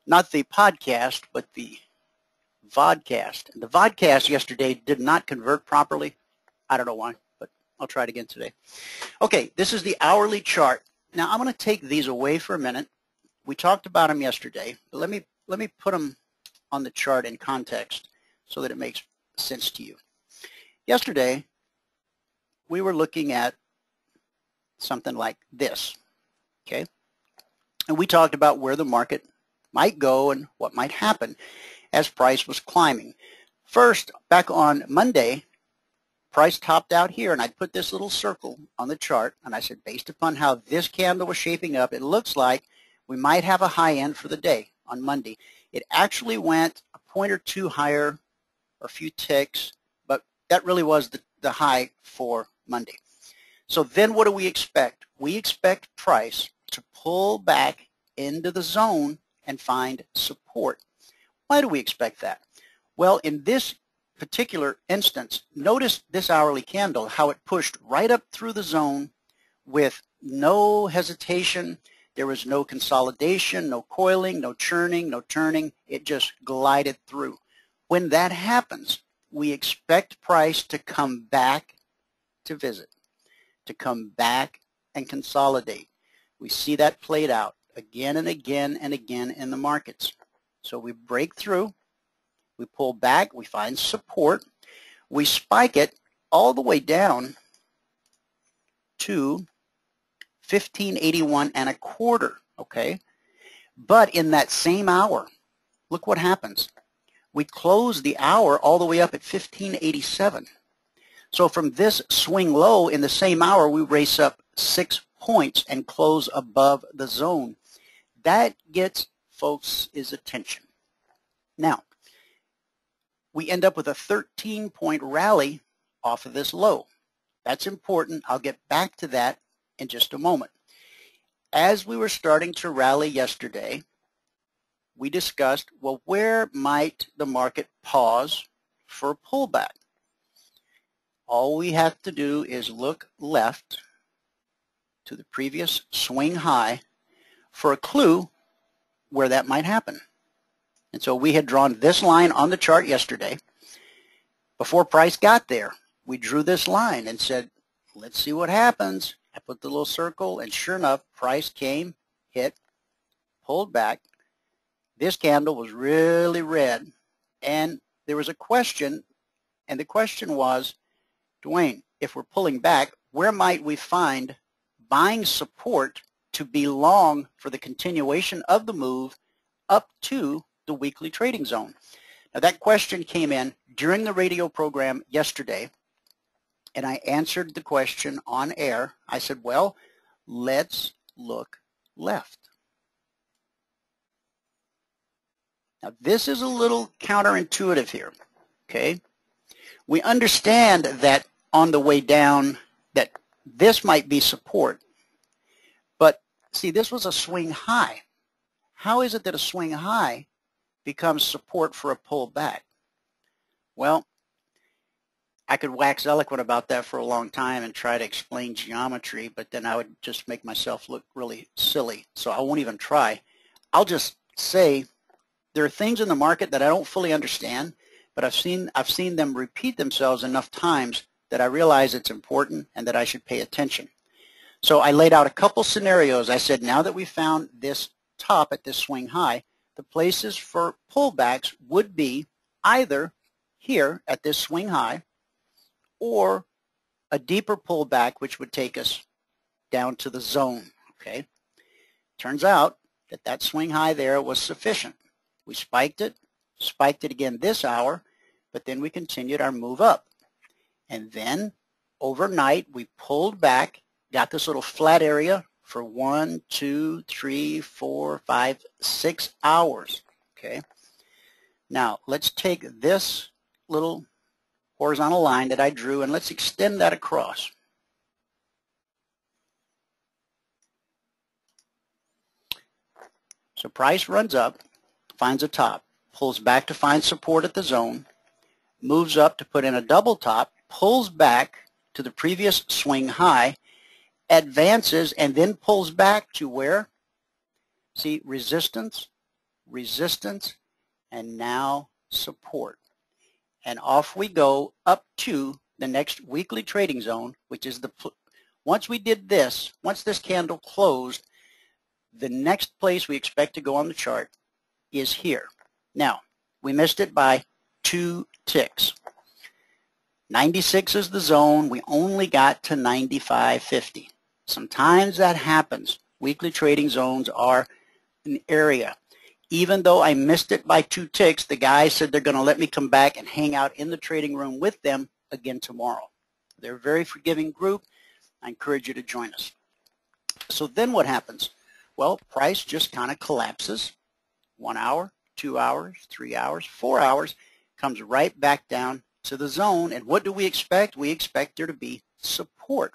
Not the podcast, but the vodcast. The vodcast yesterday did not convert properly. I don't know why, but I'll try it again today. Okay, this is the hourly chart. Now I'm going to take these away for a minute. We talked about them yesterday, but let me put them on the chart in context so that it makes sense to you. Yesterday, we were looking at something like this, okay? And we talked about where the market might go and what might happen as price was climbing. First, back on Monday, price topped out here, and I put this little circle on the chart, and I said, based upon how this candle was shaping up, it looks like we might have a high end for the day on Monday. It actually went a point or two higher, or a few ticks, but that really was the high for Monday. So then what do we expect? We expect price to pull back into the zone and find support. Why do we expect that? Well, in this particular instance, notice this hourly candle, how it pushed right up through the zone with no hesitation. There was no consolidation, no coiling, no churning, no turning. It just glided through. When that happens, we expect price to come back to visit, to come back and consolidate. We see that played out again and again and again in the markets. So we break through, we pull back, we find support, we spike it all the way down to 1581.25, okay? But in that same hour, look what happens. We close the hour all the way up at 1587. So from this swing low in the same hour, we race up 6 points and close above the zone. That gets folks' attention. Now, we end up with a 13-point rally off of this low. That's important. I'll get back to that in just a moment. As we were starting to rally yesterday, we discussed, well, where might the market pause for a pullback? All we have to do is look left to the previous swing high for a clue where that might happen. And so we had drawn this line on the chart yesterday. Before price got there, we drew this line and said, let's see what happens. I put the little circle, and sure enough, price came, hit, pulled back. This candle was really red, and there was a question, and the question was, Dwayne, if we're pulling back, where might we find buying support to be long for the continuation of the move up to the weekly trading zone? Now that question came in during the radio program yesterday, and I answered the question on air. I said, well, let's look left. Now this is a little counterintuitive here, okay? We understand that on the way down that this might be support, but see, this was a swing high. How is it that a swing high becomes support for a pullback? Well, I could wax eloquent about that for a long time and try to explain geometry, but then I would just make myself look really silly, so I won't even try. I'll just say there are things in the market that I don't fully understand, but I've seen them repeat themselves enough times that I realize it's important and that I should pay attention. So I laid out a couple scenarios. I said, now that we found this top at this swing high, the places for pullbacks would be either here at this swing high or a deeper pullback, which would take us down to the zone, okay? Turns out that that swing high there was sufficient. We spiked it again this hour, but then we continued our move up. And then overnight, we pulled back, got this little flat area for 1, 2, 3, 4, 5, 6 hours, okay? Now, let's take this little horizontal line that I drew and let's extend that across. So price runs up, finds a top, pulls back to find support at the zone, moves up to put in a double top, pulls back to the previous swing high, advances, and then pulls back to where? See, resistance, resistance, and now support. And off we go up to the next weekly trading zone, which is once we did this, once this candle closed, the next place we expect to go on the chart is here. Now, we missed it by 2 ticks. 96 is the zone. We only got to 95.50. Sometimes that happens. Weekly trading zones are an area. Even though I missed it by 2 ticks, the guys said they're going to let me come back and hang out in the trading room with them again tomorrow. They're a very forgiving group. I encourage you to join us. So then what happens? Well, price just kind of collapses. 1 hour, 2 hours, 3 hours, 4 hours, comes right back down to the zone. And what do we expect? We expect there to be support.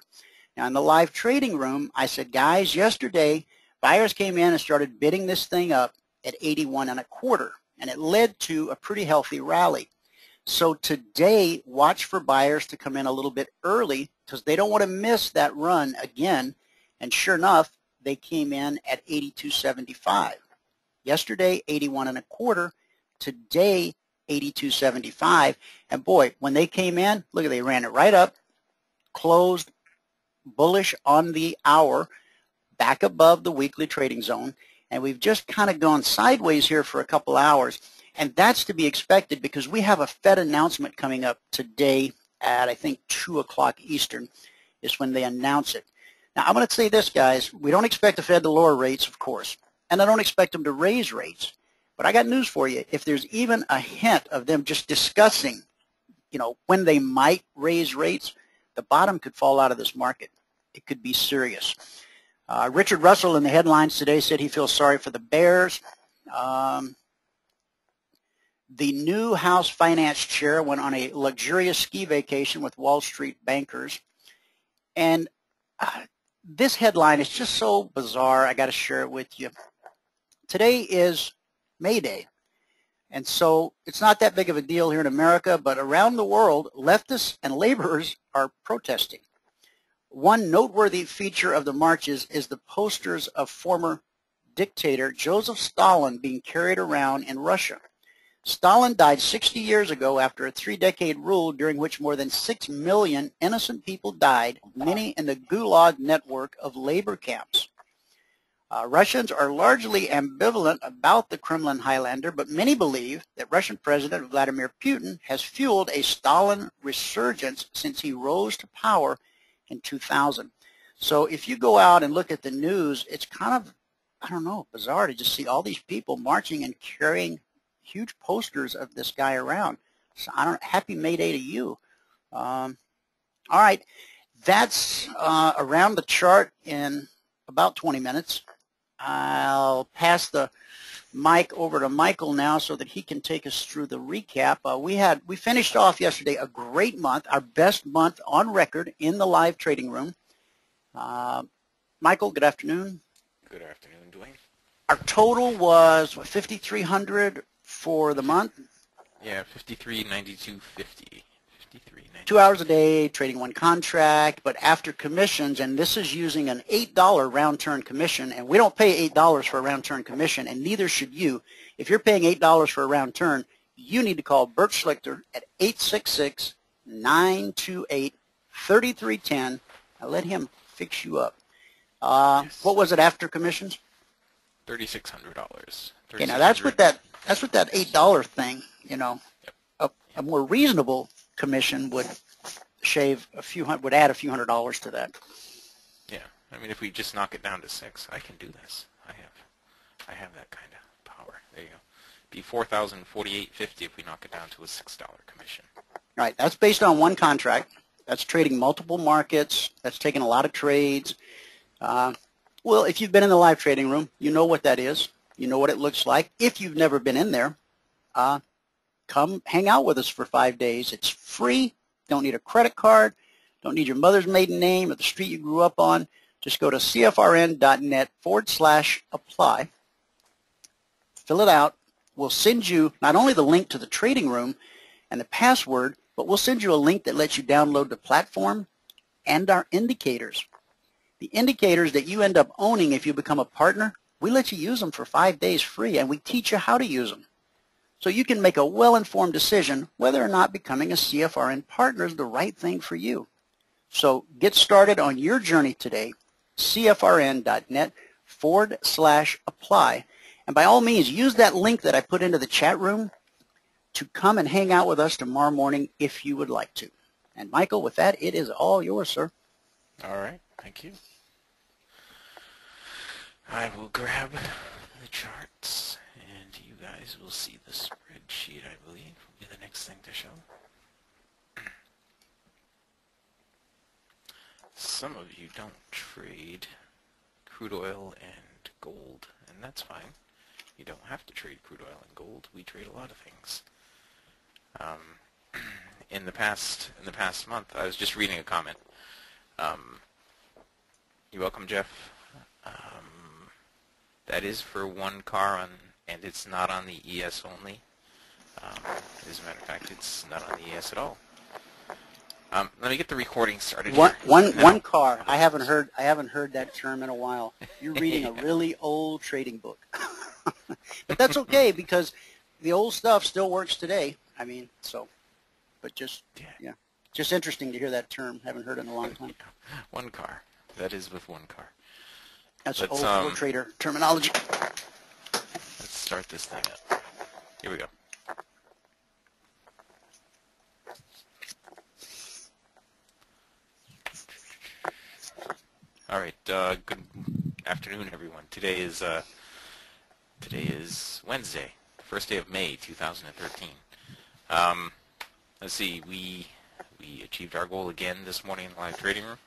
Now, in the live trading room, I said, guys, yesterday, buyers came in and started bidding this thing up at 81 1/4, and it led to a pretty healthy rally. So today, watch for buyers to come in a little bit early because they don't want to miss that run again. And sure enough, they came in at 82.75. Yesterday, 81 1/4. Today, 82.75. And boy, when they came in, look at, they ran it right up, closed bullish on the hour, back above the weekly trading zone. And we've just kind of gone sideways here for a couple hours. And that's to be expected because we have a Fed announcement coming up today at, I think, 2 o'clock Eastern is when they announce it. Now, I'm going to say this, guys. We don't expect the Fed to lower rates, of course. And I don't expect them to raise rates. But I got news for you. If there's even a hint of them just discussing, when they might raise rates, the bottom could fall out of this market. It could be serious. Richard Russell in the headlines today said he feels sorry for the bears. The new House Finance Chair went on a luxurious ski vacation with Wall Street bankers. And this headline is just so bizarre, I got to share it with you. Today is May Day. And so it's not that big of a deal here in America, but around the world, leftists and laborers are protesting. One noteworthy feature of the marches is the posters of former dictator Joseph Stalin being carried around in Russia. Stalin died 60 years ago after a 3-decade rule during which more than 6 million innocent people died, many in the Gulag network of labor camps. Russians are largely ambivalent about the Kremlin Highlander, but many believe that Russian President Vladimir Putin has fueled a Stalin resurgence since he rose to power in 2000. So if you go out and look at the news, it's kind of, I don't know, bizarre to just see all these people marching and carrying huge posters of this guy around. So happy May Day to you. All right, that's around the chart in about 20 minutes. I'll pass the mic over to Michael now so that he can take us through the recap. We finished off yesterday a great month, our best month on record in the live trading room. Michael, good afternoon. Good afternoon, Dwayne. Our total was, what, 5,300 for the month? Yeah, 53.92.50. 2 hours a day, trading one contract, but after commissions, and this is using an $8 round turn commission, and we don't pay $8 for a round turn commission, and neither should you. If you're paying $8 for a round turn, you need to call Bert Schlichter at 866-928-3310 and let him fix you up. Yes. What was it after commissions? $3,600. Okay, now that's what that $8 thing, Yep. a more reasonable commission would would add a few $100s to that. Yeah, I mean, if we just knock it down to 6, I can do this. I have that kind of power. There you go. Be $4,048.50 if we knock it down to a $6 commission. All right, that's based on one contract. That's trading multiple markets. That's taking a lot of trades. Well, if you've been in the live trading room, you know what that is. You know what it looks like. If you've never been in there, come hang out with us for 5 days. It's free. Don't need a credit card. Don't need your mother's maiden name or the street you grew up on. Just go to cfrn.net/apply. Fill it out. We'll send you not only the link to the trading room and the password, but we'll send you a link that lets you download the platform and our indicators. The indicators that you end up owning if you become a partner We let you use them for 5 days free, and we teach you how to use them. So you can make a well-informed decision whether or not becoming a CFRN partner is the right thing for you. So get started on your journey today, cfrn.net/apply. And by all means, use that link that I put into the chat room to come and hang out with us tomorrow morning if you would like to. And Michael, with that, it is all yours, sir. All right, thank you. I will grab the charts, and you guys will see the spreadsheet, I believe, will be the next thing to show. Some of you don't trade crude oil and gold, and that's fine. You don't have to trade crude oil and gold. We trade a lot of things. In the past month, I was just reading a comment. You're welcome, Jeff. That is for one car, and it's not on the ES only. As a matter of fact, it's not on the ES at all. Let me get the recording started. One car. I haven't heard that term in a while. You're reading a really old trading book, but that's okay because the old stuff still works today. I mean, so, but just just interesting to hear that term. Haven't heard it in a long time. One car. That is with one car. That's old floor trader terminology. Let's start this thing up. Here we go. All right. Good afternoon, everyone. Today is Wednesday, the first day of May, 2013. Let's see. We achieved our goal again this morning in the live trading room.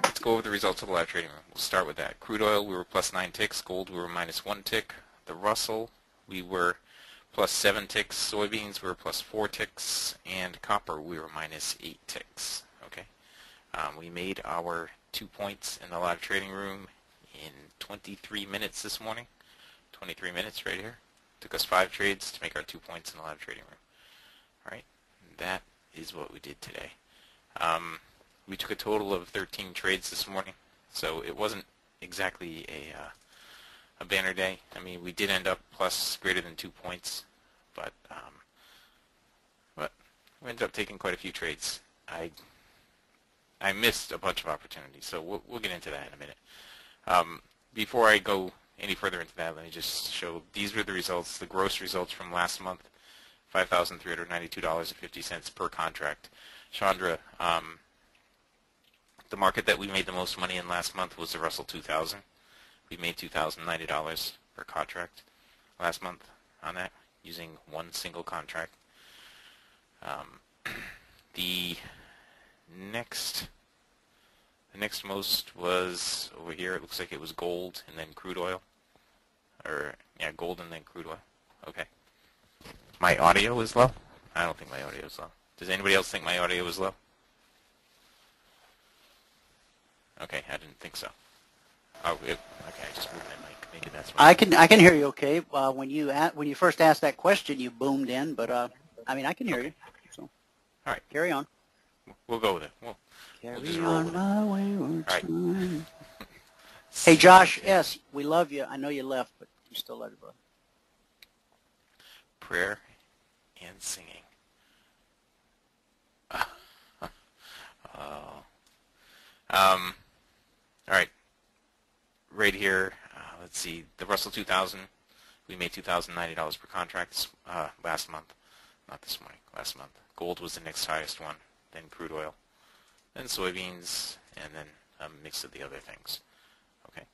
Let's go over the results of the live trading room. We'll start with that. Crude oil, we were plus 9 ticks. Gold, we were minus 1 tick. The Russell, we were plus 7 ticks. Soybeans, we were plus 4 ticks. And copper, we were minus 8 ticks. Okay. We made our 2 points in the live trading room in 23 minutes this morning. 23 minutes right here. Took us 5 trades to make our 2 points in the live trading room. All right. That is what we did today. We took a total of 13 trades this morning, so it wasn't exactly a banner day. I mean, we did end up plus greater than 2 points, but we ended up taking quite a few trades. I missed a bunch of opportunities, so we'll get into that in a minute. Before I go any further into that, let me just show these were the results, the gross results from last month, $5,392.50 per contract. Chandra, the market that we made the most money in last month was the Russell 2000. We made $2,090 per contract last month on that, using one single contract. The next most was over here. It looks like it was gold and then crude oil. Or, yeah, gold and then crude oil. Okay. My audio is low? I don't think my audio is low. Does anybody else think my audio is low? Okay, I didn't think so. Oh, okay, I just moved my mic. Maybe that's why. I can hear you okay. When you first asked that question, you boomed in, but I mean I can hear you. So, all right, carry on. We'll go with it. We'll just roll with it. My wayward all right. son. Hey Josh, yes, we love you. I know you left, but you still love your brother. Prayer and singing. All right. Right here, let's see. The Russell 2000, we made $2,090 per contract last month. Not this morning, last month. Gold was the next highest one, then crude oil, then soybeans, and then a mix of the other things. Okay.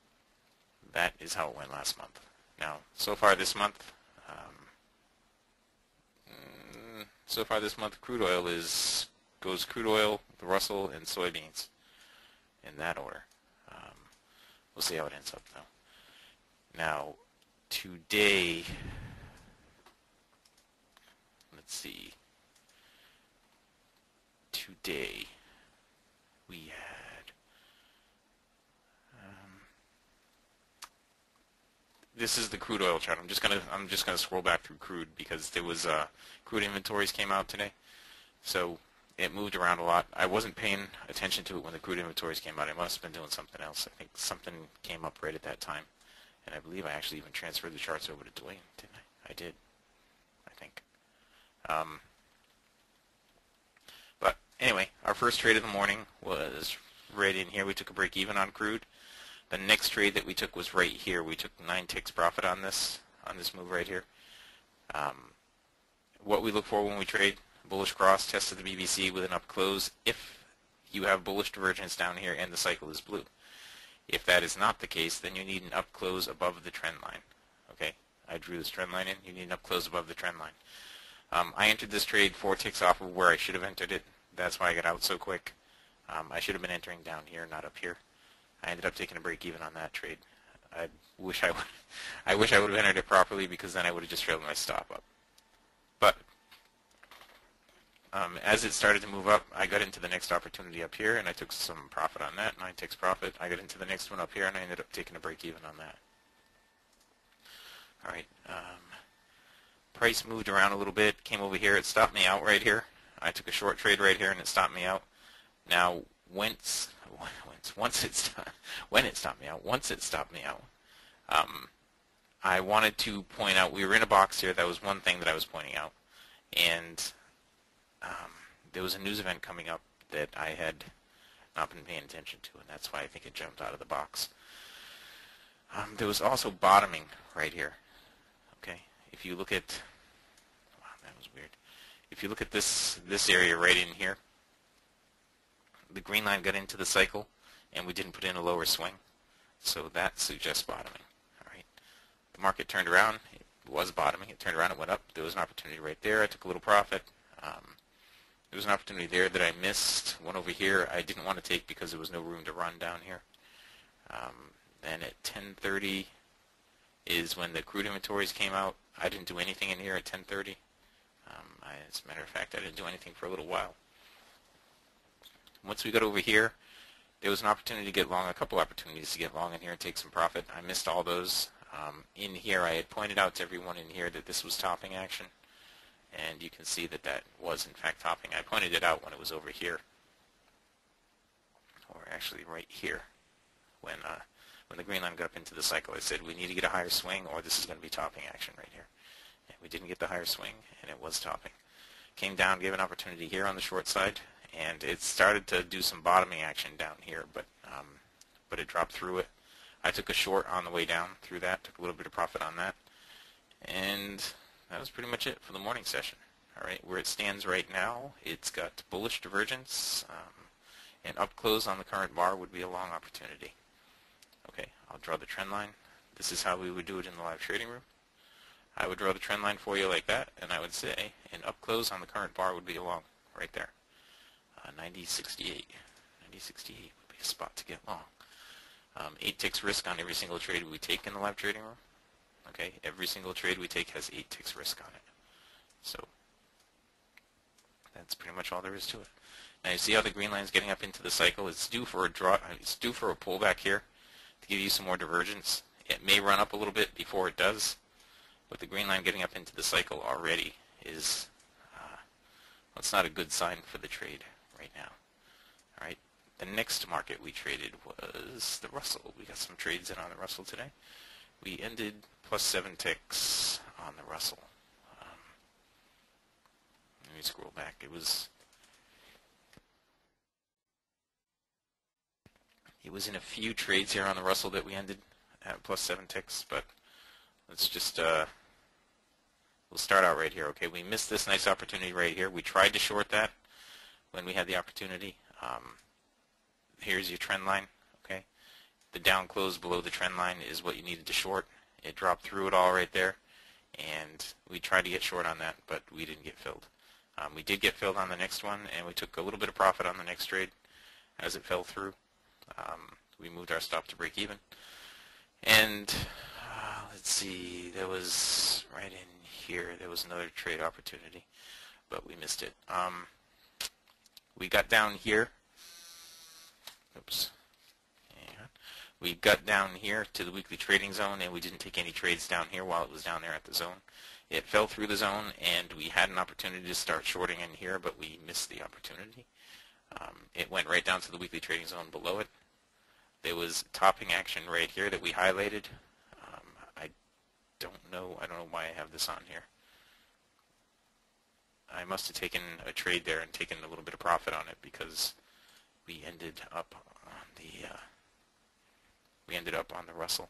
That is how it went last month. Now, so far this month, crude oil goes crude oil, the Russell, and soybeans in that order. We'll see how it ends up, though. Now, today, let's see. Today, we had, this is the crude oil chart. I'm just gonna scroll back through crude because there was crude inventories came out today. So it moved around a lot. I wasn't paying attention to it when the crude inventories came out. I must have been doing something else. I think something came up right at that time. And I believe I actually even transferred the charts over to Dwayne, didn't I? I did, I think. But anyway, our first trade of the morning was right in here. We took a break even on crude. The next trade that we took was right here. We took 9 ticks profit on this move right here. What we look for when we trade, bullish cross, test of the BBC with an up close if you have bullish divergence down here and the cycle is blue. If that is not the case, then you need an up close above the trend line. Okay, I drew this trend line in. You need an up close above the trend line. I entered this trade 4 ticks off of where I should have entered it. That's why I got out so quick. I should have been entering down here, not up here. I ended up taking a break even on that trade. I wish I would have entered it properly, because then I would have just trailed my stop up. But as it started to move up, I got into the next opportunity up here, and I took some profit on that, 9 ticks profit. I got into the next one up here, and I ended up taking a break even on that. All right, price moved around a little bit, came over here, it stopped me out right here. I took a short trade right here, and it stopped me out. Now, when it stopped me out, I wanted to point out, we were in a box here. That was one thing that I was pointing out, and there was a news event coming up that I had not been paying attention to, and that's why I think it jumped out of the box. There was also bottoming right here. Okay, if you look at, wow, that was weird. If you look at this area right in here, the green line got into the cycle, and we didn't put in a lower swing, so that suggests bottoming. All right, the market turned around. It was bottoming. It turned around. It went up. There was an opportunity right there. I took a little profit. There was an opportunity there that I missed. One over here I didn't want to take because there was no room to run down here. Then at 10:30 is when the crude inventories came out. I didn't do anything in here at 10:30. As a matter of fact, I didn't do anything for a little while. Once we got over here, there was an opportunity to get long, a couple opportunities to get long in here and take some profit. I missed all those. In here, I had pointed out to everyone in here that this was topping action, and you can see that that was in fact topping. I pointed it out when it was over here, or actually right here, when the green line got up into the cycle. I said we need to get a higher swing, or this is going to be topping action right here. And we didn't get the higher swing, and it was topping. Came down, gave an opportunity here on the short side, and it started to do some bottoming action down here, but it dropped through it. I took a short on the way down through that, took a little bit of profit on that, and that was pretty much it for the morning session. All right, where it stands right now, it's got bullish divergence, and up close on the current bar would be a long opportunity. Okay, I'll draw the trend line. This is how we would do it in the live trading room. I would draw the trend line for you like that, and I would say an up close on the current bar would be a long right there. 90.68. 90.68 would be a spot to get long. 8 ticks risk on every single trade we take in the live trading room. Okay, every single trade we take has 8 ticks risk on it. So that's pretty much all there is to it. Now you see how the green line is getting up into the cycle. It's due for a draw. It's due for a pullback here to give you some more divergence. It may run up a little bit before it does, but the green line getting up into the cycle already is well, it's not a good sign for the trade right now. All right. The next market we traded was the Russell. We got some trades in on the Russell today. We ended plus 7 ticks on the Russell. Let me scroll back. It was in a few trades here on the Russell that we ended at plus 7 ticks, but let's just we'll start out right here. Okay, we missed this nice opportunity right here. We tried to short that when we had the opportunity. Here's your trend line. Okay, the down close below the trend line is what you needed to short. It dropped through it all right there, and we tried to get short on that, but we didn't get filled. We did get filled on the next one, and we took a little bit of profit on the next trade as it fell through. We moved our stop to break even, and let's see, there was right in here, there was another trade opportunity, but we missed it. We got down here. Oops. Hang on. We got down here to the weekly trading zone, and we didn't take any trades down here while it was down there at the zone. It fell through the zone, and we had an opportunity to start shorting in here, but we missed the opportunity. It went right down to the weekly trading zone below it. There was topping action right here that we highlighted. I don't know why I have this on here. I must have taken a trade there and taken a little bit of profit on it because we ended up on the Russell.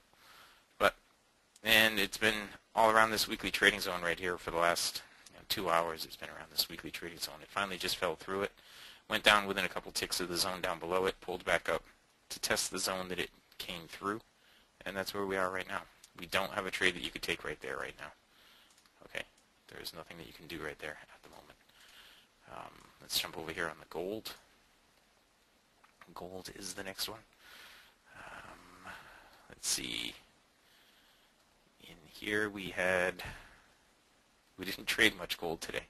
And it's been all around this weekly trading zone right here for the last 2 hours. It's been around this weekly trading zone. It finally just fell through it, went down within a couple ticks of the zone down below it, pulled back up to test the zone that it came through, and that's where we are right now. We don't have a trade that you could take right there right now. Okay, there's nothing that you can do right there at the moment. Let's jump over here on the gold. Gold is the next one. Let's see. In here we didn't trade much gold today.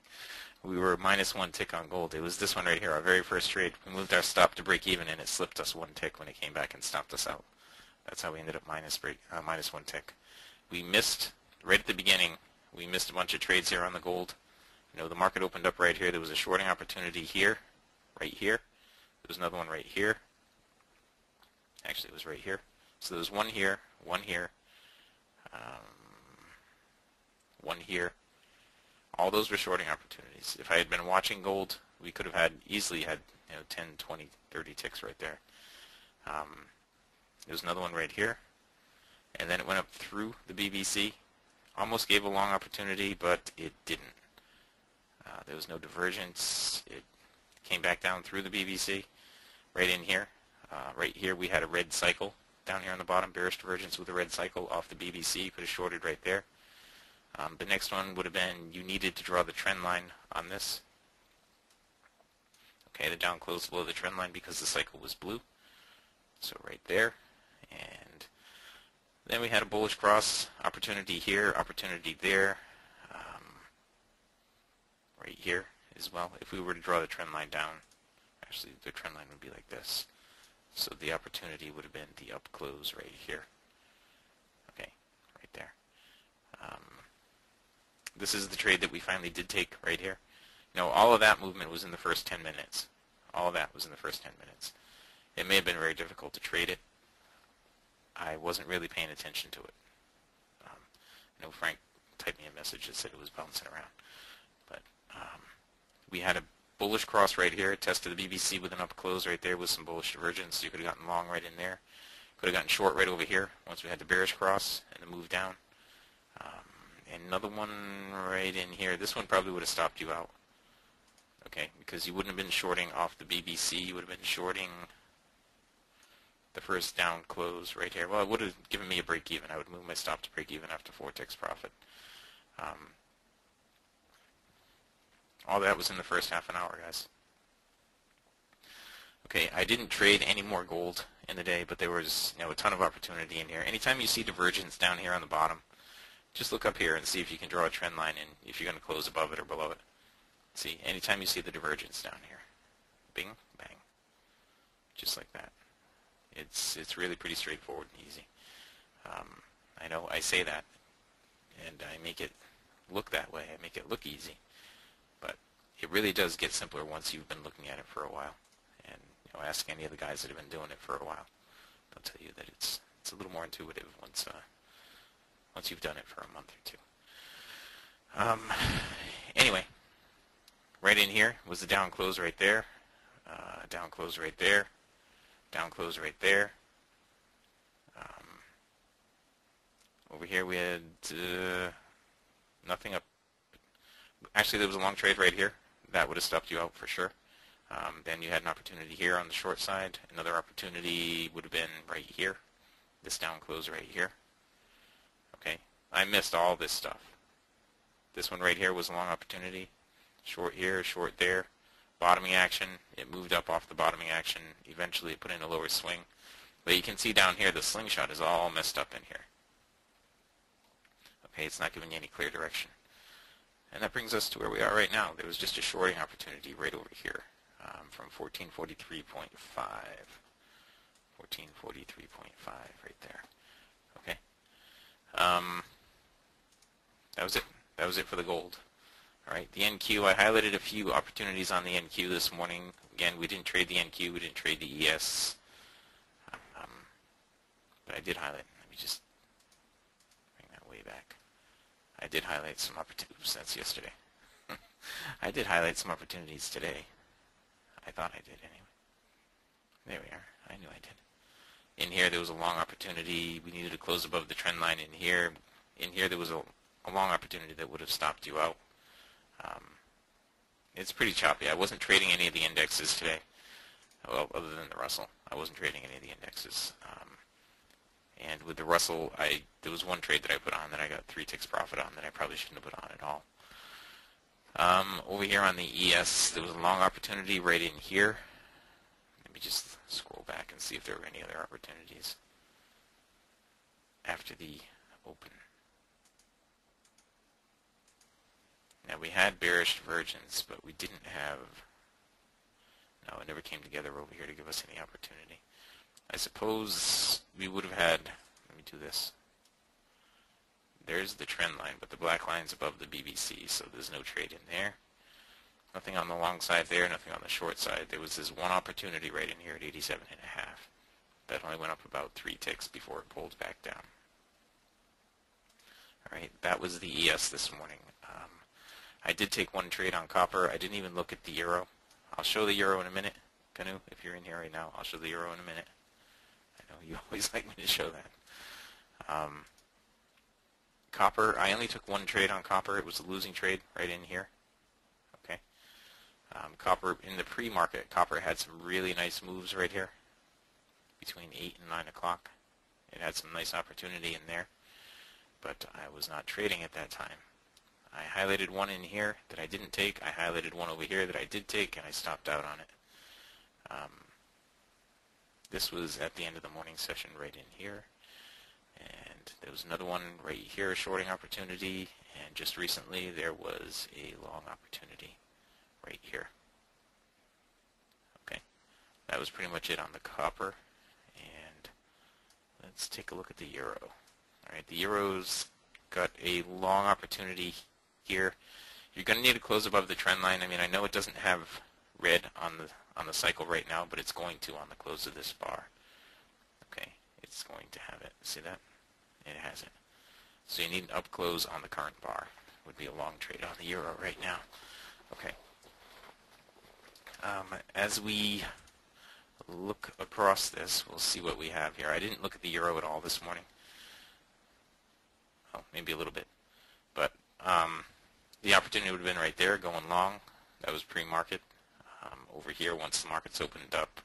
We were -1 tick on gold. It was this one right here, our very first trade. We moved our stop to break even, and it slipped us 1 tick when it came back and stopped us out. That's how we ended up -1 tick. We missed, right at the beginning, we missed a bunch of trades here on the gold. The market opened up right here. There was a shorting opportunity here, right here. There was another one right here. Actually, it was right here. So there was one here, one here, one here. All those were shorting opportunities. If I had been watching gold, we could have easily had 10, 20, 30 ticks right there. There's another one right here. And then it went up through the BBC. Almost gave a long opportunity, but it didn't. There was no divergence. It came back down through the BBC, right in here. Right here we had a red cycle down here on the bottom, bearish divergence with a red cycle off the BBC, could have shorted right there. The next one would have been you needed to draw the trend line on this. Okay, the down close below the trend line because the cycle was blue. So right there. And then we had a bullish cross, opportunity here, opportunity there, right here as well. If we were to draw the trend line down, actually the trend line would be like this. So the opportunity would have been the up close right here. Okay, right there. This is the trade that we finally did take right here. All of that movement was in the first 10 minutes. All of that was in the first 10 minutes. It may have been very difficult to trade it. I wasn't really paying attention to it. I know Frank typed me a message that said it was bouncing around. But we had a bullish cross right here. It tested the BBC with an up close right there with some bullish divergence. You could have gotten long right in there. Could have gotten short right over here once we had the bearish cross and the move down. And another one right in here. This one probably would have stopped you out. Okay, because you wouldn't have been shorting off the BBC. You would have been shorting the first down close right here. Well, it would have given me a break even. I would move my stop to break even after 4 ticks profit. All that was in the first half an hour, guys. Okay, I didn't trade any more gold in the day, but there was a ton of opportunity in here. Anytime you see divergence down here on the bottom, just look up here and see if you can draw a trend line and if you're going to close above it or below it. See, anytime you see the divergence down here, bing, bang, just like that. It's really pretty straightforward and easy. I know I say that, and I make it look that way. I make it look easy, but it really does get simpler once you've been looking at it for a while. And ask any of the guys that have been doing it for a while. They'll tell you that it's a little more intuitive once you've done it for a month or two. Anyway, right in here was the down close right there, down close right there, down close right there. Over here we had nothing up. Actually, there was a long trade right here. That would have stopped you out for sure. Then you had an opportunity here on the short side. Another opportunity would have been right here. This down close right here. Okay, I missed all this stuff. This one right here was a long opportunity. Short here, short there. Bottoming action. It moved up off the bottoming action. Eventually it put in a lower swing. But you can see down here the slingshot is all messed up in here. Okay, it's not giving you any clear direction. And that brings us to where we are right now. There was just a shorting opportunity right over here from 1443.5. 1443.5 right there. Okay. That was it. That was it for the gold. All right, the NQ, I highlighted a few opportunities on the NQ this morning. Again, we didn't trade the NQ, we didn't trade the ES, but I did highlight. Let me just bring that way back. I did highlight some opportunities. That's yesterday. I did highlight some opportunities today. I thought I did anyway. There we are. I knew I did. In here, there was a long opportunity. We needed to close above the trend line in here. In here, there was a long opportunity that would have stopped you out. It's pretty choppy. I wasn't trading any of the indexes today, well, other than the Russell. I wasn't trading any of the indexes. And with the Russell, there was one trade that I put on that I got 3 ticks profit on that I probably shouldn't have put on at all. Over here on the ES, there was a long opportunity right in here. Let me just scroll back and see if there were any other opportunities after the open. Now we had bearish divergence, but we didn't have, no, it never came together over here to give us any opportunity. I suppose we would have had, let me do this. There's the trend line, but the black line's above the BBC, so there's no trade in there. Nothing on the long side there, nothing on the short side. There was this one opportunity right in here at 87.5. That only went up about 3 ticks before it pulled back down. All right, that was the ES this morning. I did take one trade on copper. I didn't even look at the euro. I'll show the euro in a minute. Kanu, if you're in here right now, I'll show the euro in a minute. I know you always like me to show that. Copper, I only took one trade on copper. It was a losing trade right in here. Okay. Copper, in the pre-market, copper had some really nice moves right here between 8 and 9 o'clock. It had some nice opportunity in there, but I was not trading at that time. I highlighted one in here that I didn't take. I highlighted one over here that I did take, and I stopped out on it. This was at the end of the morning session right in here. And there was another one right here, a shorting opportunity. And just recently there was a long opportunity right here. Okay, that was pretty much it on the copper. And let's take a look at the euro. All right, the euro's got a long opportunity here. You're going to need to close above the trend line. I mean, I know it doesn't have red on the cycle right now, but it's going to on the close of this bar. Okay, it's going to have it. See that? It has it. So you need an up close on the current bar. Would be a long trade on the euro right now. Okay. As we look across this, we'll see what we have here. I didn't look at the euro at all this morning. Oh, maybe a little bit. But the opportunity would have been right there, going long. That was pre-market. Over here, once the markets opened up,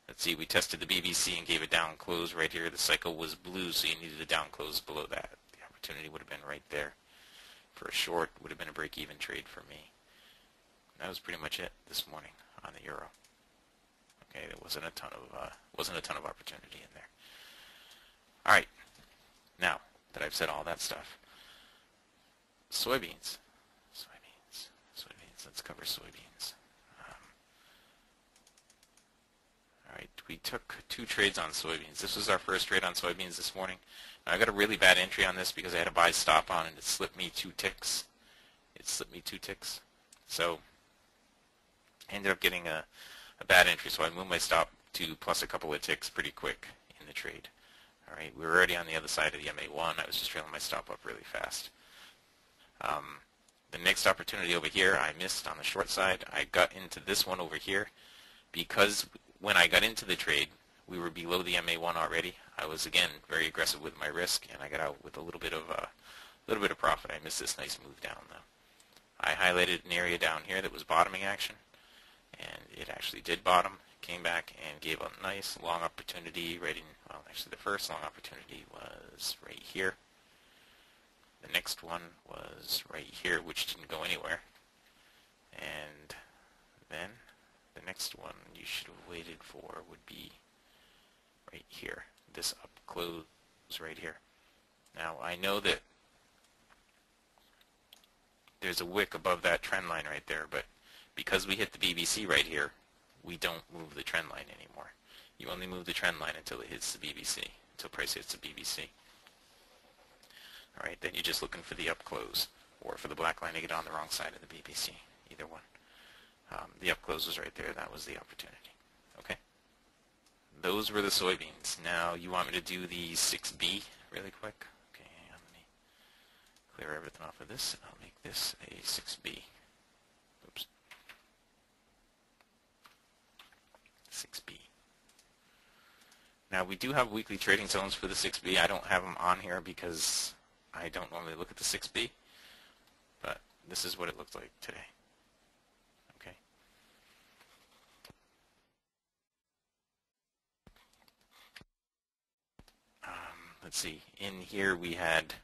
let's see, we tested the BBC and gave a down close right here. The cycle was blue, so you needed a down close below that. The opportunity would have been right there. For a short, would have been a break-even trade for me. That was pretty much it this morning on the euro. Okay, there wasn't a ton of opportunity in there. All right, now that I've said all that stuff, soybeans. Let's cover soybeans. All right, we took 2 trades on soybeans. This was our first trade on soybeans this morning. Now, I got a really bad entry on this because I had a buy stop on and it slipped me 2 ticks. So I ended up getting a bad entry, so I moved my stop to plus a couple of ticks pretty quick in the trade. All right, we were already on the other side of the MA1. I was just trailing my stop up really fast. The next opportunity over here I missed on the short side. I got into this one over here because when I got into the trade, we were below the MA1 already. I was again very aggressive with my risk, and I got out with a little bit of profit. I missed this nice move down though. I highlighted an area down here that was bottoming action, and it actually did bottom. Came back and gave a nice long opportunity right in. Well, actually, the first long opportunity was right here. The next one was right here, which didn't go anywhere. And then the next one you should have waited for would be right here, this up close right here. Now, I know that there's a wick above that trend line right there, but because we hit the BBC right here, we don't move the trend line anymore. You only move the trend line until it hits the BBC, until price hits the BBC. All right, then you're just looking for the up close, or for the black line to get on the wrong side of the BBC, either one. The up close was right there. That was the opportunity. Okay. Those were the soybeans. Now you want me to do the 6B really quick? Okay, hang on, let me clear everything off of this. I'll make this a 6B. Oops. 6B. Now we do have weekly trading zones for the 6B. I don't have them on here because I don't normally look at the 6B, but this is what it looks like today. Okay. Let's see. In here we had,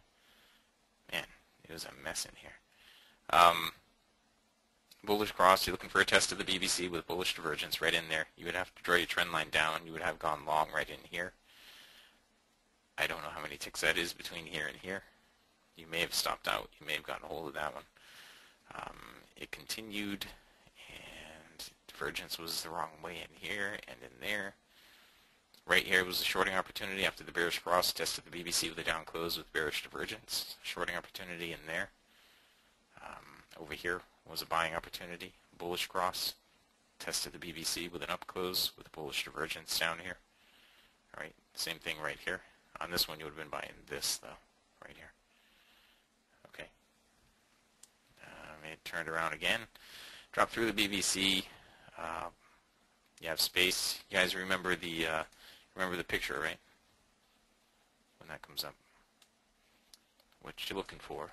man, it was a mess in here. Bullish cross, you're looking for a test of the BBC with bullish divergence right in there. You would have to draw your trend line down. You would have gone long right in here. I don't know how many ticks that is between here and here. You may have stopped out. You may have gotten a hold of that one. It continued, and divergence was the wrong way in here and in there. Right here was a shorting opportunity after the bearish cross, tested the BBC with a down close with bearish divergence. Shorting opportunity in there. Over here was a buying opportunity, bullish cross, tested the BBC with an up close with a bullish divergence down here. All right, same thing right here. On this one, you would have been buying this though, right here. Okay. It turned around again, dropped through the BBC. You have space. You guys remember the picture, right? When that comes up, what you're looking for.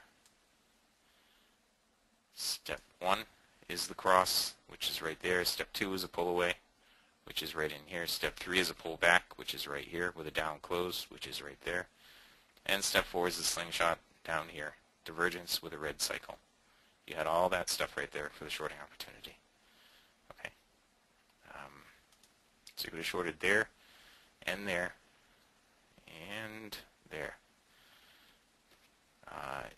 Step 1 is the cross, which is right there. Step 2 is a pull away, which is right in here. Step 3 is a pull back, which is right here, with a down close, which is right there. And step 4 is the slingshot down here, divergence with a red cycle. You had all that stuff right there for the shorting opportunity. Okay. So you could have shorted there, and there, and there.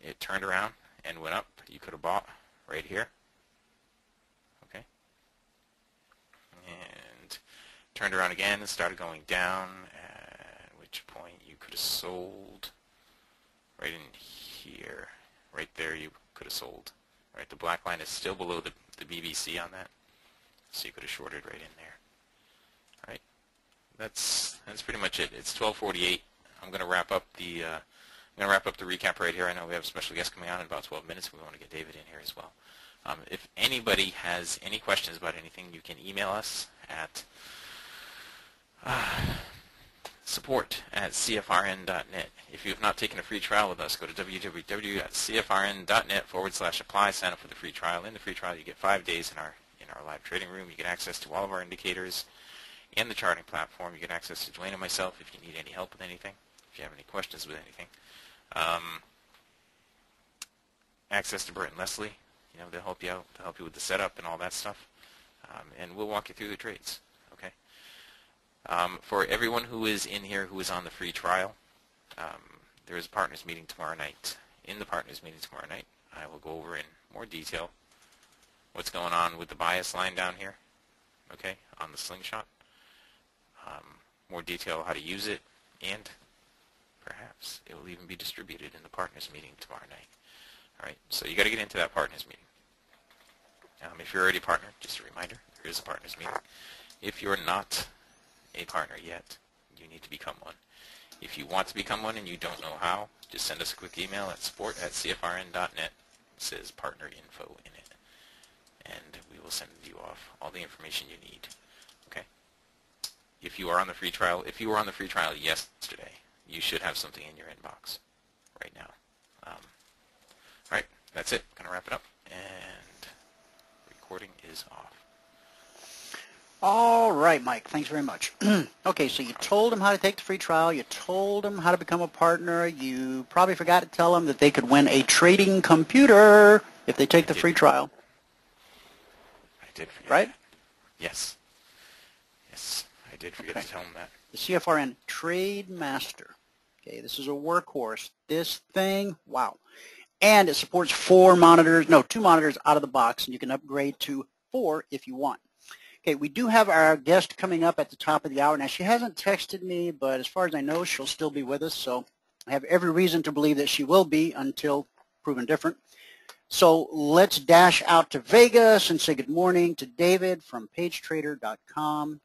It turned around and went up. You could have bought right here. Okay. And turned around again and started going down, at which point you could have sold right in here. Right there you could have sold. Right, the black line is still below the BBC on that, so you could have shorted right in there. All right, that's pretty much it. It's 12:48. I'm going to wrap up the recap right here. I know we have a special guest coming on in about 12 minutes. We want to get David in here as well. If anybody has any questions about anything, you can email us at support@cfrn.net. If you have not taken a free trial with us, go to www.cfrn.net/apply. Sign up for the free trial. In the free trial, you get 5 days in our live trading room. You get access to all of our indicators and the charting platform. You get access to Dwayne and myself if you need any help with anything, if you have any questions with anything. Access to Bert and Leslie. You know, they'll help you out. They'll help you with the setup and all that stuff. And we'll walk you through the trades. Okay. For everyone who is in here who is on the free trial, there is a partners meeting tomorrow night. In the partners meeting tomorrow night, I will go over in more detail what's going on with the bias line down here, okay, on the slingshot. More detail how to use it, and perhaps it will even be distributed in the partners meeting tomorrow night. All right, so you got to get into that partners meeting. If you're already a partner, just a reminder, there is a partners meeting. If you're not a partner yet, you need to become one. If you want to become one and you don't know how, just send us a quick email at support@cfrn.net. It says partner info in it, and we will send you off all the information you need. Okay. If you are on the free trial, yesterday, you should have something in your inbox right now. All right, that's it. Gonna wrap it up, and recording is off. All right, Mike. Thanks very much. Okay, so you told them how to take the free trial. You told them how to become a partner. You probably forgot to tell them that they could win a trading computer if they take the free trial. I did forget. Right? That. Yes. Yes, I did forget to tell them that. The CFRN Trade Master. Okay, this is a workhorse. This thing, wow. And it supports 2 monitors out of the box, and you can upgrade to 4 if you want. Okay, we do have our guest coming up at the top of the hour. Now, she hasn't texted me, but as far as I know, she'll still be with us. So I have every reason to believe that she will be until proven different. So let's dash out to Vegas and say good morning to David from pagetrader.com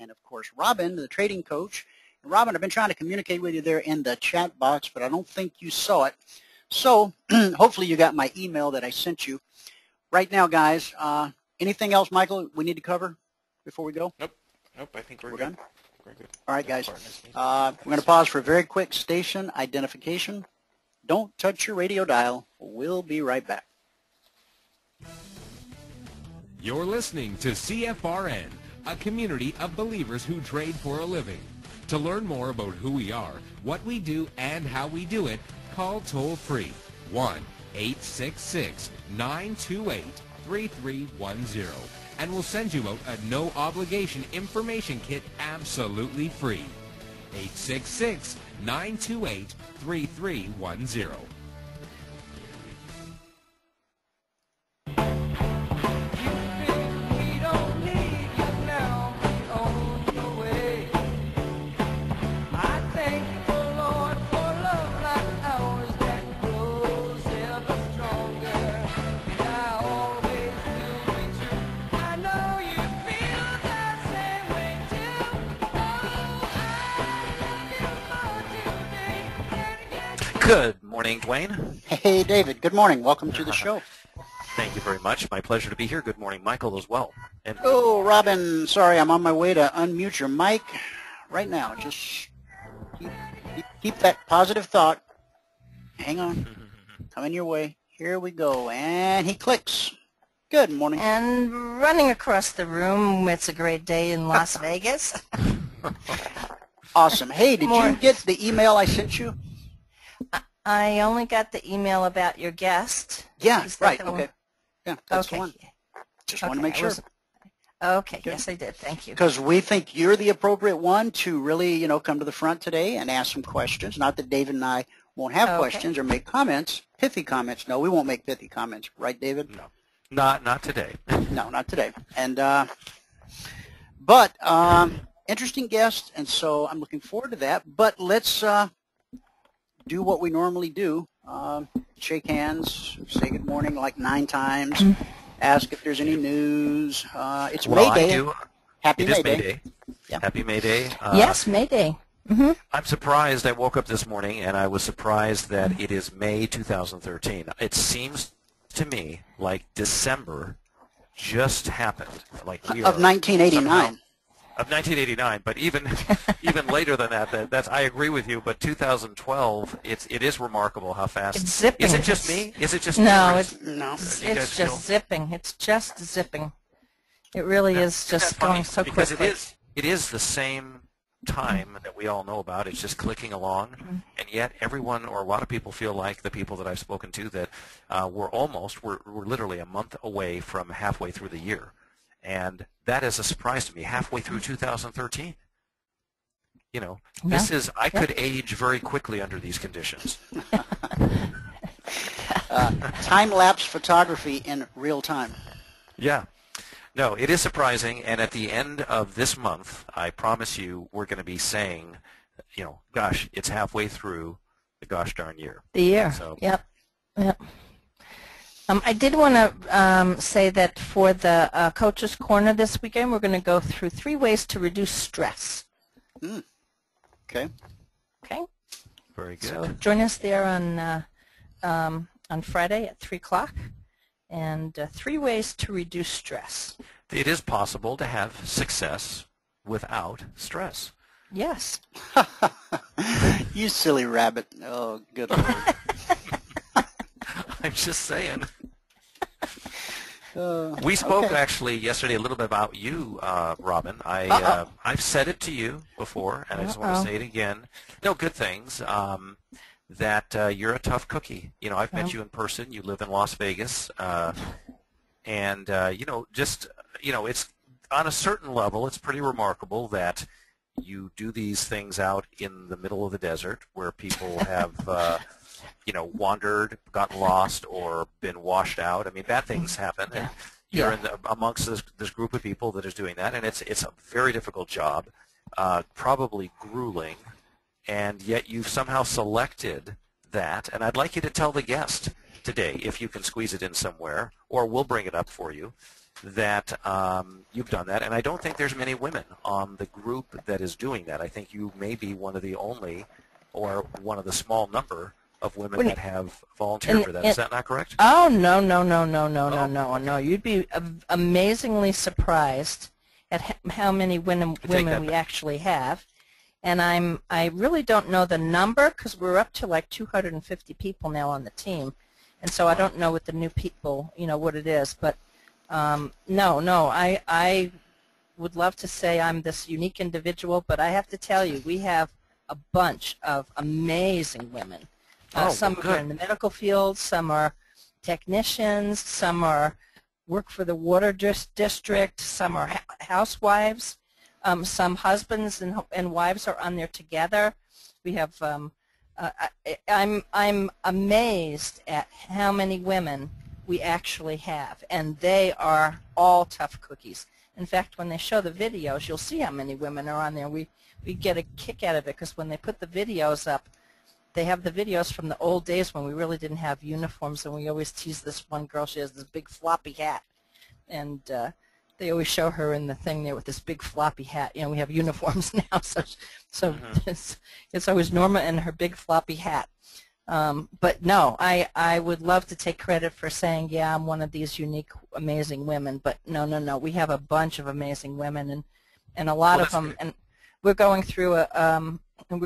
and, of course, Robin, the trading coach. And Robin, I've been trying to communicate with you there in the chat box, but I don't think you saw it. So hopefully you got my email that I sent you. Right now, guys, anything else, Michael, we need to cover before we go? Nope. I think we're good. Done? We're good. All right, guys. We're going to pause for a very quick station identification. Don't touch your radio dial. We'll be right back. You're listening to CFRN, a community of believers who trade for a living. To learn more about who we are, what we do, and how we do it, call toll-free 1-866-928-3310, and we'll send you out a no-obligation information kit absolutely free. 866-928-3310. Good morning, Dwayne. Hey, David. Good morning. Welcome to the show. Thank you very much. My pleasure to be here. Good morning, Michael, as well. And Oh, Robin, sorry, I'm on my way to unmute your mic right now. Just keep that positive thought. Hang on. Coming your way. Here we go. And he clicks. Good morning. And running across the room, it's a great day in Las Vegas. Awesome. Hey, did you get the email I sent you? I only got the email about your guest. Yeah, Is that right. the one? Okay. Yeah, that's Okay. the one. Just want to make sure. Okay, yes, I did. Thank you. Because we think you're the appropriate one to really, come to the front today and ask some questions. Not that David and I won't have questions or make comments, pithy comments. No, we won't make pithy comments. Right, David? No, not today. No, not today. And but interesting guest, and so I'm looking forward to that. But let's do what we normally do. Shake hands, say good morning like 9 times, ask if there's any news. It's May Day. Happy May Day. Yeah. Happy May Day. Yes, May Day. I'm surprised. I woke up this morning and I was surprised that it is May 2013. It seems to me like December just happened. Like we of 1989. Of 1989, but even later than that, that's I agree with you. But 2012, it is remarkable how fast. It's zipping. Is it just me? Is it just no? me? It's just zipping. It's just zipping. It really is just going so quickly. Because it is the same time that we all know about. It's just clicking along, and yet everyone or a lot of people feel like the people that I've spoken to that we're literally a month away from halfway through the year. And that is a surprise to me, halfway through 2013. This is, I could age very quickly under these conditions. Time-lapse photography in real time. Yeah. No, it is surprising, and at the end of this month, I promise you we're going to be saying, gosh, it's halfway through the gosh darn year. The year, so, yep. I did want to say that for the Coach's Corner this weekend, we're going to go through 3 ways to reduce stress. Okay. Okay. Very good. So join us there on Friday at 3 o'clock, and 3 ways to reduce stress. It is possible to have success without stress. Yes. You silly rabbit. Oh, good Lord. I'm just saying. We spoke actually yesterday a little bit about you, Robin. I've said it to you before, and I just want to say it again. No, good things. That you're a tough cookie. I've met you in person. You live in Las Vegas, and it's on a certain level. It's pretty remarkable that you do these things out in the middle of the desert where people have. Wandered, gotten lost, or been washed out. I mean, bad things happen. And you're in amongst this group of people that is doing that, and it's a very difficult job, probably grueling, and yet you've somehow selected that. And I'd like you to tell the guest today, if you can squeeze it in somewhere, or we'll bring it up for you, that you've done that. And I don't think there's many women on the group that is doing that. I think you may be one of the only, or one of the small number of women that have volunteered for that. Is that not correct? Oh, no. No. You'd be amazingly surprised at how many women we actually have. And I really don't know the number, because we're up to like 250 people now on the team. And so I don't know with the new people, what it is. But no, I would love to say I'm this unique individual, but I have to tell you, we have a bunch of amazing women. Some are in the medical field, some are technicians, some work for the water district, some are housewives, some husbands and wives are on there together. We have, I'm amazed at how many women we actually have, and they are all tough cookies. In fact, when they show the videos, you'll see how many women are on there. We get a kick out of it, because when they put the videos up, they have the videos from the old days when we really didn't have uniforms, and we always tease this one girl. She has this big floppy hat, and they always show her in the thing there with this big floppy hat. We have uniforms now, so it's always Norma and her big floppy hat. But no, I would love to take credit for saying, yeah, I'm one of these unique, amazing women. But no, we have a bunch of amazing women, and a lot of them. Great. And we're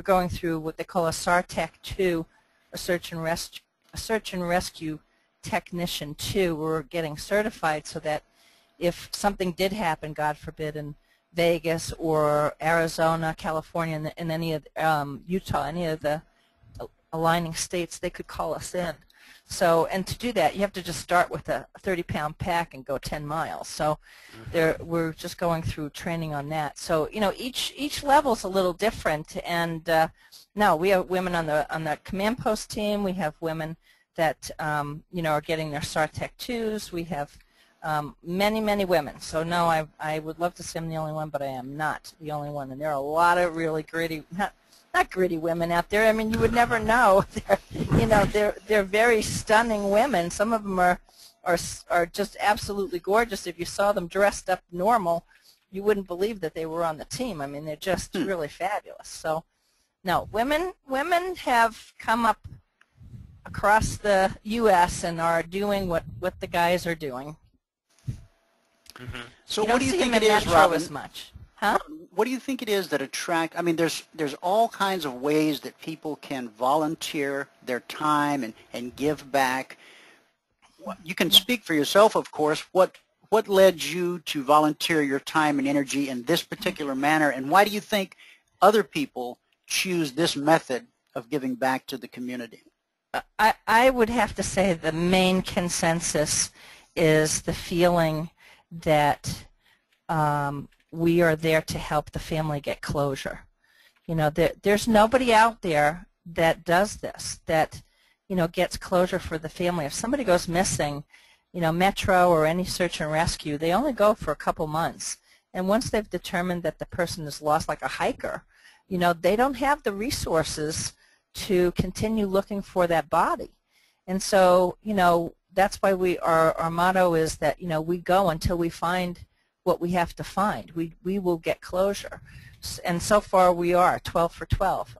going through what they call a SARTEC 2, a search and rescue technician 2. We're getting certified so that if something did happen, God forbid, in Vegas or Arizona, California, and any of Utah, any of the aligning states, they could call us in. So, and to do that, you have to just start with a 30-pound pack and go 10 miles. So, we're just going through training on that. So, each level's a little different. And no, we have women on the command post team. We have women that are getting their SARTEC 2s. We have many women. So no, I would love to say I'm the only one, but I am not the only one. And there are a lot of really gritty, not gritty women out there. I mean, you would never know. They're very stunning women. Some of them are just absolutely gorgeous. If you saw them dressed up normal, you wouldn't believe that they were on the team. I mean, they're just really fabulous. So, no, women have come up across the U.S. and are doing what the guys are doing. So what do you think it is, Robin? As much. Huh? What do you think it is that attract? I mean, there's all kinds of ways that people can volunteer their time and give back. You can speak for yourself, of course. What led you to volunteer your time and energy in this particular manner, and why do you think other people choose this method of giving back to the community? I would have to say the main consensus is the feeling that we are there to help the family get closure. There's nobody out there that does this, that gets closure for the family. If somebody goes missing, Metro or any search and rescue, they only go for a couple months. And once they've determined that the person is lost, like a hiker, they don't have the resources to continue looking for that body. And so, that's why our motto is that, we go until we find what we have to find. We will get closure. And so far we are 12 for 12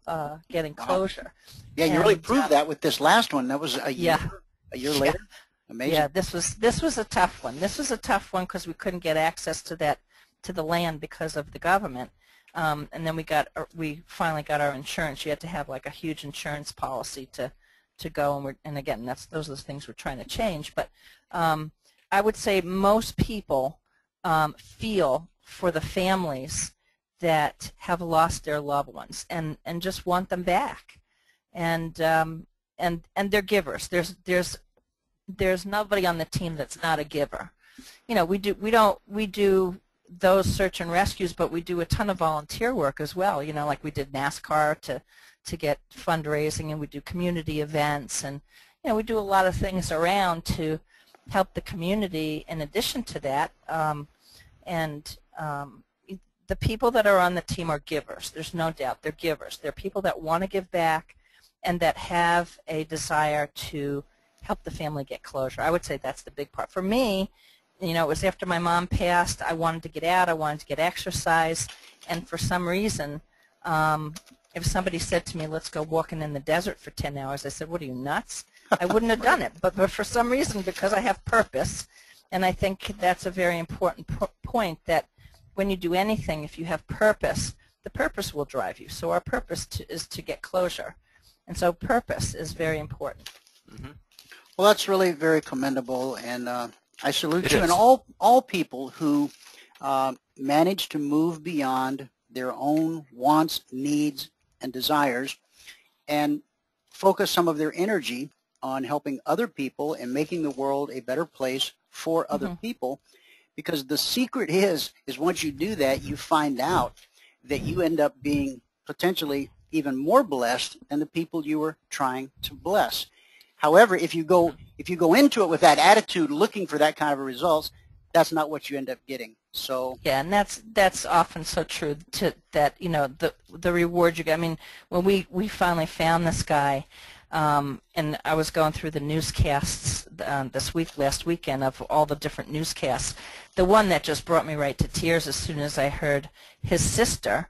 getting closure. Yeah, you really proved that with this last one. That was a year later. Amazing. Yeah, this was a tough one. This was a tough one because we couldn't get access to the land because of the government. And then we finally got our insurance. You had to have like a huge insurance policy to go, and again, those are the things we're trying to change. But I would say most people feel for the families that have lost their loved ones and just want them back, and they're givers. There's nobody on the team that's not a giver. We do those search and rescues, but we do a ton of volunteer work as well. Like we did NASCAR to get fundraising, and we do community events, and we do a lot of things around to help the community in addition to that. And the people that are on the team are givers. There's no doubt. They're givers. They're people that want to give back and that have a desire to help the family get closure. I would say that's the big part. For me, you know, it was after my mom passed. I wanted to get out. I wanted to get exercise. And for some reason, if somebody said to me, let's go walking in the desert for 10 hours, I said, what are you, nuts? I wouldn't have done it. But for some reason, because I have purpose, and I think that's a very important point, that when you do anything, if you have purpose, the purpose will drive you. So our purpose is to get closure. And so purpose is very important. Mm-hmm. Well, that's really very commendable, and I salute you and all people who manage to move beyond their own wants, needs, and desires and focus some of their energy on helping other people and making the world a better place for other people. Because the secret is once you do that, you find out that you end up being potentially even more blessed than the people you were trying to bless. However, if you go into it with that attitude, looking for that kind of results, that's not what you end up getting. So yeah, and that's often so true. That you know the reward you get. I mean, when we finally found this guy, and I was going through the newscasts last weekend of all the different newscasts. The one that just brought me right to tears as soon as I heard his sister,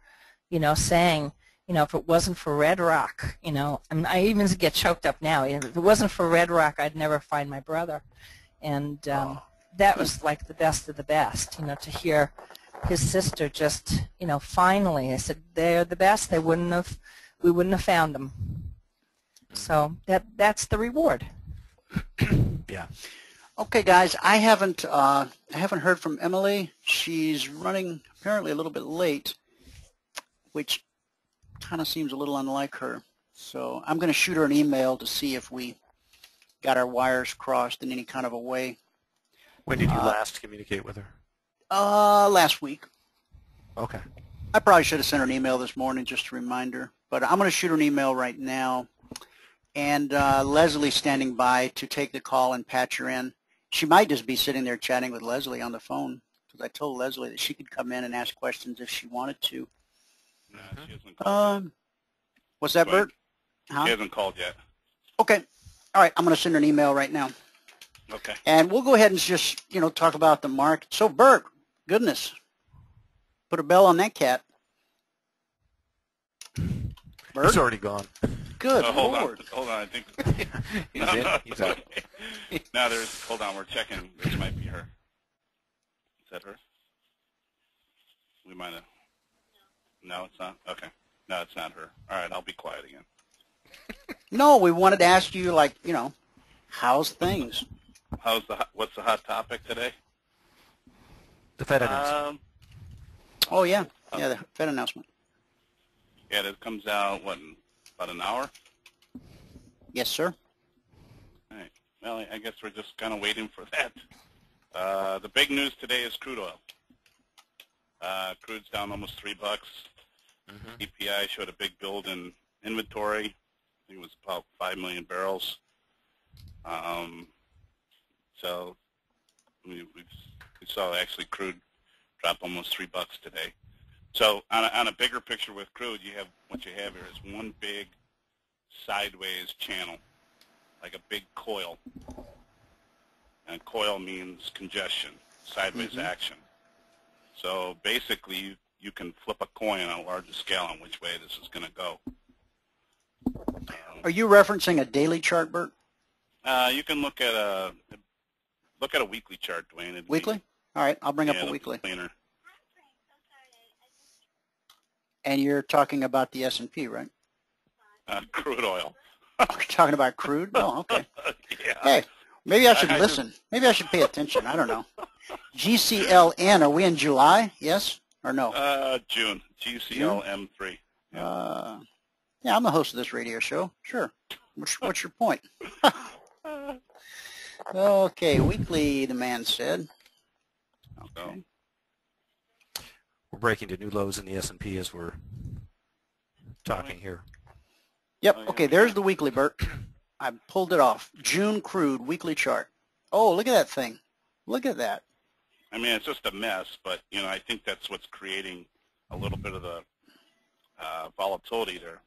you know, saying, you know, if it wasn't for Red Rock, you know, I mean, I even get choked up now. If it wasn't for Red Rock, I'd never find my brother. And that was like the best of the best, you know, to hear his sister just, you know, finally. I said, they're the best. We wouldn't have found them. So that's the reward. Yeah. okay, guys, I haven't heard from Emily. She's running apparently a little bit late, which kind of seems a little unlike her. So I'm going to shoot her an email to see if we got our wires crossed in any kind of a way. When did you last communicate with her? Last week. Okay. I probably should have sent her an email this morning just to remind her, but I'm going to shoot her an email right now. And Leslie's standing by to take the call and patch her in. She might just be sitting there chatting with Leslie on the phone, because I told Leslie that she could come in and ask questions if she wanted to. No, she hasn't called yet. What's that, Bert? Huh? She hasn't called yet. Okay. All right, I'm going to send her an email right now. Okay. And we'll go ahead and just, you know, talk about the market. So, Bert, goodness, put a bell on that cat. Bert? He's already gone. Good hold Lord. on, I think. He's in. He's out. No, hold on, we're checking. This might be her. Is that her? We might have. No, it's not? Okay. No, it's not her. All right, I'll be quiet again. No, we wanted to ask you, like, you know, how's things? What's the hot topic today? The Fed announcement. Oh, yeah. Yeah, the Fed announcement. Yeah, that comes out, what, in about an hour? Yes, sir. All right. Well, I guess we're just kind of waiting for that. The big news today is crude oil. Crude's down almost $3. EPI showed a big build in inventory. I think it was about 5 million barrels. So we saw actually crude drop almost $3 today. So on a bigger picture with crude, what you have here is one big sideways channel, like a big coil. And coil means congestion, sideways action. So basically, you can flip a coin on a larger scale on which way this is going to go. Are you referencing a daily chart, Bert? You can look at a weekly chart, Dwayne. Weekly? All right, I'll bring up a weekly. Cleaner. And you're talking about the S&P, right? Crude oil. Oh, you're talking about crude? Oh, okay. Yeah. Hey, maybe I should listen. Maybe I should pay attention. I don't know. GCLN, are we in July? Yes or no? June. GCLM3. Yeah, I'm the host of this radio show. Sure. What's your point? Okay, weekly, the man said. Okay. We're breaking to new lows in the S&P as we're talking here. Yep, okay, there's the weekly, Bert. I pulled it off. June crude weekly chart. Oh, look at that thing. Look at that. I mean, it's just a mess, but, you know, I think that's what's creating a little bit of the volatility there.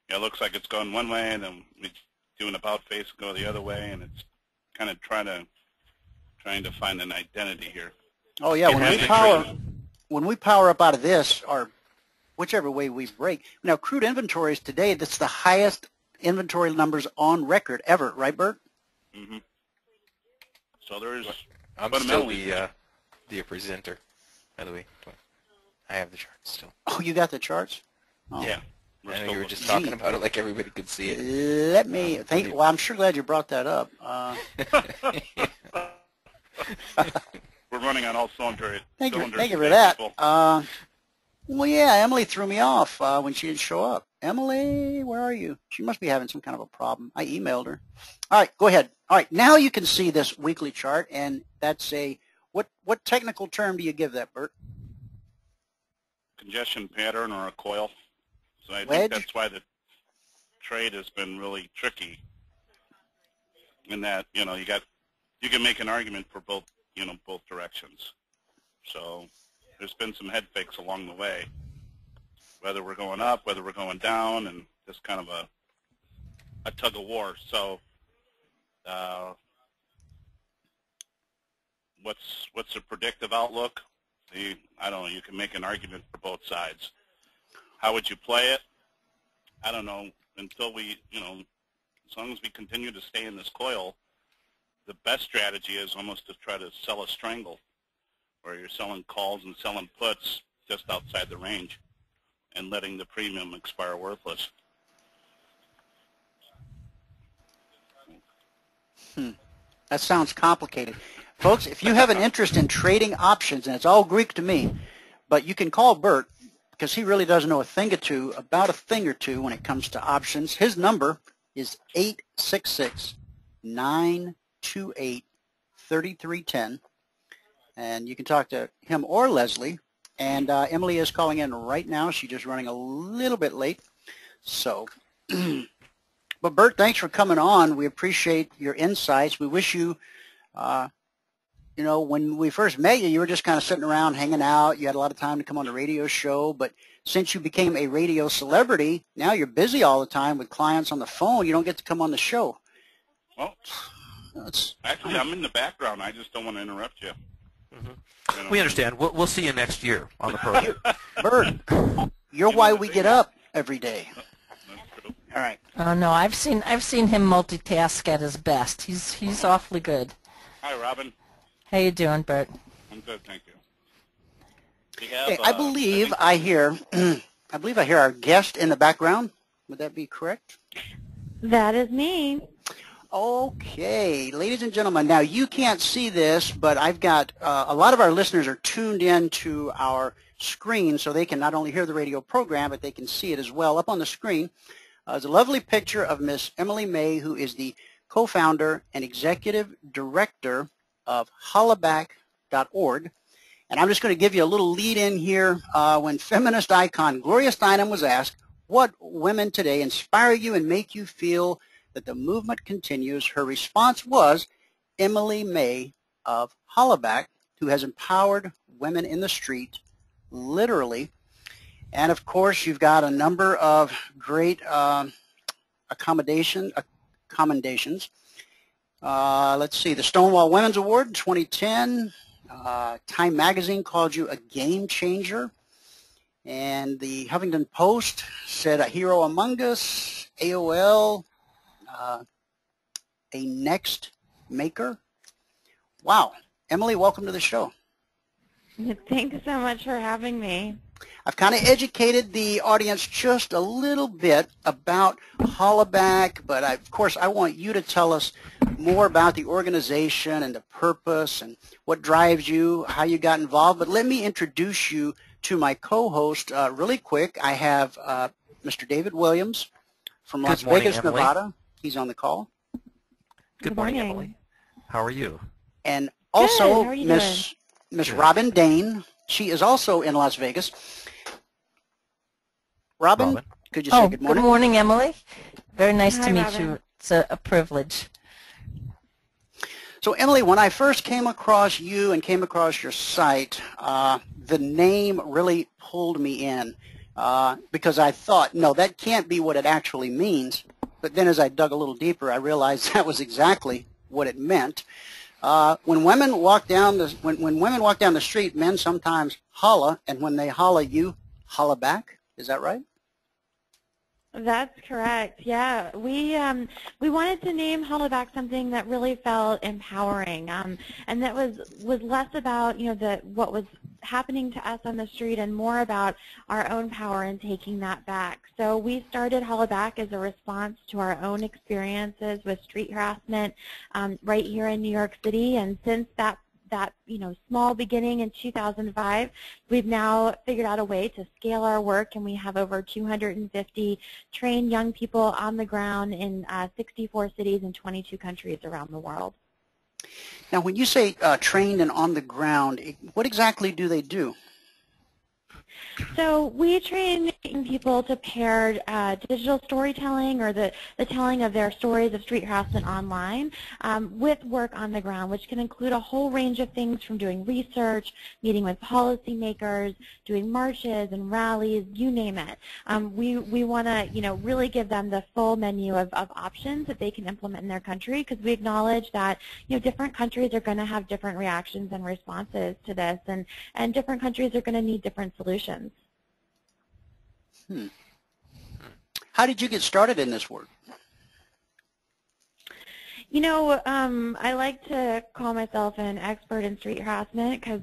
You know, it looks like it's going one way, and then we do an about face and go the other way, and it's kind of trying to find an identity here. Oh, yeah, when we power up out of this, or whichever way we break. Now, crude inventories today, that's the highest inventory numbers on record ever, right, Bert? Mm-hmm. So there's I'm still the presenter, by the way. I have the charts still. Oh, you got the charts? Oh. Yeah. I know you were just talking about it like everybody could see it. Let me think. Well, I'm sure glad you brought that up. We're running on all cylinders. Thank you today, for that. people. Well, yeah, Emily threw me off when she didn't show up. Emily, where are you? She must be having some kind of a problem. I emailed her. All right, go ahead. All right, now you can see this weekly chart, and that's a what technical term do you give that, Bert? Congestion pattern or a coil. So I Wedge? think that's why the trade has been really tricky. In that, you know, you can make an argument for both directions. So there's been some head fakes along the way, whether we're going up, whether we're going down, and just kind of a tug of war. So what's the predictive outlook? I don't know. You can make an argument for both sides. How would you play it? I don't know. Until we, as long as we continue to stay in this coil, the best strategy is almost to try to sell a strangle, where you're selling calls and selling puts just outside the range and letting the premium expire worthless. That sounds complicated. Folks, if you have an interest in trading options, and it's all Greek to me, but you can call Bert because he really does know a thing or two when it comes to options. His number is 866-928-3310, and you can talk to him or Leslie. And Emily is calling in right now. She's just running a little bit late. So, but Bert, thanks for coming on. We appreciate your insights. We wish you, when we first met you, you were just kind of sitting around hanging out. You had a lot of time to come on the radio show. But since you became a radio celebrity, now you're busy all the time with clients on the phone. You don't get to come on the show. Well, actually, I'm in the background. I just don't want to interrupt you. Mm-hmm. We understand. We'll see you next year on the program. Bert, you're why we get up every day. All right. Oh no, I've seen him multitask at his best. He's awfully good. Hi, Robin. How you doing, Bert? I'm good, thank you. Hey, I believe I hear our guest in the background. Would that be correct? That is me. Okay, ladies and gentlemen, now you can't see this, but I've got a lot of our listeners are tuned in to our screen, so they can not only hear the radio program, but they can see it as well. Up on the screen is a lovely picture of Miss Emily May, who is the co-founder and executive director of hollaback.org. And I'm just going to give you a little lead in here. When feminist icon Gloria Steinem was asked, what women today inspire you and make you feel that the movement continues, her response was Emily May of Hollaback, who has empowered women in the street, literally. And of course, you've got a number of great commendations. Let's see, the Stonewall Women's Award in 2010. Time Magazine called you a game changer. And the Huffington Post said a hero among us. AOL, a next maker. Wow. Emily, welcome to the show. Thanks so much for having me. I've kind of educated the audience just a little bit about Hollaback, but of course I want you to tell us more about the organization and the purpose and what drives you, how you got involved. But let me introduce you to my co-host really quick. I have Mr. David Williams from Las Vegas, Emily. Nevada. He's on the call. Good morning, Emily. How are you? And also How are you Miss Robin Dane. She is also in Las Vegas. Robin, could you say good morning? Good morning, Emily. Very nice Hi, to meet Robin. you. It's a privilege. So Emily, when I first came across you and came across your site, the name really pulled me in because I thought, no, that can't be what it actually means. But then as I dug a little deeper, I realized that was exactly what it meant. When women walk down when women walk down the street, men sometimes holla, and when they holla, you holla back. Is that right? That's correct. Yeah, we wanted to name Hollaback something that really felt empowering, and that was less about what was happening to us on the street and more about our own power and taking that back. So we started Hollaback as a response to our own experiences with street harassment right here in New York City, and since that small beginning in 2005, we've now figured out a way to scale our work, and we have over 250 trained young people on the ground in 64 cities and 22 countries around the world. Now, when you say trained and on the ground, what exactly do they do? So we train people to pair digital storytelling or the telling of their stories of street harassment online with work on the ground, which can include a whole range of things from doing research, meeting with policymakers, doing marches and rallies, you name it. We want to really give them the full menu of options that they can implement in their country, because we acknowledge that different countries are going to have different reactions and responses to this, and different countries are going to need different solutions. How did you get started in this work? I like to call myself an expert in street harassment because,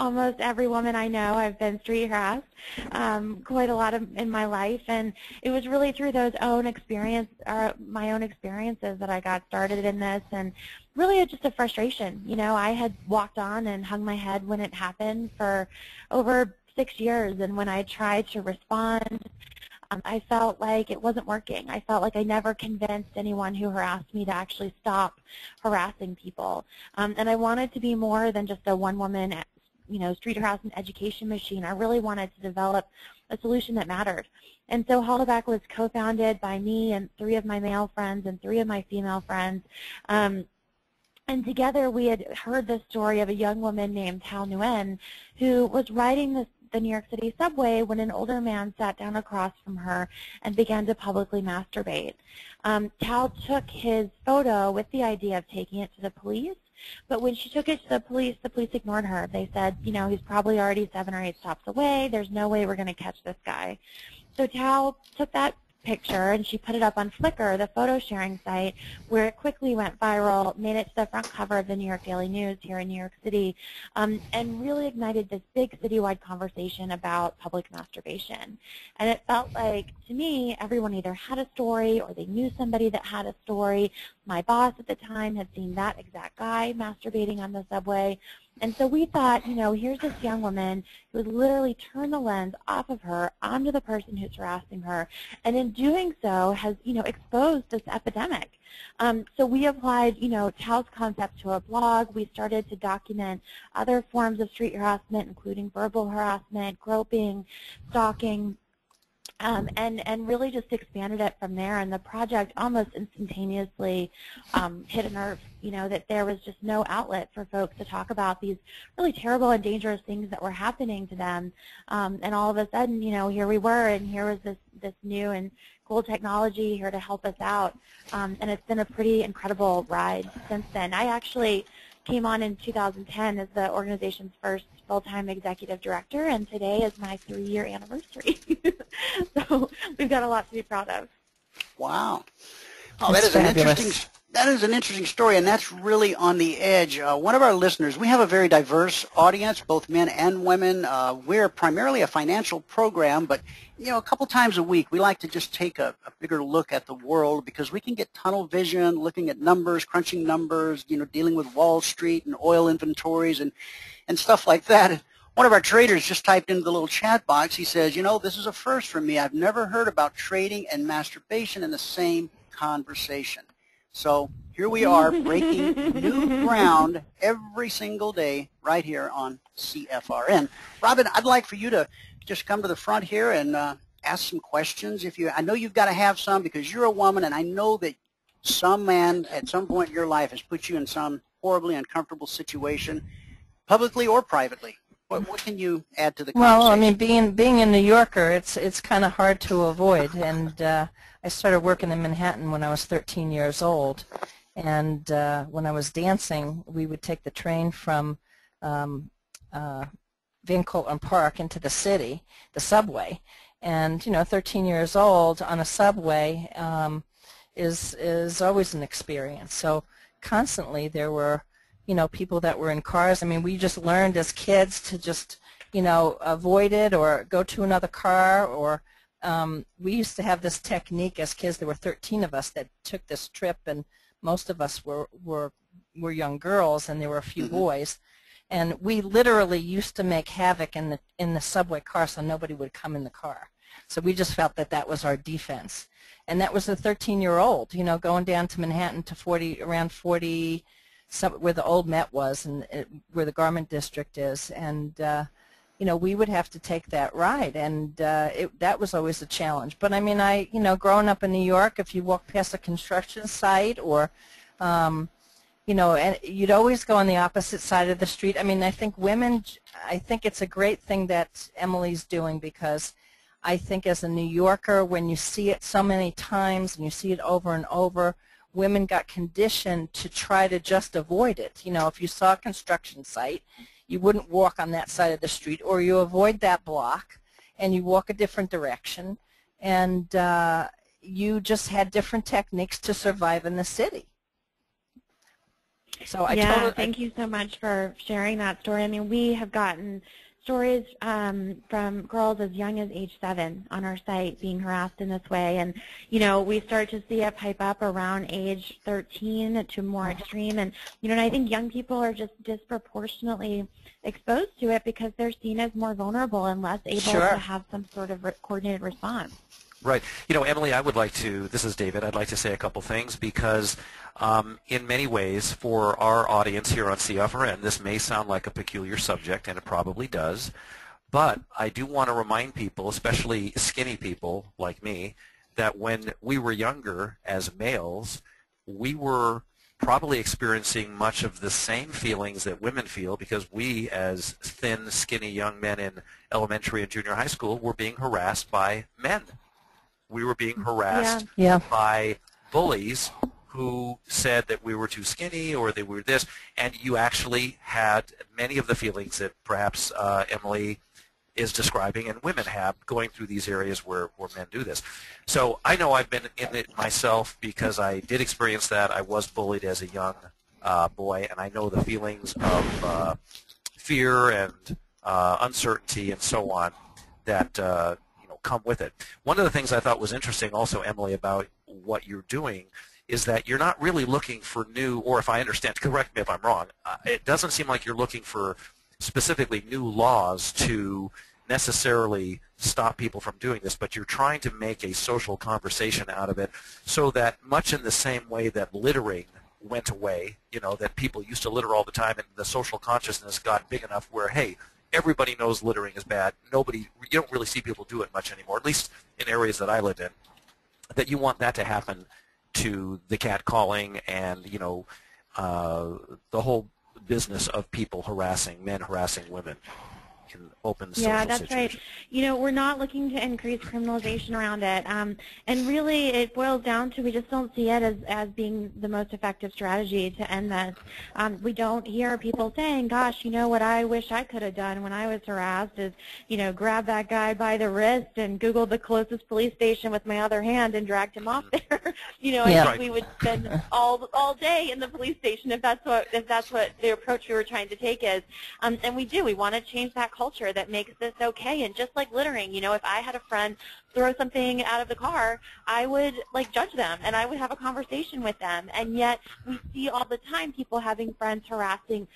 almost every woman I know, I've been street harassed quite a lot in my life, and it was really through my own experiences that I got started in this, and really just a frustration. I had walked on and hung my head when it happened for over 6 years, and when I tried to respond, I felt like it wasn't working. I felt like I never convinced anyone who harassed me to actually stop harassing people. And I wanted to be more than just a one-woman, street harassment education machine. I really wanted to develop a solution that mattered. And so Hollaback was co-founded by me and 3 of my male friends and 3 of my female friends. And together we had heard the story of a young woman named Thao Nguyen who was riding the New York City subway when an older man sat down across from her and began to publicly masturbate. Thao took his photo with the idea of taking it to the police, but when she took it to the police ignored her. They said, he's probably already 7 or 8 stops away. There's no way we're going to catch this guy. So Thao took that picture and she put it up on Flickr, the photo sharing site, where it quickly went viral, made it to the front cover of the New York Daily News here in New York City, and really ignited this big citywide conversation about public masturbation. And it felt like, to me, everyone either had a story or they knew somebody that had a story. My boss at the time had seen that exact guy masturbating on the subway. And so we thought, here's this young woman who has literally turned the lens off of her onto the person who's harassing her, and in doing so has, exposed this epidemic. So we applied, Tao's concept to a blog. We started to document other forms of street harassment, including verbal harassment, groping, stalking, and really just expanded it from there. And the project almost instantaneously hit a nerve, that there was just no outlet for folks to talk about these really terrible and dangerous things that were happening to them. And all of a sudden, here we were, and here was this new and cool technology here to help us out. And it's been a pretty incredible ride since then. I actually came on in 2010 as the organization's first full-time executive director, and today is my 3-year anniversary. So we've got a lot to be proud of. Wow. Oh, that is an interesting story, and that's really on the edge. One of our listeners, we have a very diverse audience, both men and women. We're primarily a financial program, but a couple times a week we like to just take a bigger look at the world, because we can get tunnel vision, looking at numbers, crunching numbers, dealing with Wall Street and oil inventories and stuff like that. One of our traders just typed into the little chat box. He says, this is a first for me. I've never heard about trading and masturbation in the same conversation. So here we are, breaking new ground every single day right here on CFRN. Robin, I'd like for you to just come to the front here and ask some questions. I know you've got to have some, because you're a woman, and I know that some man at some point in your life has put you in some horribly uncomfortable situation, publicly or privately? What can you add to the Well, I conversation? mean, being a New Yorker, it's kind of hard to avoid. And I started working in Manhattan when I was 13 years old. And when I was dancing, we would take the train from Van Cortlandt Park into the city, the subway. And, you know, 13 years old on a subway is always an experience. So constantly there were, you know, people that were in cars. I mean, we just learned as kids to just, you know, avoid it or go to another car. Or we used to have this technique as kids. There were 13 of us that took this trip, and most of us were young girls, and there were a few boys. And we literally used to make havoc in the subway car so nobody would come in the car. So we just felt that that was our defense. And that was a 13-year-old, you know, going down to Manhattan to around 40, where the old Met was and where the Garment District is. And, you know, we would have to take that ride. And that was always a challenge. But, I mean, you know, growing up in New York, if you walk past a construction site or, you know, and you'd always go on the opposite side of the street. I mean, I think it's a great thing that Emily's doing, because I think as a New Yorker, when you see it so many times and you see it over and over, women got conditioned to try to just avoid it. You know, if you saw a construction site, you wouldn't walk on that side of the street, or you avoid that block and you walk a different direction, and you just had different techniques to survive in the city. So thank you so much for sharing that story. I mean, we have gotten stories from girls as young as age 7 on our site being harassed in this way, and you know, we start to see it pipe up around age 13 to more extreme, and you know, and I think young people are just disproportionately exposed to it because they're seen as more vulnerable and less able to have some sort of coordinated response. Right. You know, Emily, I would like to, this is David, I'd like to say a couple things, because in many ways for our audience here on CFRN, this may sound like a peculiar subject, and it probably does, but I do want to remind people, especially skinny people like me, that when we were younger as males, we were probably experiencing much of the same feelings that women feel, because we, as thin, skinny young men in elementary and junior high school, were being harassed by men. We were being harassed by bullies who said that we were too skinny or they were this, and you actually had many of the feelings that perhaps Emily is describing and women have going through these areas where men do this. So I know I've been in it myself because I did experience that. I was bullied as a young boy, and I know the feelings of fear and uncertainty and so on that come with it. One of the things I thought was interesting also, Emily, about what you're doing is that you're not really looking for new, or if I understand, correct me if I'm wrong, it doesn't seem like you're looking for specifically new laws to necessarily stop people from doing this, but you're trying to make a social conversation out of it, so that much in the same way that littering went away, you know, that people used to litter all the time, and the social consciousness got big enough where, hey, everybody knows littering is bad. You don't really see people do it much anymore, at least in areas that I live in, that you want that to happen to the catcalling and, you know, the whole business of people men harassing women in open social Yeah, that's situations. right. You know, we're not looking to increase criminalization around it. And really it boils down to we just don't see it as being the most effective strategy to end this. We don't hear people saying, gosh, you know, what I wish I could have done when I was harassed is, you know, grab that guy by the wrist and Google the closest police station with my other hand and dragged him off there. You know, I think we would spend all day in the police station if that's what the approach we were trying to take is. And we do. We want to change that culture that makes this okay. And just like littering, you know, if I had a friend throw something out of the car, I would like judge them and I would have a conversation with them. And yet we see all the time people having friends harassing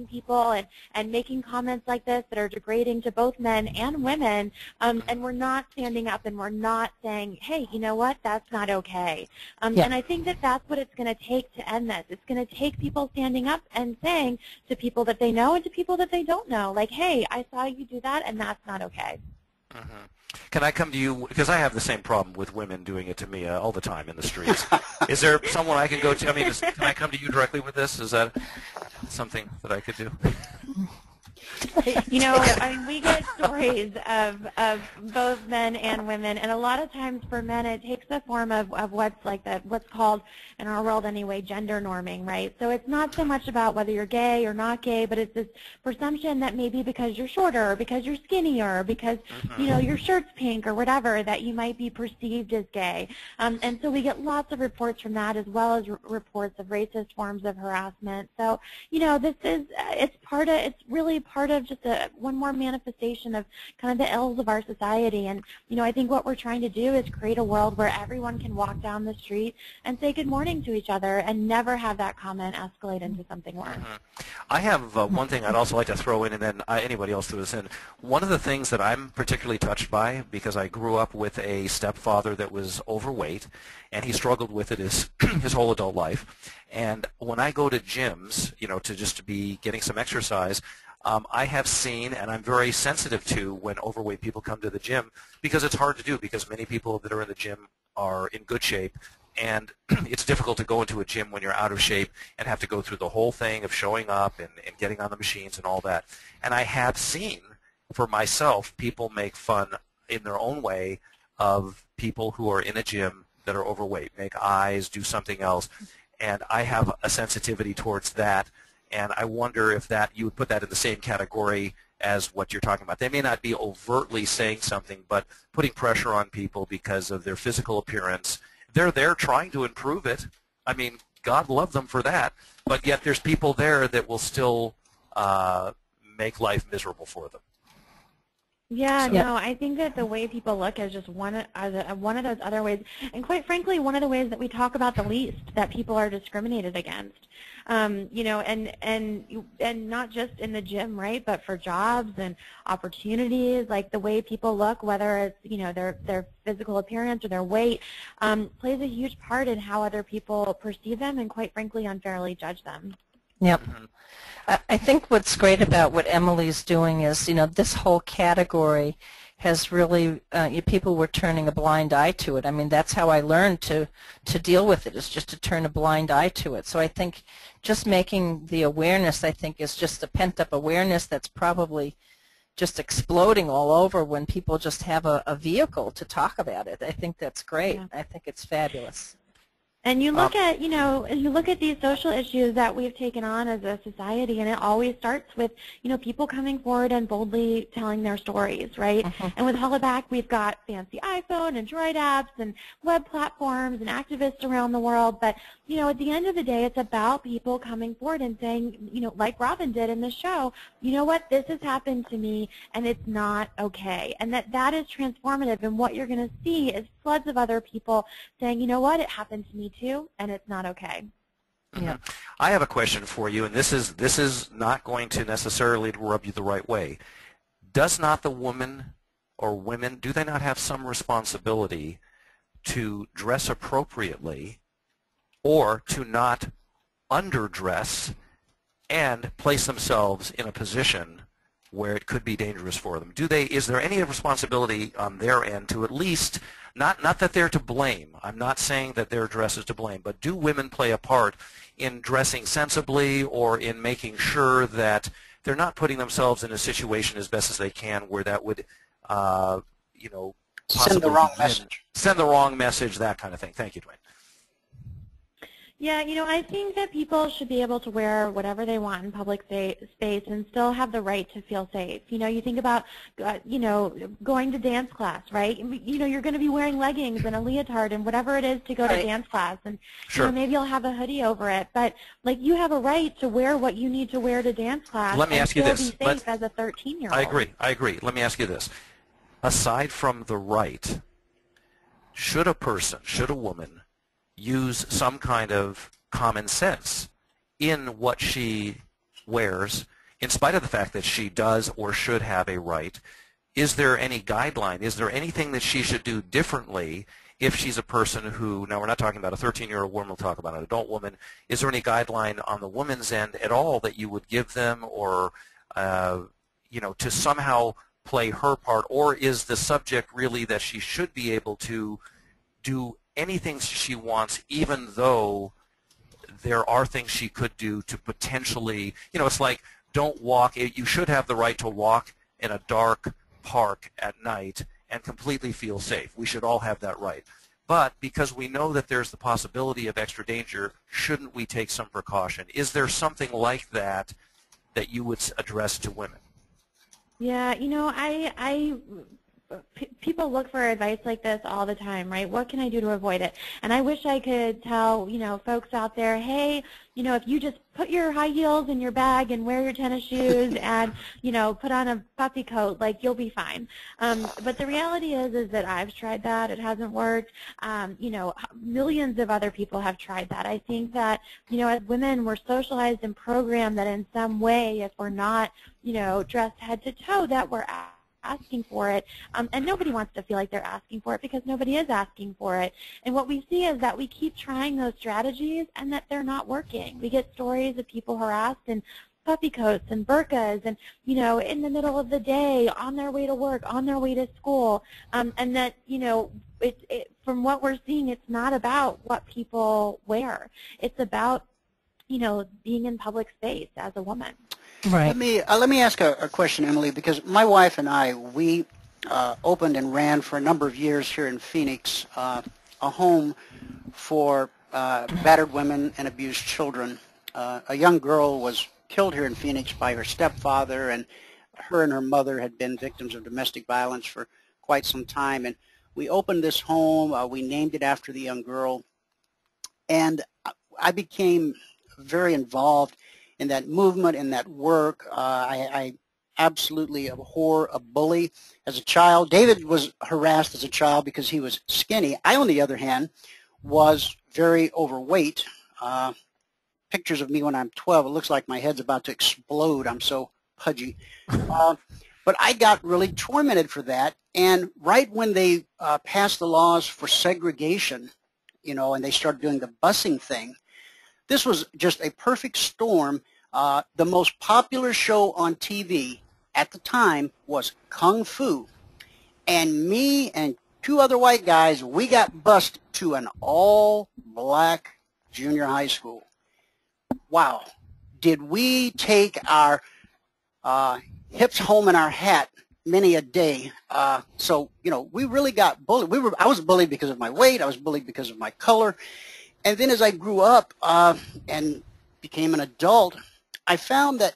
people and making comments like this that are degrading to both men and women, and we're not standing up and we're not saying, hey, you know what, that's not okay. And I think that that's what it's going to take to end this. It's going to take people standing up and saying to people that they know and to people that they don't know, like, hey, I saw you do that and that's not okay. Can I come to you, because I have the same problem with women doing it to me all the time in the streets. Is there someone I can go to? I mean, can I come to you directly with this? Is that something that I could do? You know, I mean, we get stories of both men and women, and a lot of times for men it takes the form of what's called, in our world anyway, gender norming, right? So it's not so much about whether you're gay or not gay, but it's this presumption that maybe because you're shorter or because you're skinnier or because, you know, your shirt's pink or whatever, that you might be perceived as gay. And so we get lots of reports from that, as well as reports of racist forms of harassment. So, you know, it's really part of just one more manifestation of kind of the ills of our society. And, you know, I think what we're trying to do is create a world where everyone can walk down the street and say good morning to each other and never have that comment escalate into something worse. I have one thing I'd also like to throw in, and then anybody else throw this in. One of the things that I'm particularly touched by, because I grew up with a stepfather that was overweight, and he struggled with it his whole adult life. And when I go to gyms, you know, to be getting some exercise, I have seen, and I'm very sensitive to, when overweight people come to the gym, because it's hard to do, because many people that are in the gym are in good shape, and it's difficult to go into a gym when you're out of shape and have to go through the whole thing of showing up and getting on the machines and all that. And I have seen, for myself, people make fun in their own way of people who are in a gym that are overweight, make eyes, do something else, and I have a sensitivity towards that. And I wonder if you would put that in the same category as what you're talking about. They may not be overtly saying something, but putting pressure on people because of their physical appearance. They're there trying to improve it. I mean, God love them for that. But yet there's people there that will still make life miserable for them. Yeah, no, I think that the way people look is just one of those other ways, and quite frankly, one of the ways that we talk about the least, that people are discriminated against. You know, and not just in the gym, right, but for jobs and opportunities, like the way people look, whether it's, you know, their physical appearance or their weight, plays a huge part in how other people perceive them and, quite frankly, unfairly judge them. Yep. I think what's great about what Emily's doing is, you know, this whole category has really, people were turning a blind eye to it. I mean, that's how I learned to deal with it, is just to turn a blind eye to it. So I think just making the awareness, I think, is just a pent-up awareness that's probably just exploding all over when people just have a vehicle to talk about it. I think that's great. Yeah. I think it's fabulous. And you look at, you know, you look at these social issues that we've taken on as a society, and it always starts with, you know, people coming forward and boldly telling their stories, right? And with Hollaback, we've got fancy iPhone and Droid apps and web platforms and activists around the world. But, you know, at the end of the day, it's about people coming forward and saying, you know, like Robin did in the show, you know what, this has happened to me, and it's not okay. And that is transformative. And what you're going to see is floods of other people saying, you know what, it happened to me too, and it's not okay. Yeah. I have a question for you, and this is not going to necessarily rub you the right way. Does not the woman or women, do they not have some responsibility to dress appropriately or to not underdress and place themselves in a position where it could be dangerous for them? Is there any responsibility on their end to at least, not that they're to blame, I'm not saying that their dress is to blame, but do women play a part in dressing sensibly or in making sure that they're not putting themselves in a situation as best as they can where that would, you know, send the wrong message. Send the wrong message, that kind of thing. Thank you, Dwayne. Yeah, you know, I think that people should be able to wear whatever they want in public space and still have the right to feel safe. You know, you think about, you know, going to dance class, right? You know, you're going to be wearing leggings and a leotard and whatever it is to go to dance class. And, you know, maybe you'll have a hoodie over it. But, like, you have a right to wear what you need to wear to dance class. Let me ask you this. Be safe as a 13-year-old. I agree. Let me ask you this. Aside from the right, should a woman use some kind of common sense in what she wears, in spite of the fact that she does or should have a right? Is there any guideline? Is there anything that she should do differently if she's a person who, now we're not talking about a 13-year-old woman, we'll talk about an adult woman. Is there any guideline on the woman's end at all that you would give them, or, you know, to somehow play her part, or is the subject really that she should be able to do anything she wants, even though there are things she could do to potentially, it's like, don't walk, you should have the right to walk in a dark park at night and completely feel safe. We should all have that right. But because we know that there's the possibility of extra danger, shouldn't we take some precaution? Is there something like that that you would address to women? Yeah, people look for advice like this all the time, right? What can I do to avoid it? And I wish I could tell, folks out there, hey, if you just put your high heels in your bag and wear your tennis shoes and, put on a puffy coat, like, you'll be fine. But the reality is that I've tried that. It hasn't worked. Millions of other people have tried that. I think that, as women, we're socialized and programmed that in some way, if we're not, dressed head to toe, that we're asking for it, and nobody wants to feel like they're asking for it because nobody is asking for it. And what we see is that we keep trying those strategies and that they're not working. We get stories of people harassed in puffy coats and burqas and, in the middle of the day, on their way to work, on their way to school, and that, from what we're seeing, it's not about what people wear. It's about, being in public space as a woman. Right. Let me ask a question, Emily, because my wife and I, we opened and ran for a number of years here in Phoenix a home for battered women and abused children. A young girl was killed here in Phoenix by her stepfather, and her mother had been victims of domestic violence for quite some time. And we opened this home. We named it after the young girl, and I became very involved in that movement, in that work. I absolutely abhor a bully. As a child, David was harassed as a child because he was skinny. I, on the other hand, was very overweight. Pictures of me when I'm 12, it looks like my head's about to explode. I'm so pudgy. But I got really tormented for that. And right when they passed the laws for segregation, and they started doing the busing thing, this was just a perfect storm. The most popular show on TV at the time was Kung Fu. And me and two other white guys, we got bused to an all-black junior high school. Wow. Did we take our hips home in our hat many a day. So, we really got bullied. I was bullied because of my weight. I was bullied because of my color. And then as I grew up and became an adult, I found that,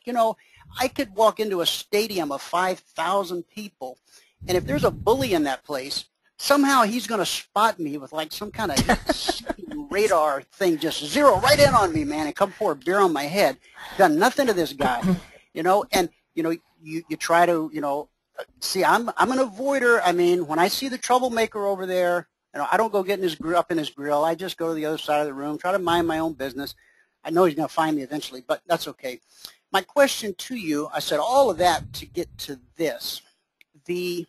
I could walk into a stadium of 5,000 people, and if there's a bully in that place, somehow he's going to spot me with like some kind of radar thing, just zero right in on me, man, and come pour a beer on my head. Done nothing to this guy, and, you try to, see, I'm an avoider. I mean, when I see the troublemaker over there, I don't go get up in his grill. I just go to the other side of the room, try to mind my own business. I know he's going to find me eventually, but that's okay. My question to you, I said all of that to get to this. The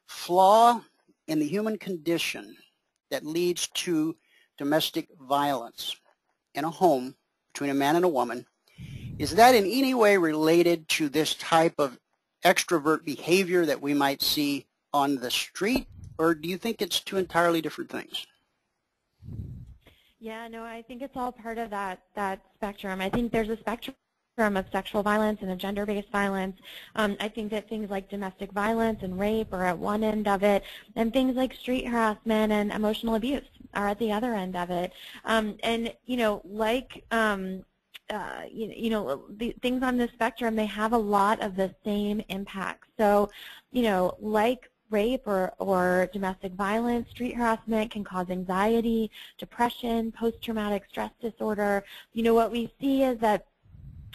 flaw in the human condition that leads to domestic violence in a home between a man and a woman, is that in any way related to this type of extrovert behavior that we might see on the street, or do you think it's two entirely different things? Yeah, no, I think it's all part of that spectrum. I think there's a spectrum of sexual violence and of gender-based violence. I think that things like domestic violence and rape are at one end of it, and things like street harassment and emotional abuse are at the other end of it. The things on the spectrum, they have a lot of the same impacts. So, like rape or domestic violence, street harassment can cause anxiety, depression, post-traumatic stress disorder. What we see is that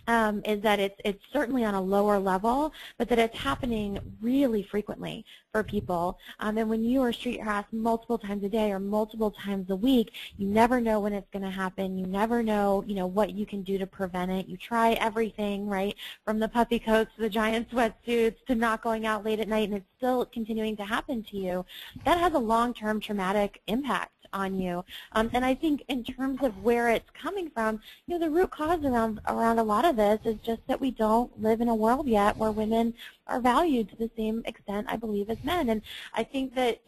it's certainly on a lower level, but that it's happening really frequently for people. And when you are street harassed multiple times a day or multiple times a week, you never know when it's going to happen. You never know, what you can do to prevent it. You try everything, right, from the puffy coats to the giant sweatsuits to not going out late at night, and it's still continuing to happen to you. That has a long-term traumatic impact on you. And I think in terms of where it's coming from, the root cause around a lot of this is just that we don't live in a world yet where women are valued to the same extent, I believe, as men. And I think that,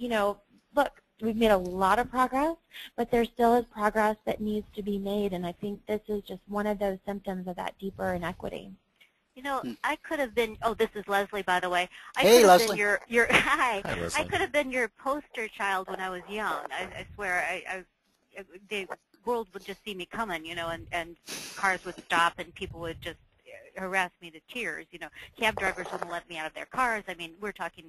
look, we've made a lot of progress, but there still is progress that needs to be made, and I think this is just one of those symptoms of that deeper inequity. I could have been, this is Leslie, by the way. I Hey, could have Leslie. been your hi. Hi, Leslie. I could have been your poster child when I was young. I swear, the world would just see me coming, and cars would stop and people would just harass me to tears. Cab drivers wouldn't let me out of their cars. I mean, we're talking,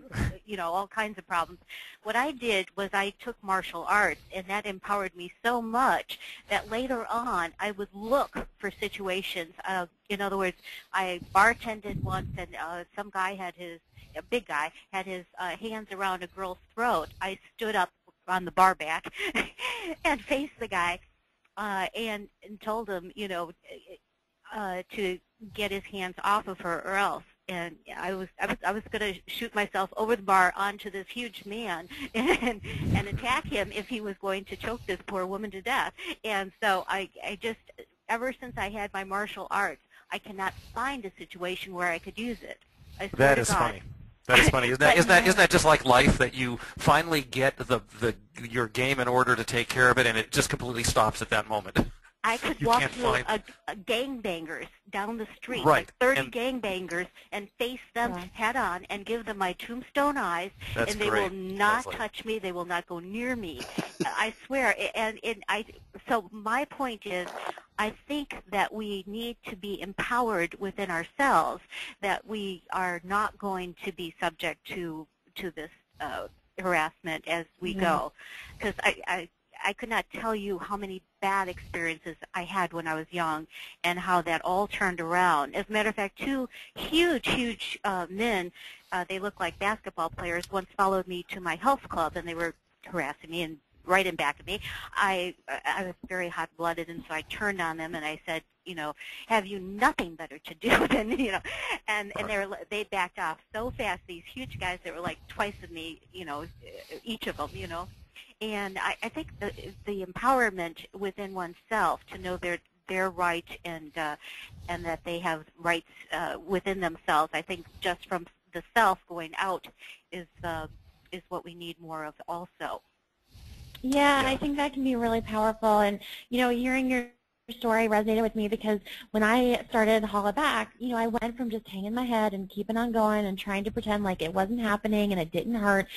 all kinds of problems. What I did was I took martial arts, and that empowered me so much that later on I would look for situations. In other words, I bartended once, and some guy a big guy, had his hands around a girl's throat. I stood up on the bar back and faced the guy and told him, to get his hands off of her or else. And I was going to shoot myself over the bar onto this huge man and attack him if he was going to choke this poor woman to death. And so I just, ever since I had my martial arts, I cannot find a situation where I could use it. I swear That to is God. funny. That is funny. Isn't that just like life, that you finally get your game in order to take care of it, and it just completely stops at that moment? I could You walk can't through find- a gangbangers down the street, Right, like 30 and- gangbangers, and face them head on and give them my tombstone eyes, That's and they great, will not Leslie. touch me. They will not go near me. I swear. So my point is, I think that we need to be empowered within ourselves, that we are not going to be subject to this harassment as we go, because I could not tell you how many bad experiences I had when I was young and how that all turned around. As a matter of fact, two huge men, they look like basketball players, once followed me to my health club, and they were harassing me and right in back of me. I was very hot-blooded, and so I turned on them and I said, have you nothing better to do than, and they backed off so fast, these huge guys that were like twice of me, each of them, And I think the empowerment within oneself to know their right and that they have rights within themselves, I think just from the self going out is what we need more of also. Yeah, I think that can be really powerful. And, hearing your story resonated with me because when I started Holla Back, I went from just hanging my head and keeping on going and trying to pretend like it wasn't happening and it didn't hurt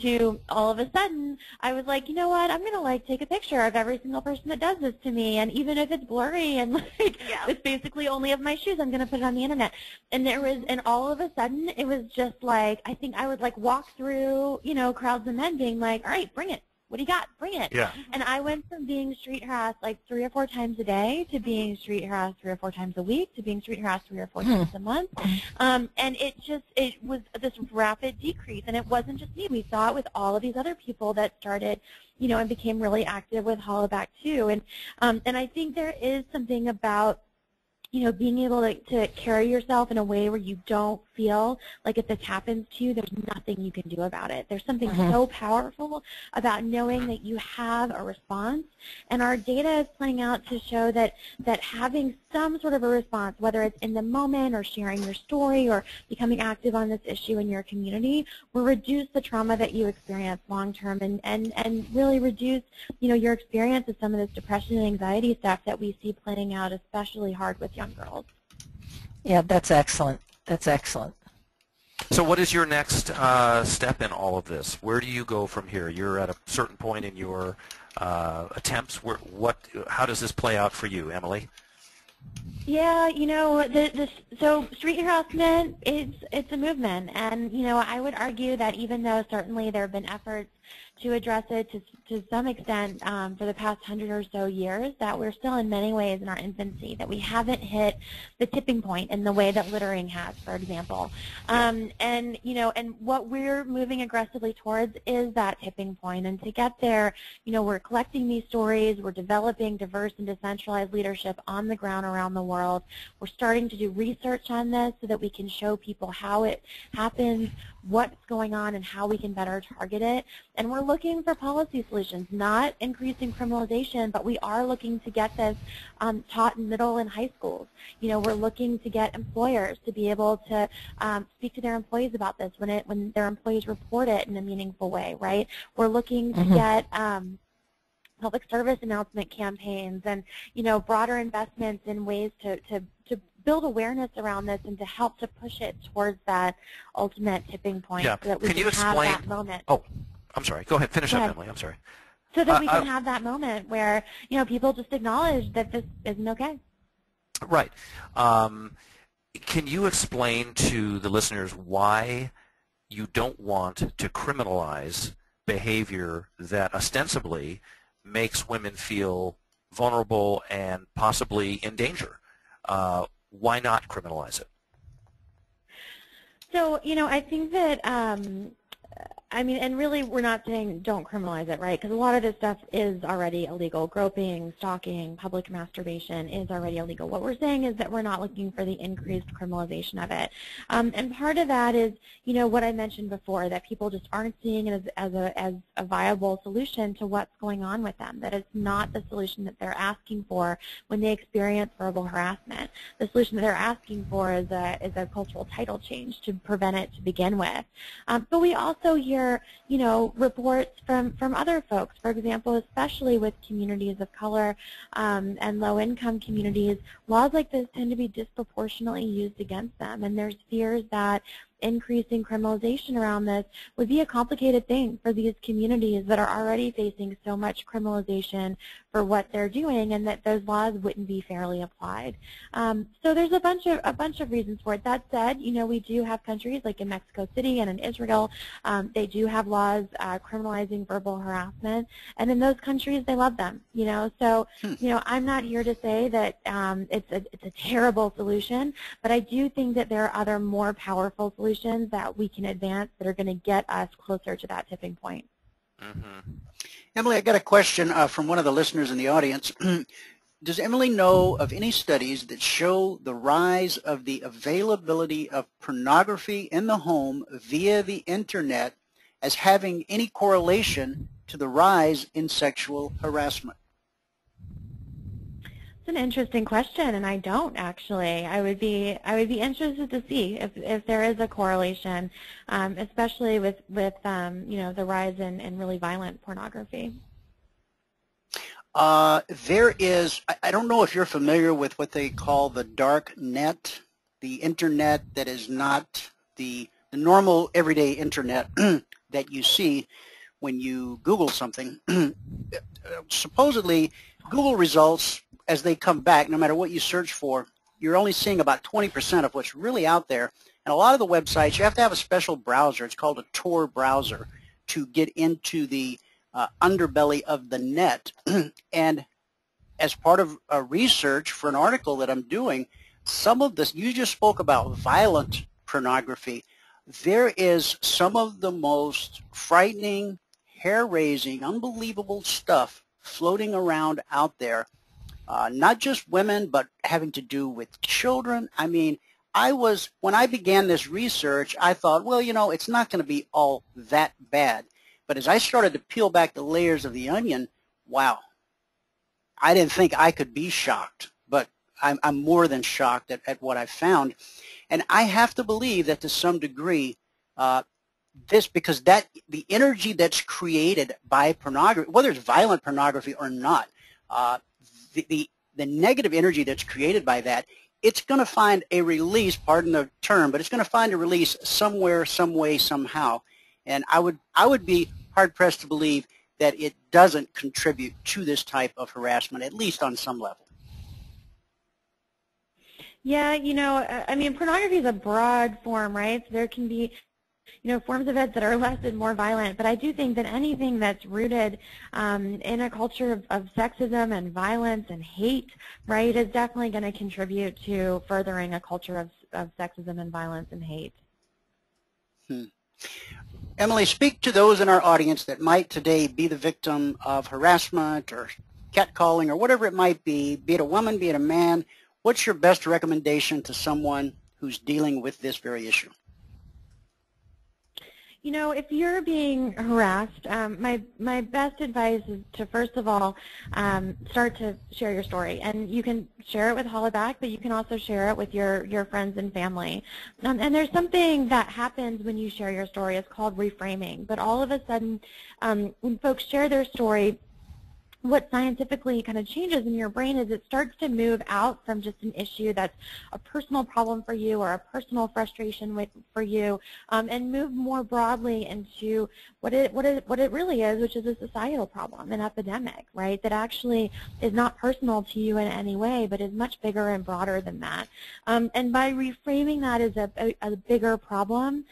to all of a sudden I was like, you know what, I'm going to take a picture of every single person that does this to me, and even if it's blurry and it's basically only of my shoes, I'm going to put it on the internet. And all of a sudden it was just like, I think I would walk through, crowds of men being like, all right, bring it. What do you got? Bring it. Yeah. And I went from being street harassed 3 or 4 times a day to being street harassed 3 or 4 times a week to being street harassed 3 or 4 times a month. And it was this rapid decrease. And it wasn't just me. We saw it with all of these other people that started, and became really active with Holla Back too. And I think there is something about being able to carry yourself in a way where you don't feel like if this happens to you, there's nothing you can do about it. There's something so powerful about knowing that you have a response. And our data is playing out to show that having some sort of a response, whether it's in the moment or sharing your story or becoming active on this issue in your community, will reduce the trauma that you experience long term and really reduce, your experience of some of this depression and anxiety stuff that we see playing out especially hard with young girls. Yeah, that's excellent. That's excellent. So what is your next step in all of this? Where do you go from here? You're at a certain point in your attempts. How does this play out for you, Emily? Yeah, so street harassment, it's a movement. And, I would argue that even though certainly there have been efforts to address it to some extent for the past 100 or so years, that we're still in many ways in our infancy, that we haven't hit the tipping point in the way that littering has, for example. And what we're moving aggressively towards is that tipping point. And to get there, we're collecting these stories, we're developing diverse and decentralized leadership on the ground around the world. We're starting to do research on this so that we can show people how it happens, what's going on and how we can better target it. And we're looking for policy solutions, not increasing criminalization, but we are looking to get this taught in middle and high schools. You know, we're looking to get employers to be able to speak to their employees about this when their employees report it in a meaningful way, right? We're looking to get public service announcement campaigns and, you know, broader investments in ways to build awareness around this and to help to push it towards that ultimate tipping point so that we can have that moment. Oh, I'm sorry. Go ahead. Finish up, Emily. I'm sorry. So that we can have that moment where, you know, people just acknowledge that this isn't okay. Right. Can you explain to the listeners why you don't want to criminalize behavior that ostensibly makes women feel vulnerable and possibly in danger? Why not criminalize it? So, you know, I think that, I mean, and really we're not saying don't criminalize it, right? Because a lot of this stuff is already illegal. Groping, stalking, public masturbation is already illegal. What we're saying is that we're not looking for the increased criminalization of it. And part of that is, you know, what I mentioned before, that people just aren't seeing it as a viable solution to what's going on with them, that it's not the solution that they're asking for when they experience verbal harassment. The solution that they're asking for is a cultural title change to prevent it to begin with. But we also hear, you know, reports from other folks, for example, especially with communities of color and low-income communities, laws like this tend to be disproportionately used against them, and there's fears that increasing criminalization around this would be a complicated thing for these communities that are already facing so much criminalization for what they're doing, and that those laws wouldn't be fairly applied. So there's a bunch of reasons for it. That said, you know, we do have countries like in Mexico City and in Israel, they do have laws criminalizing verbal harassment, and in those countries they love them. You know, so you know, I'm not here to say that it's a terrible solution, but I do think that there are other more powerful solutions that we can advance that are going to get us closer to that tipping point. Emily, I got a question from one of the listeners in the audience. Does Emily know of any studies that show the rise of the availability of pornography in the home via the internet as having any correlation to the rise in sexual harassment? It's an interesting question, and I don't actually. I would be interested to see if there is a correlation, especially with you know, the rise in really violent pornography. There is, I don't know if you're familiar with what they call the dark net, the internet that is not the normal everyday internet that you see when you Google something. Supposedly, Google results, as they come back, no matter what you search for, you're only seeing about 20% of what's really out there. And a lot of the websites, you have to have a special browser. It's called a Tor browser to get into the underbelly of the net. And as part of a research for an article that I'm doing, some of this, you just spoke about violent pornography. There is some of the most frightening, hair-raising, unbelievable stuff floating around out there. Not just women, but having to do with children. I mean, when I began this research, I thought, well, you know, it's not going to be all that bad. But as I started to peel back the layers of the onion, wow, I didn't think I could be shocked, but I'm more than shocked at what I found. And I have to believe that to some degree, because the energy that's created by pornography, whether it's violent pornography or not, the negative energy that's created by that, it's going to find a release, pardon the term, but it's going to find a release somewhere, some way, somehow. And I would be hard-pressed to believe that it doesn't contribute to this type of harassment, at least on some level. Yeah, you know, I mean, pornography is a broad form, right? So there can be, you know, forms of it that are less and more violent. But I do think that anything that's rooted in a culture of sexism and violence and hate, right, is definitely going to contribute to furthering a culture of sexism and violence and hate. Emily, speak to those in our audience that might today be the victim of harassment or catcalling or whatever it might be it a woman, be it a man. What's your best recommendation to someone who's dealing with this very issue? You know, if you're being harassed, my best advice is to, first of all, start to share your story. And you can share it with Hollaback, but you can also share it with your friends and family. And there's something that happens when you share your story. It's called reframing. But all of a sudden, when folks share their story, what scientifically kind of changes in your brain is it starts to move out from just an issue that's a personal problem for you or a personal frustration for you, and move more broadly into what it really is, which is a societal problem, an epidemic, right? That actually is not personal to you in any way, but is much bigger and broader than that. And by reframing that as a bigger problem,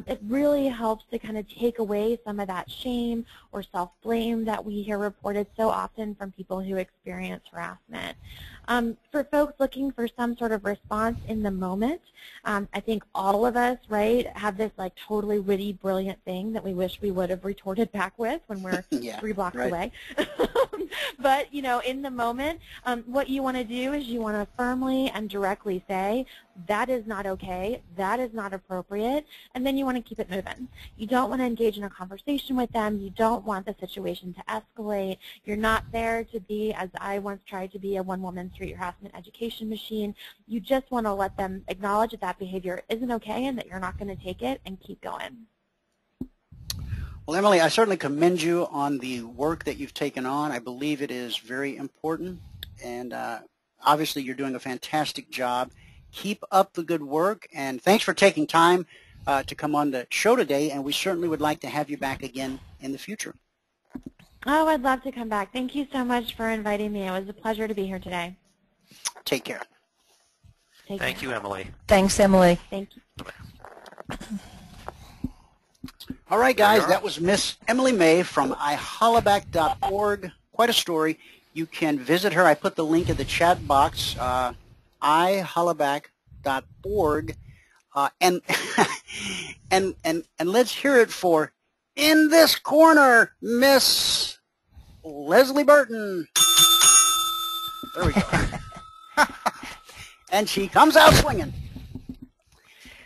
it really helps to kind of take away some of that shame or self-blame that we hear reported so often from people who experience harassment. For folks looking for some sort of response in the moment, I think all of us, right, have this like totally witty, brilliant thing that we wish we would have retorted back with when we're 3 blocks away. But, you know, in the moment, what you want to do is you want to firmly and directly say, that is not okay, that is not appropriate, and then you want to keep it moving. You don't want to engage in a conversation with them. You don't want the situation to escalate. You're not there to be, as I once tried to be, a one-woman street harassment education machine. You just want to let them acknowledge that that behavior isn't okay and that you're not going to take it and keep going. Well, Emily, I certainly commend you on the work that you've taken on. I believe it is very important, and obviously you're doing a fantastic job. Keep up the good work, and thanks for taking time to come on the show today, and we certainly would like to have you back again in the future. Oh, I'd love to come back. Thank you so much for inviting me. It was a pleasure to be here today. Take care. Thank you, Emily. Thanks, Emily. Thank you. All right, guys, that was Miss Emily May from ihollaback.org. Quite a story. You can visit her. I put the link in the chat box, ihollaback.org. And let's hear it for, in this corner, Miss Leslie Burton. There we go. And she comes out swinging.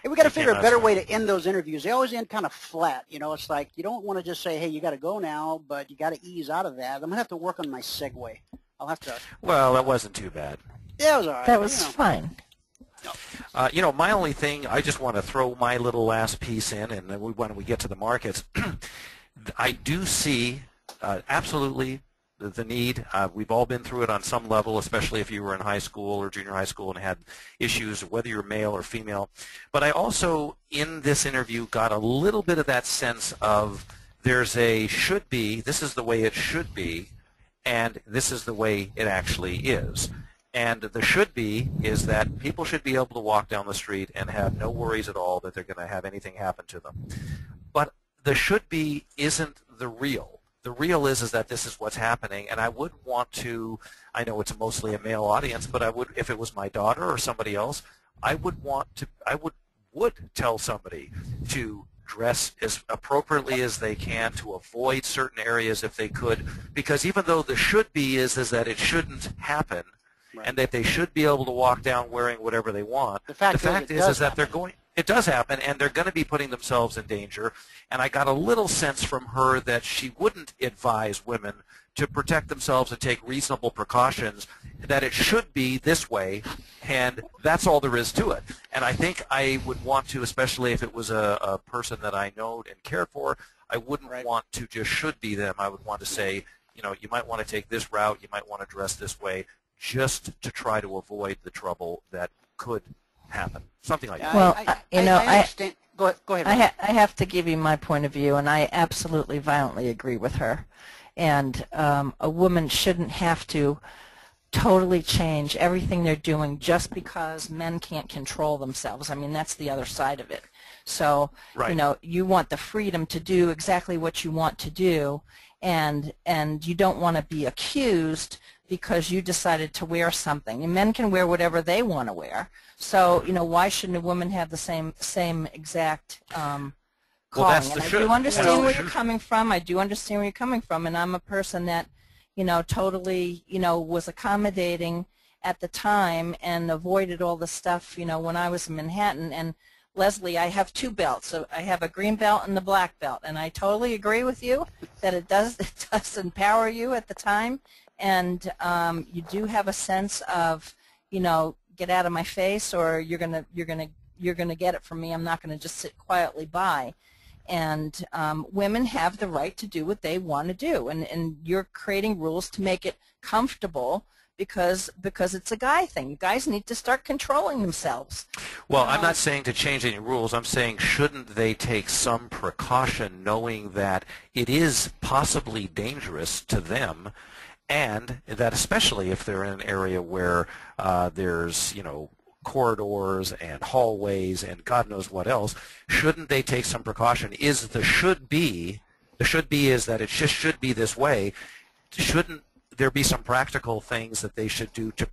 Hey, we got to figure a better way to end those interviews. They always end kind of flat. You know, it's like you don't want to just say, hey, you got to go now, but you got to ease out of that. I'm going to have to work on my segue. I'll have to. Well, that wasn't too bad. Yeah, it was all right. That was fine. You know, my only thing, I just want to throw my little last piece in, and when we get to the markets, I do see absolutely the need. We've all been through it on some level, especially if you were in high school or junior high school and had issues, whether you're male or female. But I also, in this interview, got a little bit of that sense of there's a should be, this is the way it should be, and this is the way it actually is. And the should be is that people should be able to walk down the street and have no worries at all that they're going to have anything happen to them. But the should be isn't the real. The real is that this is what's happening, and I would want to, I know it's mostly a male audience, but I would, if it was my daughter or somebody else, I would want to, I would tell somebody to dress as appropriately as they can, to avoid certain areas if they could, because even though the should be is that it shouldn't happen, right, and that they should be able to walk down wearing whatever they want, the fact is that they're going, it does happen, and they're going to be putting themselves in danger. And I got a little sense from her that she wouldn't advise women to protect themselves and take reasonable precautions, that it should be this way, and that's all there is to it. And I think I would want to, especially if it was a person that I know and cared for, I wouldn't want to just should be them. I would want to say, you know, you might want to take this route, you might want to dress this way, just to try to avoid the trouble that could happen. Something like that. Well, you know, I understand. Go ahead. I have to give you my point of view, and I absolutely violently agree with her. And a woman shouldn't have to totally change everything they're doing just because men can't control themselves. I mean, that's the other side of it. So, you know, you want the freedom to do exactly what you want to do, and you don't want to be accused because you decided to wear something. And men can wear whatever they want to wear. So, you know, why shouldn't a woman have the same exact calling? And I do understand where you're coming from. I do understand where you're coming from. And I'm a person that, you know, totally, you know, was accommodating at the time and avoided all the stuff, you know, when I was in Manhattan. And Leslie, I have 2 belts. So I have a green belt and the black belt, and I totally agree with you that it does empower you at the time, and you do have a sense of, you know, get out of my face, or you're gonna get it from me. I'm not gonna just sit quietly by. And women have the right to do what they want to do, and you're creating rules to make it comfortable because it's a guy thing. Guys need to start controlling themselves. Well, I'm not saying to change any rules. I'm saying shouldn't they take some precaution, knowing that it is possibly dangerous to them, and that especially if they're in an area where there's, you know, corridors and hallways and God knows what else, shouldn't they take some precaution? Is the should be is that it just should be this way. Shouldn't there be some practical things that they should do to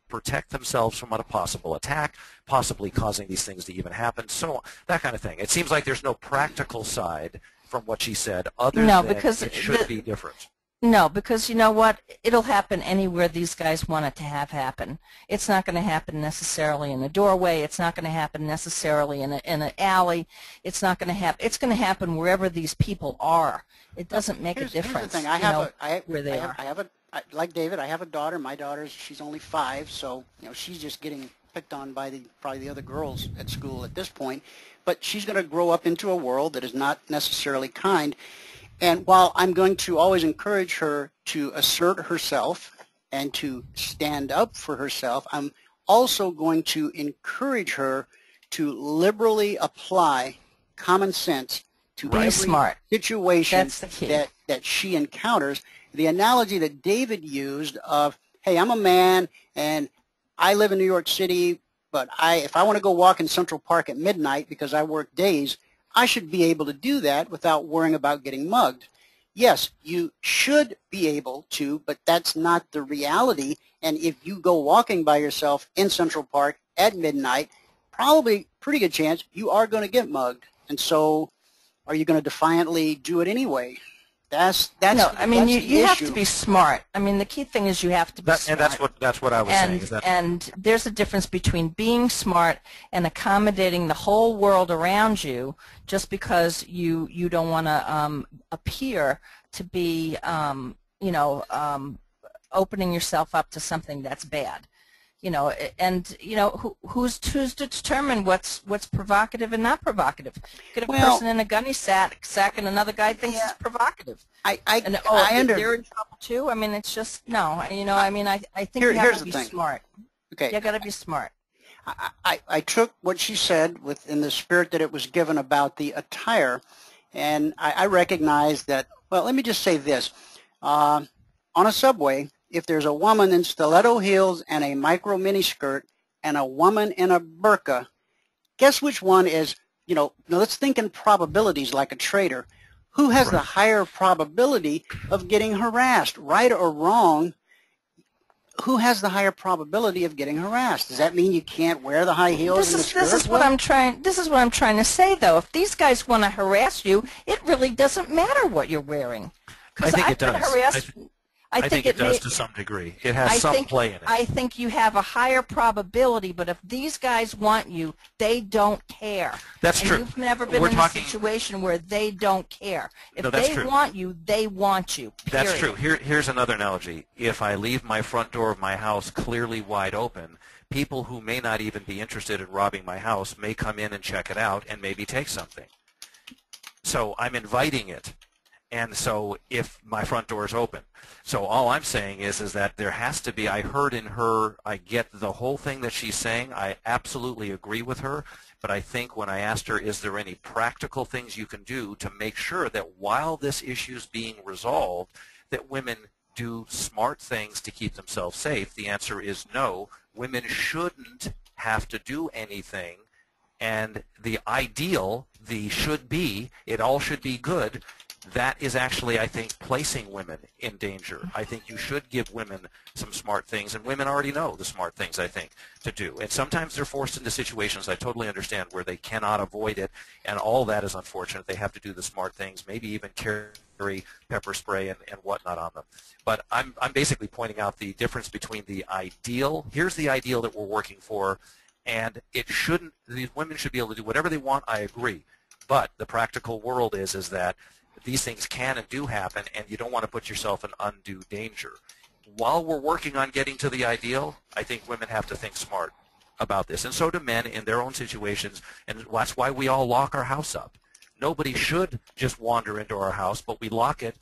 protect themselves from a possible attack, possibly causing these things to even happen, so on, that kind of thing? It seems like there's no practical side from what she said other than because it should be different. No, because you know what? It'll happen anywhere these guys want it to have happen. It's not going to happen necessarily in a doorway. It's not going to happen necessarily in an alley. It's not going to happen. It's going to happen wherever these people are. It doesn't make a difference. Here's the thing. Where they are. Like David, I have a daughter. My she's only 5, so you know she's just getting picked on by probably the other girls at school at this point. But she's going to grow up into a world that is not necessarily kind. And while I'm going to always encourage her to assert herself and to stand up for herself, I'm also going to encourage her to liberally apply common sense to every situation that she encounters. The analogy that David used of, hey, I'm a man and I live in New York City, but if I want to go walk in Central Park at midnight because I work days, I should be able to do that without worrying about getting mugged. Yes, you should be able to, but that's not the reality. And if you go walking by yourself in Central Park at midnight, probably pretty good chance you are going to get mugged. And so are you going to defiantly do it anyway? No, I mean, you have to be smart. I mean, the key thing is you have to be smart. And that's what I was saying. And there's a difference between being smart and accommodating the whole world around you just because you don't want to appear to be, opening yourself up to something that's bad. You know, and you know who's to determine what's provocative and not provocative? Get a person in a gunny sack and another guy thinks it's provocative. They're in trouble too. I mean, it's just no. You know, I mean, I think you have to be smart. Okay, you got to be smart. I took what she said in the spirit that it was given about the attire, and I recognize that. Well, let me just say this: on a subway, if there's a woman in stiletto heels and a micro mini skirt and a woman in a burqa, guess which one is, let's think in probabilities like a trader. Who has the higher probability of getting harassed, right or wrong? Who has the higher probability of getting harassed? Does that mean you can't wear the high heels and the skirt? This is what I'm trying to say, though. If these guys want to harass you, it really doesn't matter what you're wearing. I think it does. I think it does to some degree. It has some play in it. I think you have a higher probability, but if these guys want you, they don't care. That's true. You've never been in a situation where they don't care. If they want you, they want you, period. That's true. Here's another analogy. If I leave my front door of my house clearly wide open, people who may not even be interested in robbing my house may come in and check it out and maybe take something. So I'm inviting it. And so if my front door is open. So all I'm saying is that there has to be, I heard in her, I get the whole thing that she's saying. I absolutely agree with her. But I think when I asked her, is there any practical things you can do to make sure that while this issue is being resolved, that women do smart things to keep themselves safe, the answer is no. Women shouldn't have to do anything. And the ideal, the should be, it all should be good, that is actually, I think, placing women in danger. I think you should give women some smart things, and women already know the smart things, I think, to do. And sometimes they're forced into situations, I totally understand, where they cannot avoid it, and all that is unfortunate. They have to do the smart things, maybe even carry pepper spray and whatnot on them. But I'm basically pointing out the difference between the ideal, here's the ideal that we're working for, And it shouldn't, these women should be able to do whatever they want, I agree. But the practical world is that these things can and do happen, and you don't want to put yourself in undue danger. While we're working on getting to the ideal, I think women have to think smart about this, and so do men in their own situations, and that's why we all lock our house up. Nobody should just wander into our house, but we lock it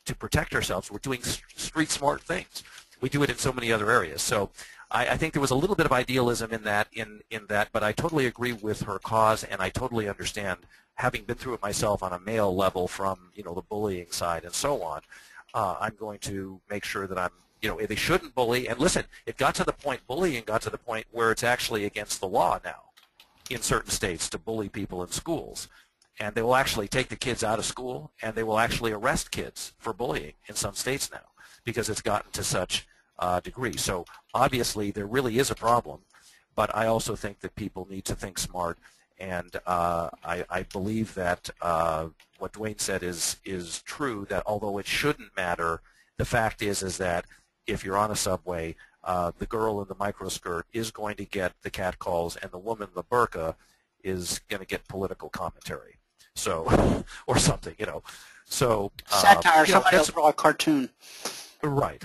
to protect ourselves. We're doing street smart things. We do it in so many other areas. So I think there was a little bit of idealism in that, but I totally agree with her cause, and I totally understand, having been through it myself on a male level from the bullying side and so on. I'm going to make sure that I'm, they shouldn't bully. And listen, bullying got to the point where it's actually against the law now in certain states to bully people in schools. And they will actually take the kids out of school, and they will actually arrest kids for bullying in some states now because it's gotten to such a degree. So obviously there really is a problem, but I also think that people need to think smart. And I believe that what Dwayne said is true, that although it shouldn't matter, the fact is that if you're on a subway, the girl in the microskirt is going to get the catcalls, and the woman in the burqa is going to get political commentary. So, or something, So satire, somebody else draw a cartoon. Right.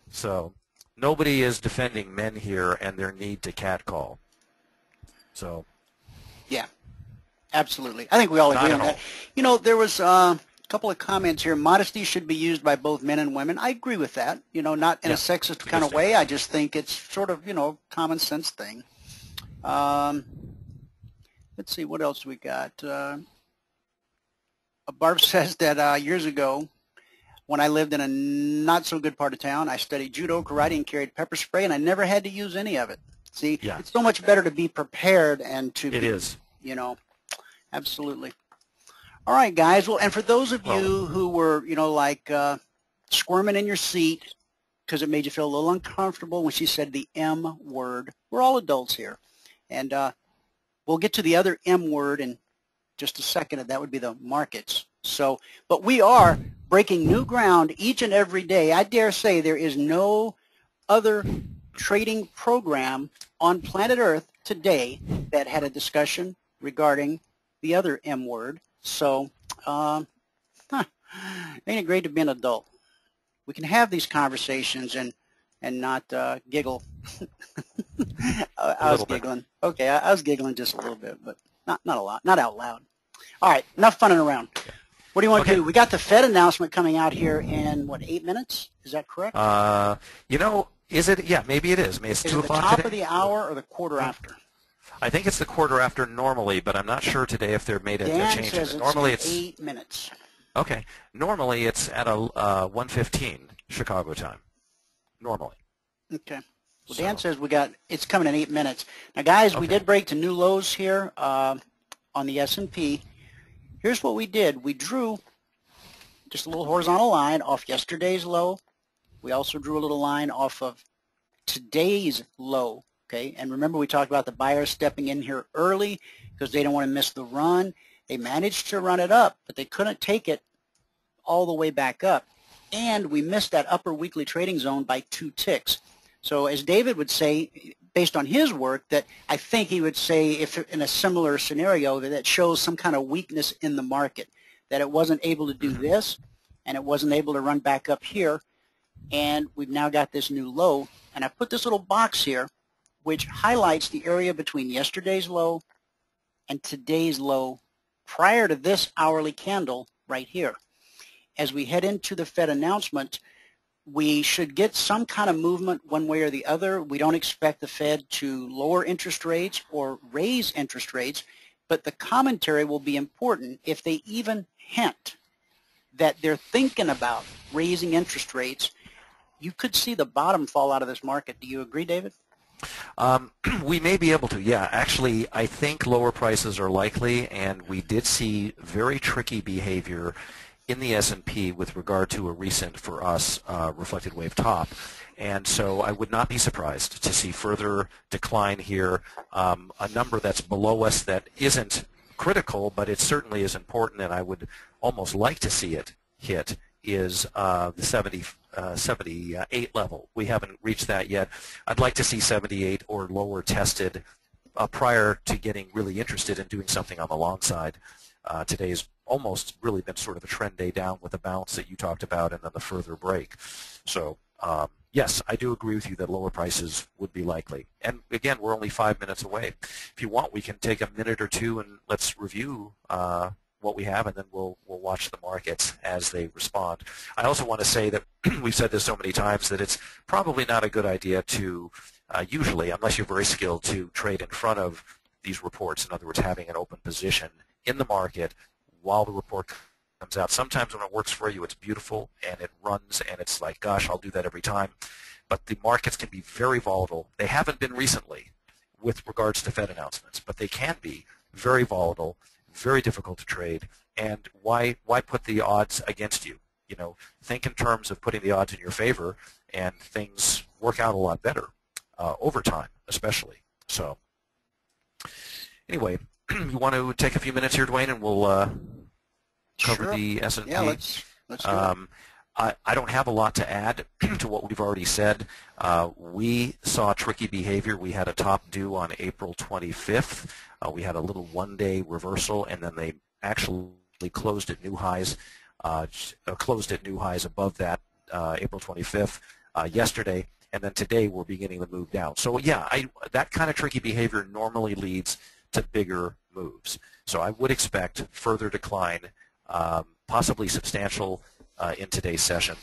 So nobody is defending men here and their need to catcall. So. Yeah, absolutely. I think we all agree on that. There was a couple of comments here. Modesty should be used by both men and women. I agree with that. Not in a sexist kind of way. I just think it's sort of, common sense thing. Let's see, what else we got? Barb says that years ago, when I lived in a not-so-good part of town, I studied judo, karate, and carried pepper spray, and I never had to use any of it. See, it's so much better to be prepared and to It is. Absolutely. All right, guys. Well, and for those of you who were, squirming in your seat because it made you feel a little uncomfortable when she said the M word, we're all adults here. And we'll get to the other M word in just a second, and that would be the markets. So, but we are breaking new ground each and every day. I dare say there is no other trading program on planet Earth today that had a discussion regarding the other M word. So, ain't it great to be an adult? We can have these conversations and not giggle. I was giggling. Okay, I was giggling just a little bit, but not a lot, not out loud. All right, enough funning around. What do you want to do? We got the Fed announcement coming out here in, 8 minutes? Is that correct? Is it? Yeah, maybe it is. Maybe it's 2 o'clock today? Top of the hour or the quarter after? I think it's the quarter after normally, but I'm not sure today if they've made a change. Dan says Normally it's 8 minutes. Okay. Normally it's at 1:15 Chicago time. Normally. Okay. Well, Dan says it's coming in 8 minutes. Now, guys, we did break to new lows here on the S&P. Here's what we did. We drew just a little horizontal line off yesterday's low. We also drew a little line off of today's low. Okay, and remember we talked about the buyers stepping in here early because they don't want to miss the run. They managed to run it up, but they couldn't take it all the way back up. And we missed that upper weekly trading zone by 2 ticks. So as David would say, based on his work, that I think he would say if in a similar scenario that shows some kind of weakness in the market, that it wasn't able to do this and it wasn't able to run back up here. And we've now got this new low. And I put this little box here which highlights the area between yesterday's low and today's low prior to this hourly candle right here. As we head into the Fed announcement, we should get some kind of movement one way or the other. We don't expect the Fed to lower interest rates or raise interest rates, but the commentary will be important. If they even hint that they're thinking about raising interest rates, you could see the bottom fall out of this market. Do you agree, David? We may be able to, yeah. Actually, I think lower prices are likely, and we did see very tricky behavior in the S&P with regard to a recent, for us, reflected wave top. And so I would not be surprised to see further decline here, a number that's below us that isn't critical, but it certainly is important, and I would almost like to see it hit is the 78 level. We haven't reached that yet. I'd like to see 78 or lower tested prior to getting really interested in doing something on the long side. Today's almost really been sort of a trend day down with the bounce that you talked about and then the further break. So yes, I do agree with you that lower prices would be likely. And again, we're only 5 minutes away. If you want, we can take a minute or two and let's review what we have, and then we'll watch the markets as they respond. I also want to say that we've said this so many times that it's probably not a good idea to usually, unless you're very skilled, to trade in front of these reports. In other words, having an open position in the market while the report comes out. Sometimes when it works for you, it's beautiful and it runs and it's like, gosh, I'll do that every time. But the markets can be very volatile. They haven't been recently with regards to Fed announcements, but they can be very volatile, very difficult to trade. And why put the odds against you? You know, think in terms of putting the odds in your favor, and things work out a lot better over time, especially. So anyway, you want to take a few minutes here, Dwayne, and we'll cover Sure. the S&P. Yeah, let's do it. I don't have a lot to add to what we've already said. We saw tricky behavior. We had a top due on April 25th. We had a little one-day reversal, and then they actually closed at new highs. Closed at new highs above that April 25th yesterday, and then today we're beginning to move down. So yeah, that kind of tricky behavior normally leads to bigger moves. So I would expect further decline, possibly substantial, in today's session,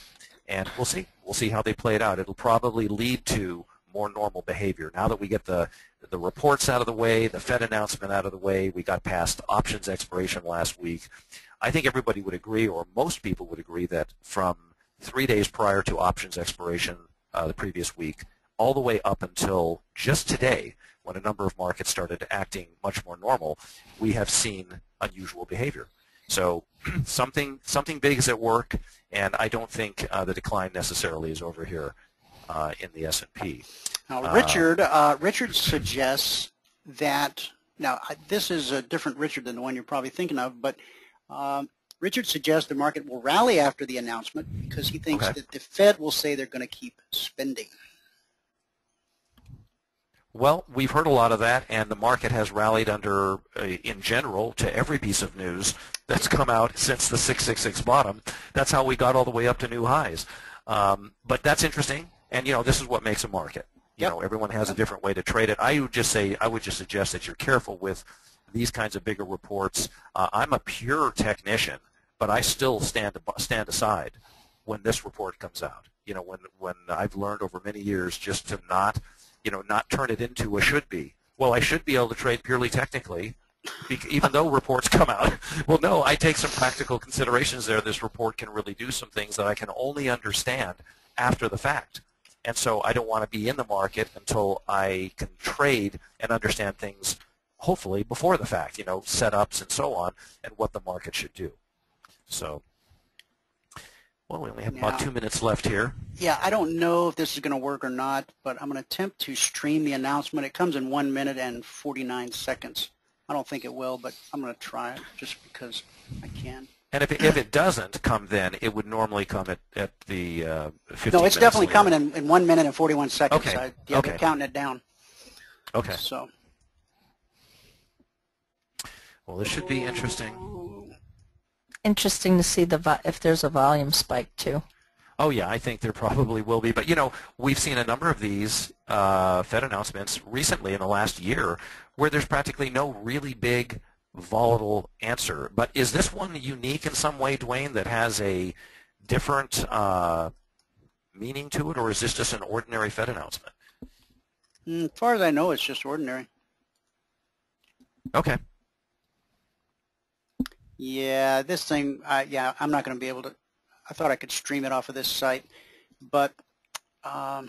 and we'll see. We'll see how they play it out. It'll probably lead to more normal behavior. Now that we get the reports out of the way, the Fed announcement out of the way, we got past options expiration last week, I think everybody would agree, or most people would agree, that from 3 days prior to options expiration the previous week, all the way up until just today, when a number of markets started acting much more normal, we have seen unusual behavior. So something big is at work, and I don't think the decline necessarily is over here in the S&P. Now, Richard suggests that, now this is a different Richard than the one you're probably thinking of, but Richard suggests the market will rally after the announcement because he thinks that the Fed will say they're going to keep spending. Well, we've heard a lot of that, and the market has rallied under, in general, to every piece of news that's come out since the 666 bottom. That's how we got all the way up to new highs. But that's interesting, and this is what makes a market. You know, everyone has a different way to trade it. I would just suggest that you're careful with these kinds of bigger reports. I'm a pure technician, but I still stand aside when this report comes out. When I've learned over many years just to not turn it into a should be. Well, I should be able to trade purely technically, even though reports come out. Well, no, I take some practical considerations there. This report can really do some things that I can only understand after the fact. And so I don't want to be in the market until I can trade and understand things, hopefully, before the fact, setups and so on, and what the market should do. So, well, we only have about 2 minutes left here. Yeah, I don't know if this is going to work or not, but I'm going to attempt to stream the announcement. It comes in 1 minute and 49 seconds. I don't think it will, but I'm going to try it just because I can. And if it doesn't come then, it would normally come at the 15 minutes. No, it's definitely coming in 1 minute and 41 seconds. Okay. They're counting it down. Okay. So. Well, this should be interesting. Interesting to see if there's a volume spike too. Oh yeah, I think there probably will be. But we've seen a number of these Fed announcements recently in the last year where there's practically no really big volatile answer. But is this one unique in some way, Dwayne, that has a different meaning to it, or is this just an ordinary Fed announcement? As far as I know, it's just ordinary. Okay. Yeah, this thing, I'm not going to be able to. I thought I could stream it off of this site, but yeah,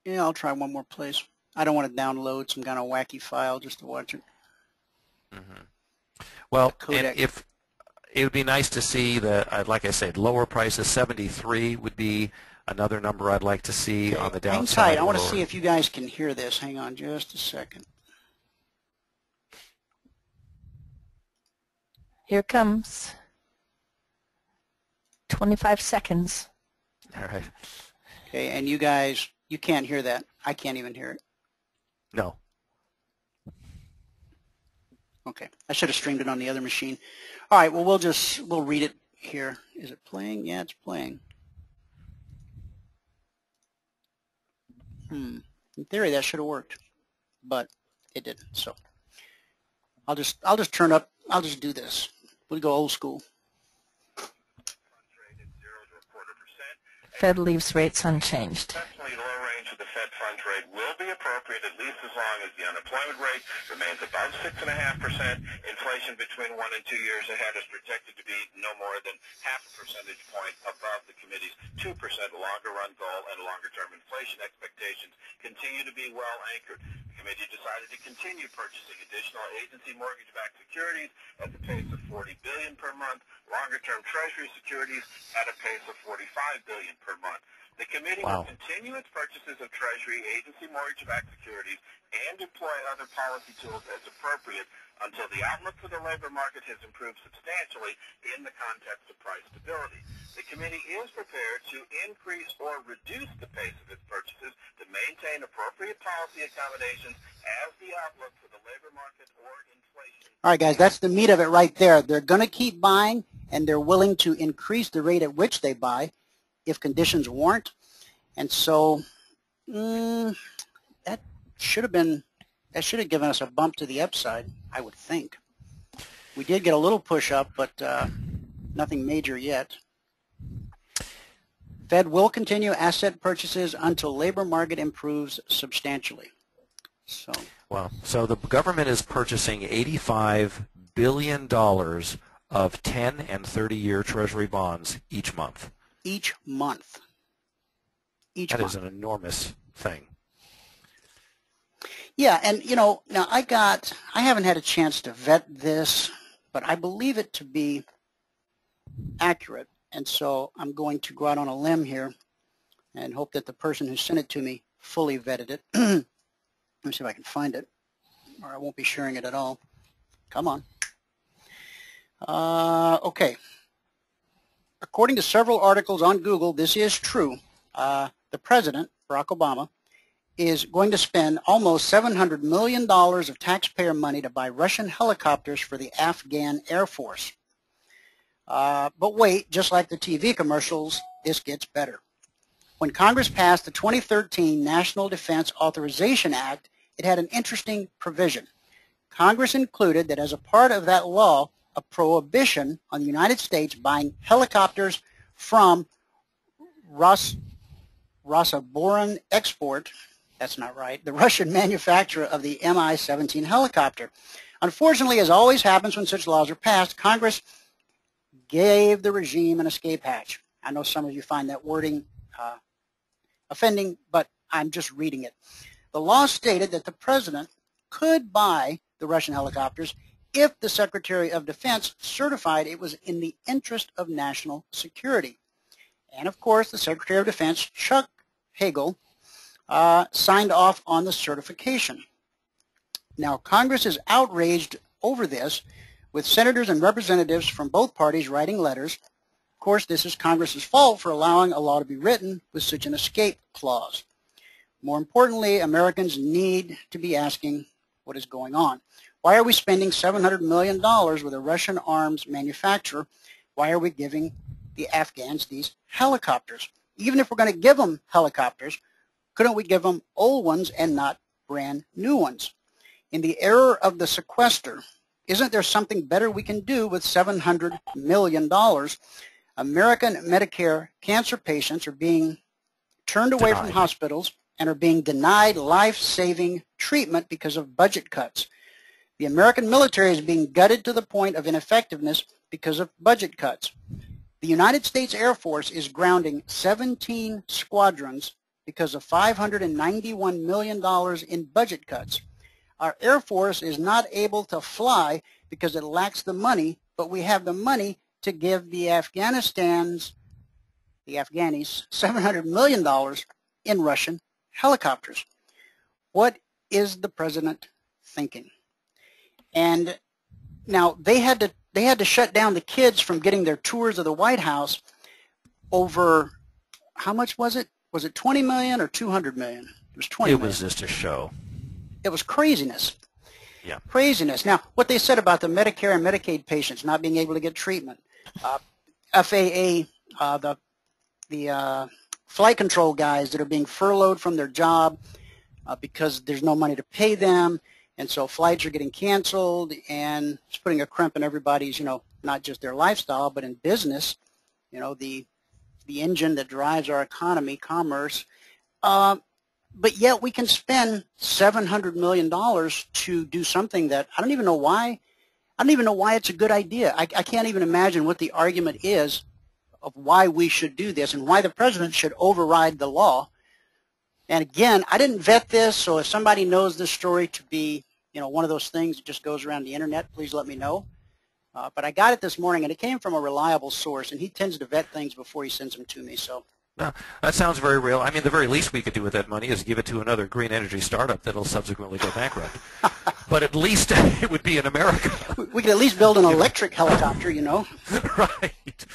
I'll try one more place. I don't want to download some kind of wacky file just to watch it. Mm-hmm. Well, and if it would be nice to see like I said, lower prices. 73 would be another number I'd like to see on the downside. Hang tight. I want to see if you guys can hear this. Hang on just a second. Here comes. 25 seconds. All right. Okay, and you guys, you can't hear that. I can't even hear it. No. Okay, I should have streamed it on the other machine. All right, well, we'll read it here. Is it playing? Yeah, it's playing. In theory, that should have worked, but it didn't. So I'll just turn up. I'll just do this. We'll go old school. Fed leaves rates unchanged. Exceptionally low range of the Fed funds rate will be appropriate at least as long as the unemployment rate remains above 6.5%. Inflation between 1 and 2 years ahead is projected to be no more than half a percentage point above the committee's 2% longer-run goal, and longer-term inflation expectations continue to be well anchored. The committee decided to continue purchasing additional agency mortgage-backed securities at the pace of $40 billion per month, longer-term Treasury securities at a pace of $45 billion per month. The committee will continue its purchases of Treasury agency mortgage-backed securities and deploy other policy tools as appropriate until the outlook for the labor market has improved substantially in the context of price stability. The committee is prepared to increase or reduce the pace of its purchases to maintain appropriate policy accommodations as the outlook for the labor market or inflation. All right, guys, that's the meat of it right there. They're going to keep buying, and they're willing to increase the rate at which they buy if conditions warrant. And so that should have given us a bump to the upside, I would think. We did get a little push up, but nothing major yet. Fed will continue asset purchases until labor market improves substantially. So the government is purchasing $85 billion of 10 and 30-year Treasury bonds each month. Each month. That is an enormous thing. Yeah, and now I haven't had a chance to vet this, but I believe it to be accurate, and so I'm going to go out on a limb here and hope that the person who sent it to me fully vetted it. Let me see if I can find it, or I won't be sharing it at all. Come on. Okay. According to several articles on Google, this is true. The president, Barack Obama, is going to spend almost $700 million of taxpayer money to buy Russian helicopters for the Afghan Air Force. But wait, just like the TV commercials, this gets better. When Congress passed the 2013 National Defense Authorization Act, it had an interesting provision. Congress included that as a part of that law, a prohibition on the United States buying helicopters from Rosaboron Export, that's not right, the Russian manufacturer of the Mi-17 helicopter. Unfortunately, as always happens when such laws are passed, Congress gave the regime an escape hatch. I know some of you find that wording offending, but I'm just reading it. The law stated that the president could buy the Russian helicopters if the Secretary of Defense certified it was in the interest of national security. And of course, the Secretary of Defense, Chuck Hagel, signed off on the certification. Now, Congress is outraged over this, with senators and representatives from both parties writing letters. Of course, this is Congress's fault for allowing a law to be written with such an escape clause. More importantly, Americans need to be asking what is going on. Why are we spending $700 million with a Russian arms manufacturer? Why are we giving the Afghans these helicopters? Even if we're going to give them helicopters, couldn't we give them old ones and not brand new ones? In the era of the sequester, isn't there something better we can do with $700 million? American Medicare cancer patients are being turned away from hospitals and are being denied life-saving treatment because of budget cuts. The American military is being gutted to the point of ineffectiveness because of budget cuts. The United States Air Force is grounding 17 squadrons because of $591 million in budget cuts. Our Air Force is not able to fly because it lacks the money, but we have the money to give the Afghanis, $700 million in Russian helicopters. What is the president thinking? And now they had to shut down the kids from getting their tours of the White House over, how much was it? Was it 20 million or 200 million? It was 20 million. It was just a show. It was craziness. Yeah. Craziness. Now, what they said about the Medicare and Medicaid patients not being able to get treatment, FAA, the flight control guys that are being furloughed from their job because there's no money to pay them, and so flights are getting canceled, and it's putting a crimp in everybody's, not just their lifestyle, but in business, the engine that drives our economy, commerce. But yet we can spend $700 million to do something that I don't even know why. I don't even know why it's a good idea. I can't even imagine what the argument is of why we should do this and why the president should override the law. And again, I didn't vet this, so if somebody knows this story to be, one of those things that just goes around the internet, please let me know. But I got it this morning, and it came from a reliable source, and he tends to vet things before he sends them to me. So. No, that sounds very real. I mean, the very least we could do with that money is give it to another green energy startup that'll subsequently go bankrupt. But at least it would be in America. We could at least build an electric helicopter, Right.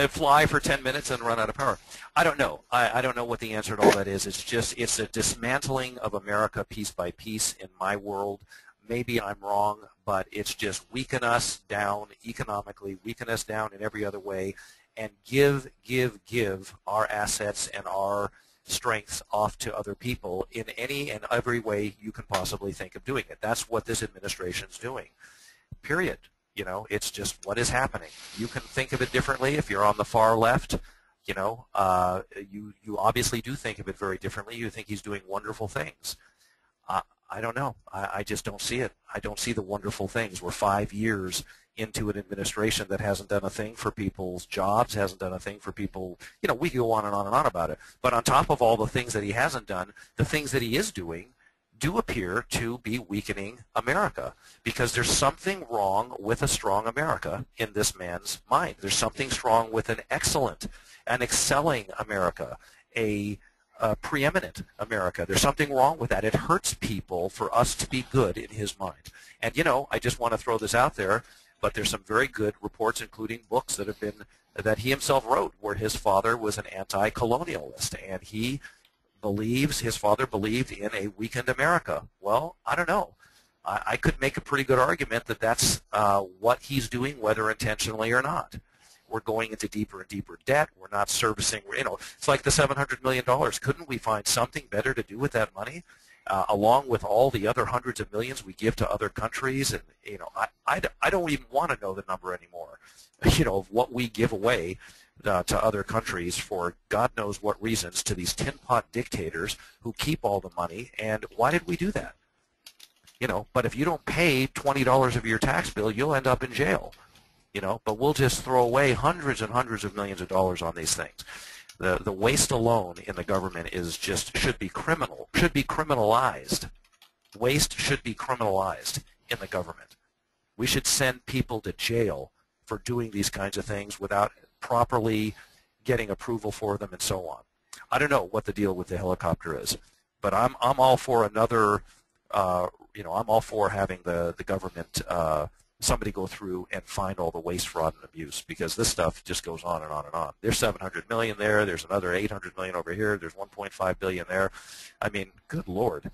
Fly for 10 minutes and run out of power. I don't know. I don't know what the answer to all that is. It's a dismantling of America piece by piece in my world. Maybe I'm wrong, but it's just weaken us down economically, weaken us down in every other way, and give our assets and our strengths off to other people in any and every way you can possibly think of doing it. That's what this administration's doing, period. It's just what is happening. You can think of it differently if you're on the far left. You obviously do think of it very differently. You think he's doing wonderful things. I don't know. I just don't see it. I don't see the wonderful things. We're 5 years into an administration that hasn't done a thing for people's jobs, hasn't done a thing for people. We go on and on and on about it. But on top of all the things that he hasn't done, the things that he is doing do appear to be weakening America, because there's something wrong with a strong America in this man's mind. There's something wrong with an excellent, an excelling America, a preeminent America. There's something wrong with that. It hurts people for us to be good in his mind. And, I just want to throw this out there, but there's some very good reports, including books that he himself wrote, where his father was an anti-colonialist, and his father believed in a weakened America. Well, I don't know. I could make a pretty good argument that that's what he's doing, whether intentionally or not. We're going into deeper and deeper debt. We're not servicing. It's like the $700 million. Couldn't we find something better to do with that money, along with all the other hundreds of millions we give to other countries? And I don't even want to know the number anymore. Of what we give away to other countries for God knows what reasons, to these tin pot dictators who keep all the money. And why did we do that? But if you don't pay $20 of your tax bill, you'll end up in jail. But we'll just throw away hundreds and hundreds of millions of dollars on these things. The waste alone in the government should be criminalized. Waste should be criminalized in the government. We should send people to jail for doing these kinds of things without properly getting approval for them and so on. I don't know what the deal with the helicopter is, but I'm all for another. I'm all for having the government. Somebody go through and find all the waste, fraud, and abuse, because this stuff just goes on and on and on. There's $700 million there. There's another $800 million over here. There's $1.5 billion there. I mean, good Lord.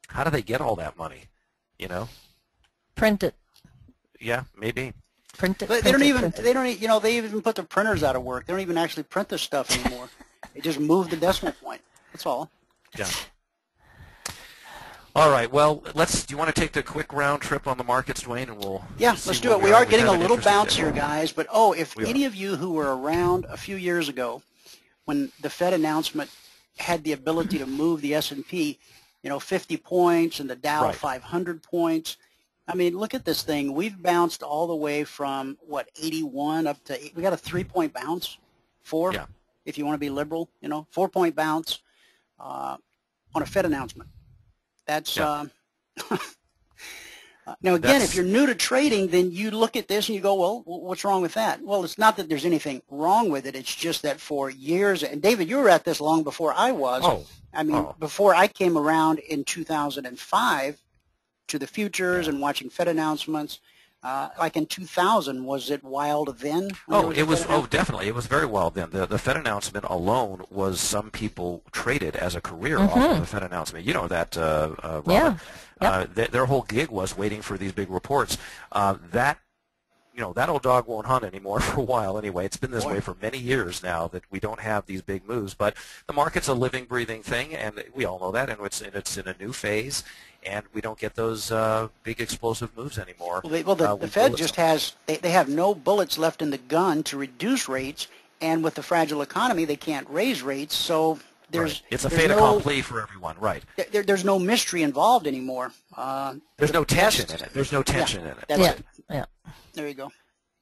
How do they get all that money, Print it. Yeah, maybe. Print it. They don't even put the printers out of work. They don't even actually print this stuff anymore. They just move the decimal point. That's all. Yeah. All right. Well, do you want to take the quick round trip on the markets, Dwayne, and we'll let's do it. We are getting a little bounce here, guys. But if any of you who were around a few years ago, when the Fed announcement had the ability to move the S&P, 50 points and the Dow 500 points. I mean, look at this thing. We've bounced all the way from 81 up to we got a 3-point bounce, 4, if you want to be liberal. 4-point bounce on a Fed announcement. That's now again, if you're new to trading, then you look at this and you go, well, what's wrong with that? Well, it's not that there's anything wrong with it. It's just that for years, and David, you were at this long before I was. Before I came around in 2005 to the futures and watching Fed announcements, Like in 2000, was it wild then? Oh, it was. Oh, definitely, it was very wild then. The Fed announcement alone was some people traded as a career off of the Fed announcement. You know that, Robin. Yeah. Yep. Their whole gig was waiting for these big reports. That old dog won't hunt anymore for a while anyway. It's been this way for many years now that we don't have these big moves. But the market's a living, breathing thing, and we all know that, and it's in a new phase, and we don't get those big explosive moves anymore. Well, the Fed just they have no bullets left in the gun to reduce rates, and with the fragile economy, they can't raise rates, so it's a fait accompli for everyone, right? There's no mystery involved anymore. There's no tension in it. There's no tension in it. That's it. Yeah. There you go.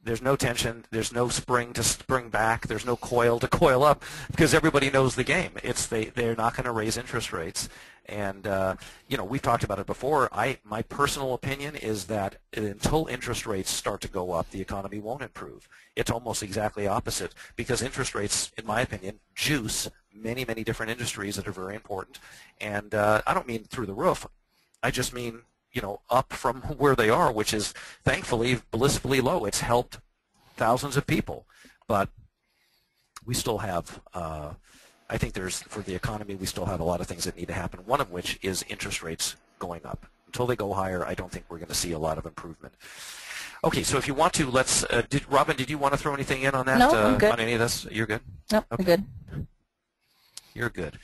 There's no tension. There's no spring to spring back. There's no coil to coil up because everybody knows the game. They're not going to raise interest rates, and we've talked about it before. My personal opinion is that until interest rates start to go up, the economy won't improve. It's almost exactly opposite because interest rates, in my opinion, juice many different industries that are very important, and I don't mean through the roof. I just mean up from where they are, which is thankfully blissfully low. It's helped thousands of people, but we still have, I think for the economy, we still have a lot of things that need to happen, one of which is interest rates going up. Until they go higher, I don't think we're going to see a lot of improvement. Okay, so if you want to, let's, Robin, did you want to throw anything in on that? No, I'm good. On any of this? You're good? Nope, okay. I'm good. You're good.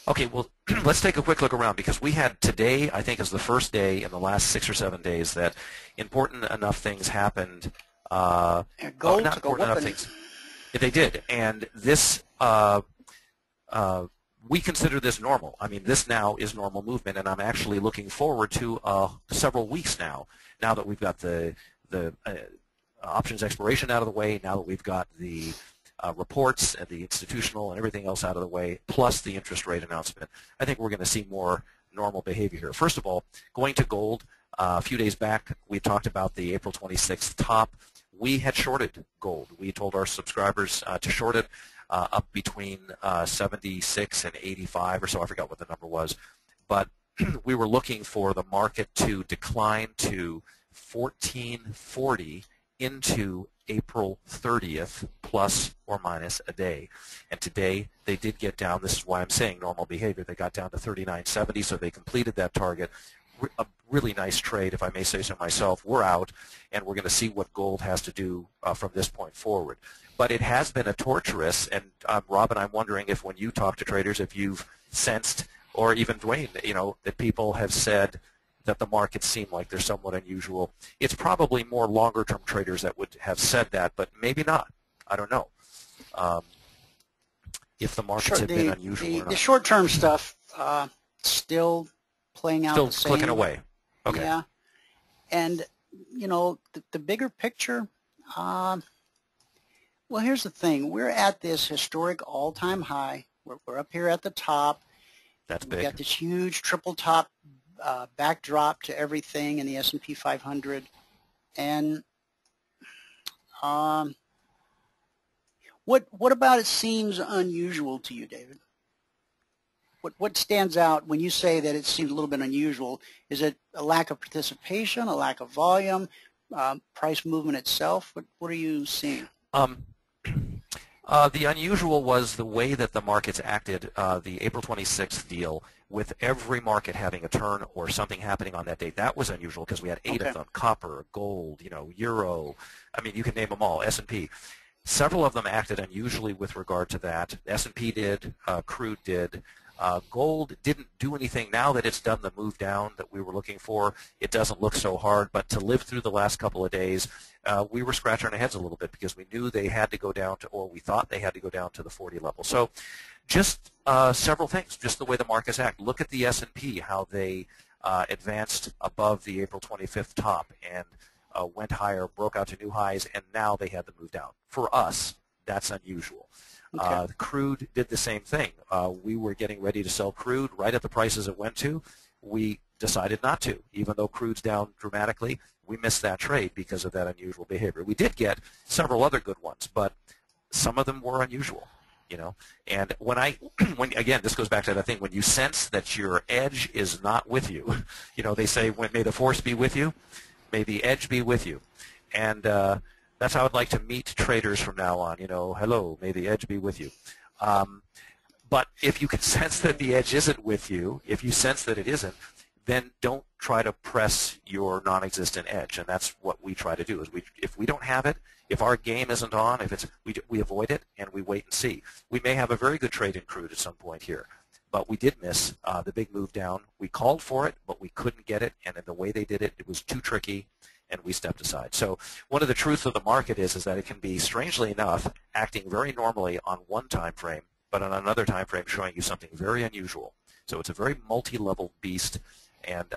Okay, well, let's take a quick look around because we had today, I think, is the first day in the last 6 or 7 days that important enough things happened. Gold not took a important enough whooping. things. They did, and this we consider this normal. I mean, this now is normal movement, and I'm actually looking forward to several weeks now. Now that we've got the options expiration out of the way, now that we've got the reports and the institutional and everything else out of the way, plus the interest rate announcement, I think we're going to see more normal behavior here. First of all, going to gold, a few days back we talked about the April 26th top. We had shorted gold. We told our subscribers to short it up between 76 and 85 or so. I forgot what the number was. But we were looking for the market to decline to 1440 into April 30th, plus or minus a day. And today they did get down. This is why I'm saying normal behavior. They got down to 39.70, so they completed that target. A really nice trade, if I may say so myself. We're out, and we're going to see what gold has to do from this point forward. But it has been a torturous, and Robin, I'm wondering if when you talk to traders, if you've sensed, or even Dwayne, that people have said that the markets seem like they're somewhat unusual. It's probably more longer-term traders that would have said that, but maybe not. I don't know if the markets have been unusual or not. The short-term stuff still playing out the same. Still clicking away. Okay. Yeah. And, the bigger picture, well, here's the thing. We're at this historic all-time high. We're up here at the top. That's big. We've got this huge triple top backdrop to everything in the S&P 500. And what about it seems unusual to you, David? What stands out when you say that it seems a little bit unusual? Is it a lack of participation, a lack of volume, price movement itself? What are you seeing? The unusual was the way that the markets acted, the April 26th deal, with every market having a turn or something happening on that date. That was unusual because we had 8 of them: copper, gold, euro. I mean, you can name them all. S&P. Several of them acted unusually with regard to that. S&P did, crude did. Gold didn't do anything. Now that it's done the move down that we were looking for, it doesn't look so hard. But to live through the last couple of days, we were scratching our heads a little bit because we knew they had to go down to, or we thought they had to go down to the 40 level. So just several things, just the way the markets act. Look at the S&P, how they advanced above the April 25th top and went higher, broke out to new highs, and now they had to move down. For us, that's unusual. Okay. The crude did the same thing. We were getting ready to sell crude right at the prices it went to. We decided not to. Even though crude's down dramatically, we missed that trade because of that unusual behavior. We did get several other good ones, but some of them were unusual, And when again, this goes back to that thing, when you sense that your edge is not with you, they say, may the force be with you. May the edge be with you. And that's how I'd like to meet traders from now on. You know, hello, may the edge be with you. But if you can sense that the edge isn't with you, if you sense that it isn't, then don't try to press your non-existent edge. And that's what we try to do. Is if we don't have it, if our game isn't on, if it's we avoid it and we wait and see. We may have a very good trade in crude at some point here, but we did miss the big move down. We called for it, but we couldn't get it, and in the way they did it, it was too tricky, and we stepped aside. So one of the truths of the market is that it can be, strangely enough, acting very normally on one time frame, but on another time frame showing you something very unusual. So it's a very multi-level beast. And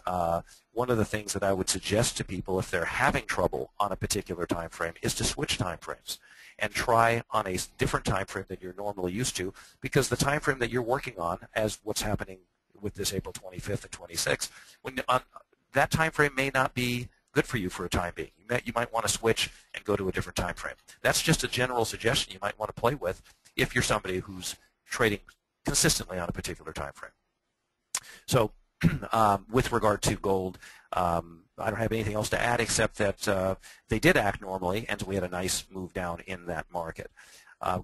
one of the things that I would suggest to people if they're having trouble on a particular time frame is to switch time frames and try on a different time frame than you're normally used to, because the time frame that you're working on, as what's happening with this April 25th and 26th, that time frame may not be good for you for a time being. You might want to switch and go to a different time frame. That's just a general suggestion you might want to play with if you're somebody who's trading consistently on a particular time frame. So with regard to gold, I don't have anything else to add except that they did act normally, and we had a nice move down in that market.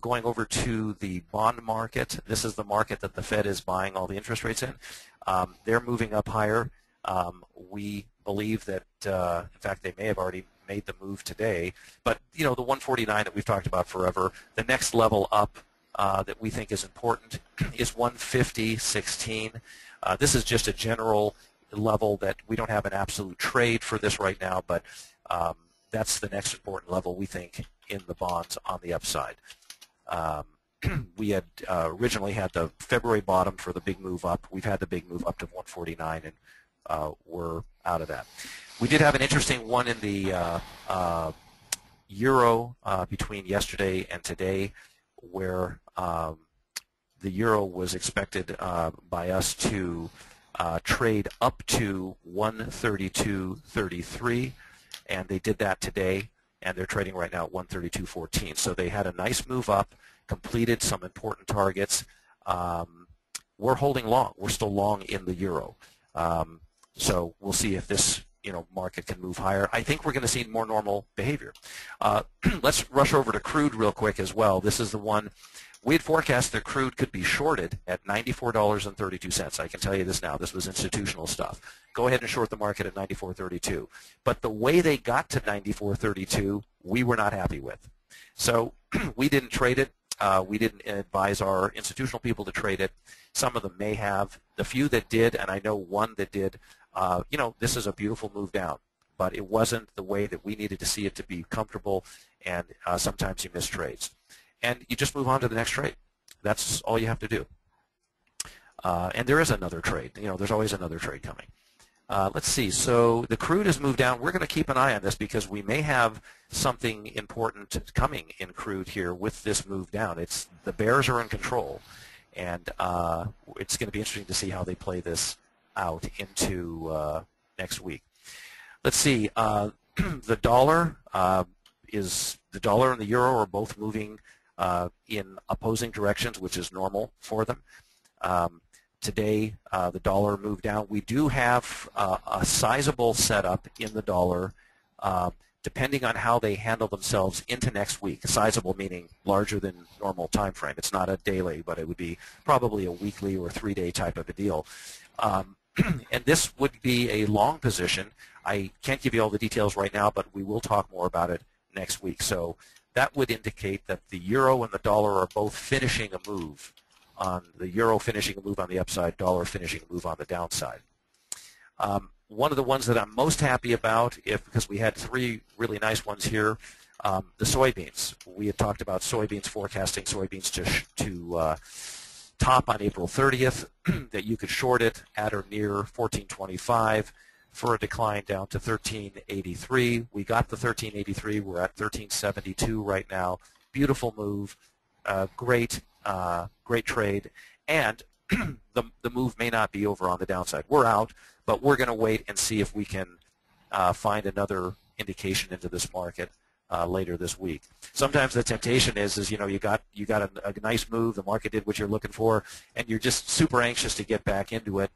Going over to the bond market, this is the market that the Fed is buying all the interest rates in. They're moving up higher. We believe that, in fact, they may have already made the move today. But, you know, the 149 that we've talked about forever, the next level up that we think is important is 150.16. This is just a general level that we don't have an absolute trade for this right now, but that's the next important level we think in the bonds on the upside. We had originally had the February bottom for the big move up. We've had the big move up to 149, and we're out of that. We did have an interesting one in the euro between yesterday and today, where the euro was expected by us to trade up to 132.33, and they did that today, and they're trading right now at 132.14. So they had a nice move up, completed some important targets. We're holding long. We're still long in the euro. So we'll see if this market can move higher. I think we're going to see more normal behavior. Let's rush over to crude real quick as well. This is the one we had forecast that crude could be shorted at $94.32. I can tell you this now. This was institutional stuff. Go ahead and short the market at $94.32. But the way they got to $94.32, we were not happy with. So we didn't trade it. We didn't advise our institutional people to trade it. Some of them may have. The few that did, and I know one that did, this is a beautiful move down. But it wasn't the way that we needed to see it to be comfortable, and sometimes you miss trades. And you just move on to the next trade. That's all you have to do. And there is another trade. There's always another trade coming. Let's see. So the crude has moved down. We're going to keep an eye on this because we may have something important coming in crude here with this move down. The bears are in control, and it's going to be interesting to see how they play this out into next week. Let's see. The dollar and the euro are both moving in opposing directions, which is normal for them. Today, the dollar moved down. We do have a sizable setup in the dollar, depending on how they handle themselves into next week. Sizable meaning larger than normal time frame. It's not a daily, but it would be probably a weekly or 3-day type of a deal. And this would be a long position. I can't give you all the details right now, but we will talk more about it next week. So that would indicate that the euro and the dollar are both finishing a move. On the euro finishing a move on the upside, dollar finishing a move on the downside. One of the ones that I'm most happy about, because we had 3 really nice ones here, the soybeans. We had talked about soybeans, forecasting soybeans to top on April 30th, that you could short it at or near 1425 for a decline down to 1383. We got the 1383. We're at 1372 right now. Beautiful move. Great trade, and the move may not be over on the downside. We're out, but we're going to wait and see if we can find another indication into this market later this week. Sometimes the temptation is you got a nice move, the market did what you're looking for, and you're just super anxious to get back into it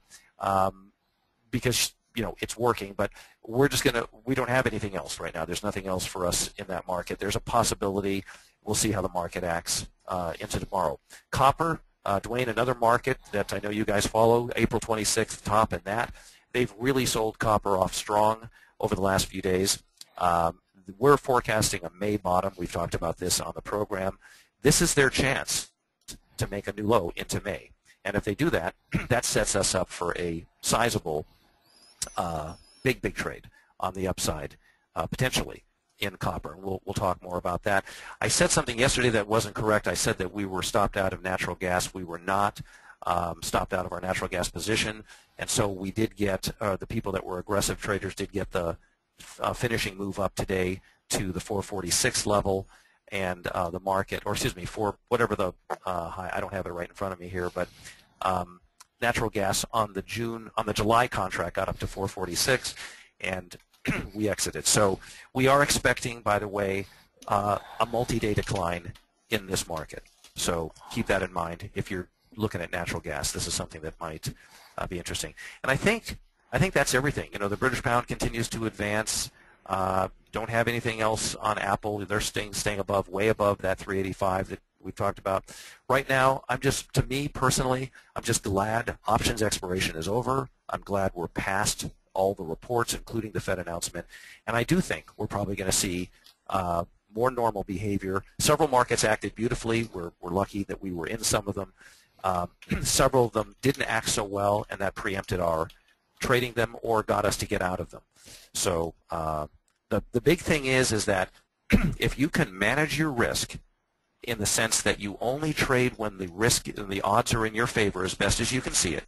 because it's working, but we don't have anything else right now. There's nothing else for us in that market. There's a possibility. We'll see how the market acts into tomorrow. Copper, Dwayne, another market that I know you guys follow, April 26th top in that. They've really sold copper off strong over the last few days. We're forecasting a May bottom. We've talked about this on the program. This is their chance to make a new low into May. And if they do that, that sets us up for a sizable big trade on the upside, potentially, in copper. We'll talk more about that. I said something yesterday that wasn't correct. I said that we were stopped out of natural gas. We were not stopped out of our natural gas position, and so we did get, the people that were aggressive traders did get the finishing move up today to the 446 level, and the market, or excuse me, for whatever the high, I don't have it right in front of me here, but natural gas on the July contract got up to 446, and we exited. So we are expecting, by the way, a multi-day decline in this market. So keep that in mind if you're looking at natural gas. This is something that might be interesting. And I think that's everything. The British pound continues to advance. Don't have anything else on Apple. They're staying above, way above that 385 that we talked about. Right now, to me personally, I'm just glad options expiration is over. I'm glad we're past all the reports, including the Fed announcement. And I do think we're probably going to see more normal behavior. Several markets acted beautifully. We're lucky that we were in some of them. Several of them didn't act so well, and that preempted our trading them or got us to get out of them. So the big thing is that if you can manage your risk in the sense that you only trade when the risk and the odds are in your favor as best as you can see it,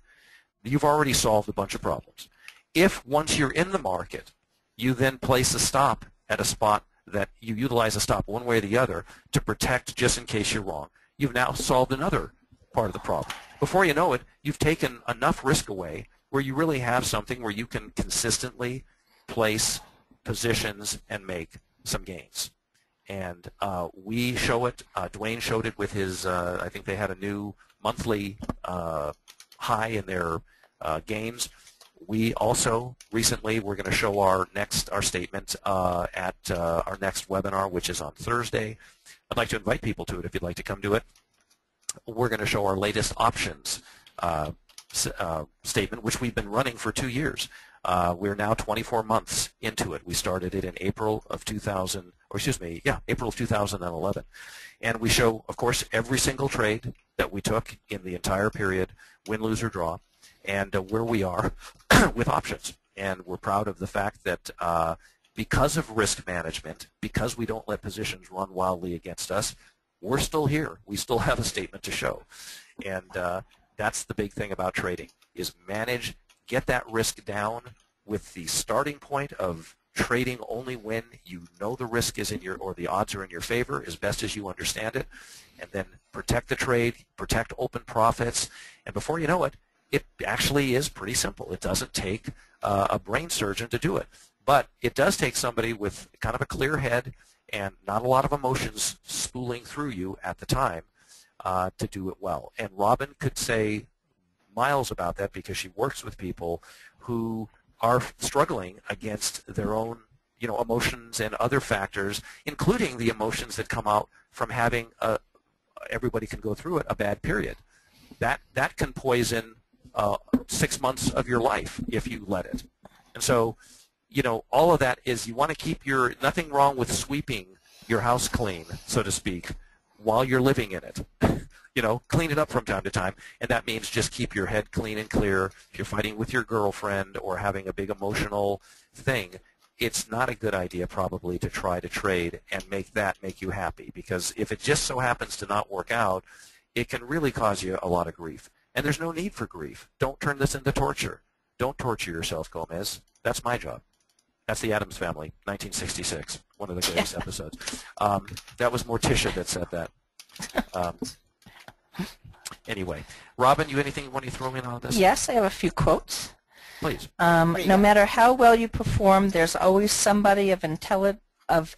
you've already solved a bunch of problems. If once you're in the market, you then place a stop at a spot that you utilize a stop one way or the other to protect just in case you're wrong, you've now solved another part of the problem. Before you know it, you've taken enough risk away where you really have something where you can consistently place positions and make some gains. And we show it. Dwayne showed it with his, I think they had a new monthly high in their gains. We also recently, we're going to show our statement at our next webinar, which is on Thursday. I'd like to invite people to it if you'd like to come to it. We're going to show our latest options statement, which we've been running for 2 years. We're now 24 months into it. We started it in April of 2011. And we show, of course, every single trade that we took in the entire period, win, lose, or draw, and where we are with options. And we're proud of the fact that because of risk management, because we don't let positions run wildly against us, we're still here. We still have a statement to show. And that's the big thing about trading, is manage, get that risk down with the starting point of trading only when you know the risk is in your, or the odds are in your favor as best as you understand it, and then protect the trade, protect open profits, and before you know it, it actually is pretty simple. It doesn't take a brain surgeon to do it, but it does take somebody with kind of a clear head and not a lot of emotions spooling through you at the time to do it well. And Robin could say miles about that because she works with people who are struggling against their own, emotions and other factors, including the emotions that come out from having everybody can go through it, a bad period. That can poison 6 months of your life if you let it. And so, all of that is, you want to keep nothing wrong with sweeping your house clean, so to speak, while you're living in it. Clean it up from time to time, and that means just keep your head clean and clear. If you're fighting with your girlfriend or having a big emotional thing, it's not a good idea probably to try to trade and make you happy, because if it just so happens to not work out, it can really cause you a lot of grief. And there's no need for grief. Don't turn this into torture. Don't torture yourself, Gomez. That's my job. That's the Addams Family, 1966, one of the greatest episodes. That was Morticia that said that. Anyway, Robin, you want to throw in on this? Yes, I have a few quotes. Please. No matter how well you perform, there's always somebody of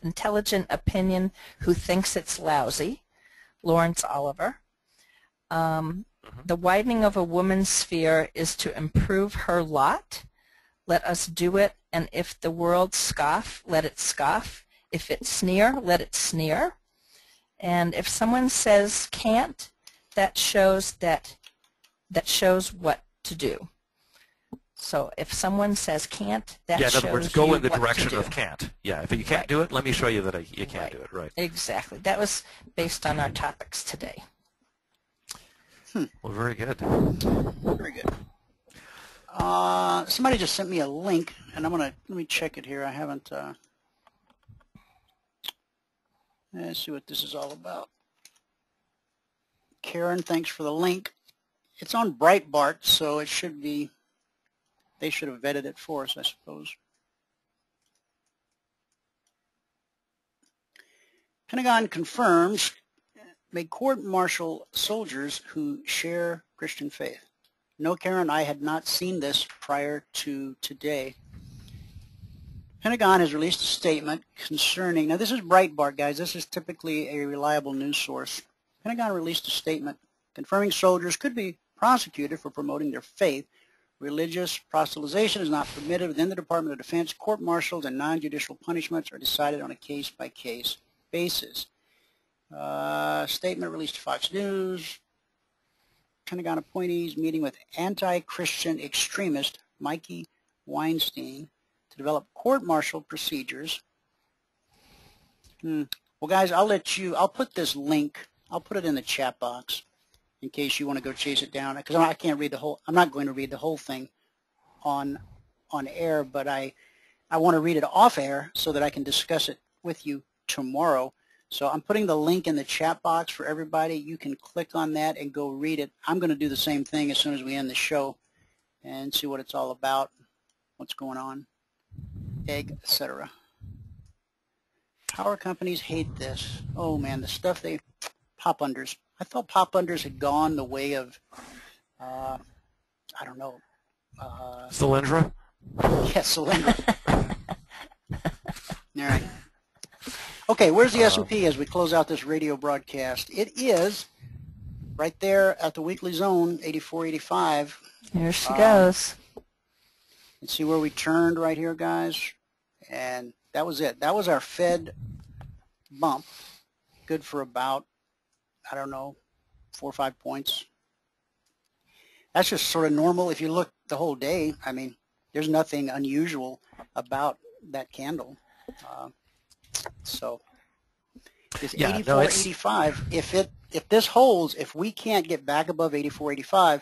intelligent opinion who thinks it's lousy. Lawrence Oliver. The widening of a woman's sphere is to improve her lot. let us do it. And if the world scoff, let it scoff. If it sneer, let it sneer. And if someone says can't, that shows what to do. So if someone says can't, that shows in other words, go in the what direction to do. of can't. Yeah, if you can't do it, let me show you that you can't do it. Right. Exactly. That was based on our topics today. Well, very good. Very good. Somebody just sent me a link, and let me check it here. I haven't. Let's see what this is all about. Karen, thanks for the link. It's on Breitbart, so it should be. They should have vetted it for us, I suppose. Pentagon confirms may court-martial soldiers who share Christian faith. No, Karen, I had not seen this prior to today. Pentagon has released a statement concerning, now this is Breitbart, guys. This is typically a reliable news source. Pentagon released a statement confirming soldiers could be prosecuted for promoting their faith. Religious proselytization is not permitted within the Department of Defense. Court-martials and non-judicial punishments are decided on a case-by-case basis. Statement released to Fox News. Pentagon appointees meeting with anti-Christian extremist Mikey Weinstein to develop court-martial procedures. Well, guys, I'll put this link, I'll put it in the chat box in case you want to go chase it down, because I can't read the whole, I'm not going to read the whole thing on air, but I want to read it off air so that I can discuss it with you tomorrow. So I'm putting the link in the chat box for everybody. You can click on that and go read it. I'm going to do the same thing as soon as we end the show and see what it's all about, what's going on, etc. Power companies hate this. Oh man, the stuff they, pop unders. I thought pop unders had gone the way of, I don't know. Cylindra? Yeah, Cylindra. All right. Okay, where's the S&P as we close out this radio broadcast? It is right there at the weekly zone, 84.85. Here she goes. Let's see where we turned right here, guys. And that was it. That was our Fed bump. Good for about, I don't know, 4 or 5 points. That's just sort of normal. If you look the whole day, I mean, there's nothing unusual about that candle. So this 84.85, if this holds, if we can't get back above 84.85,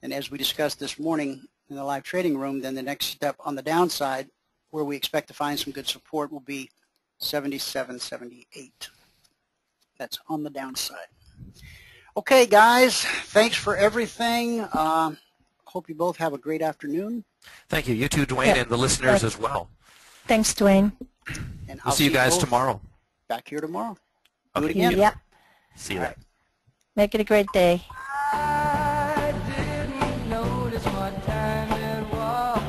and as we discussed this morning in the live trading room, then the next step on the downside, where we expect to find some good support, will be 77.78. That's on the downside. Okay, guys, thanks for everything. Hope you both have a great afternoon. Thank you. You too, Dwayne, and the listeners as well. Thanks, Dwayne. And We'll see you guys tomorrow. Back here tomorrow. Okay. Do it again. Yep. See you then. Make it a great day. I didn't notice what time it was.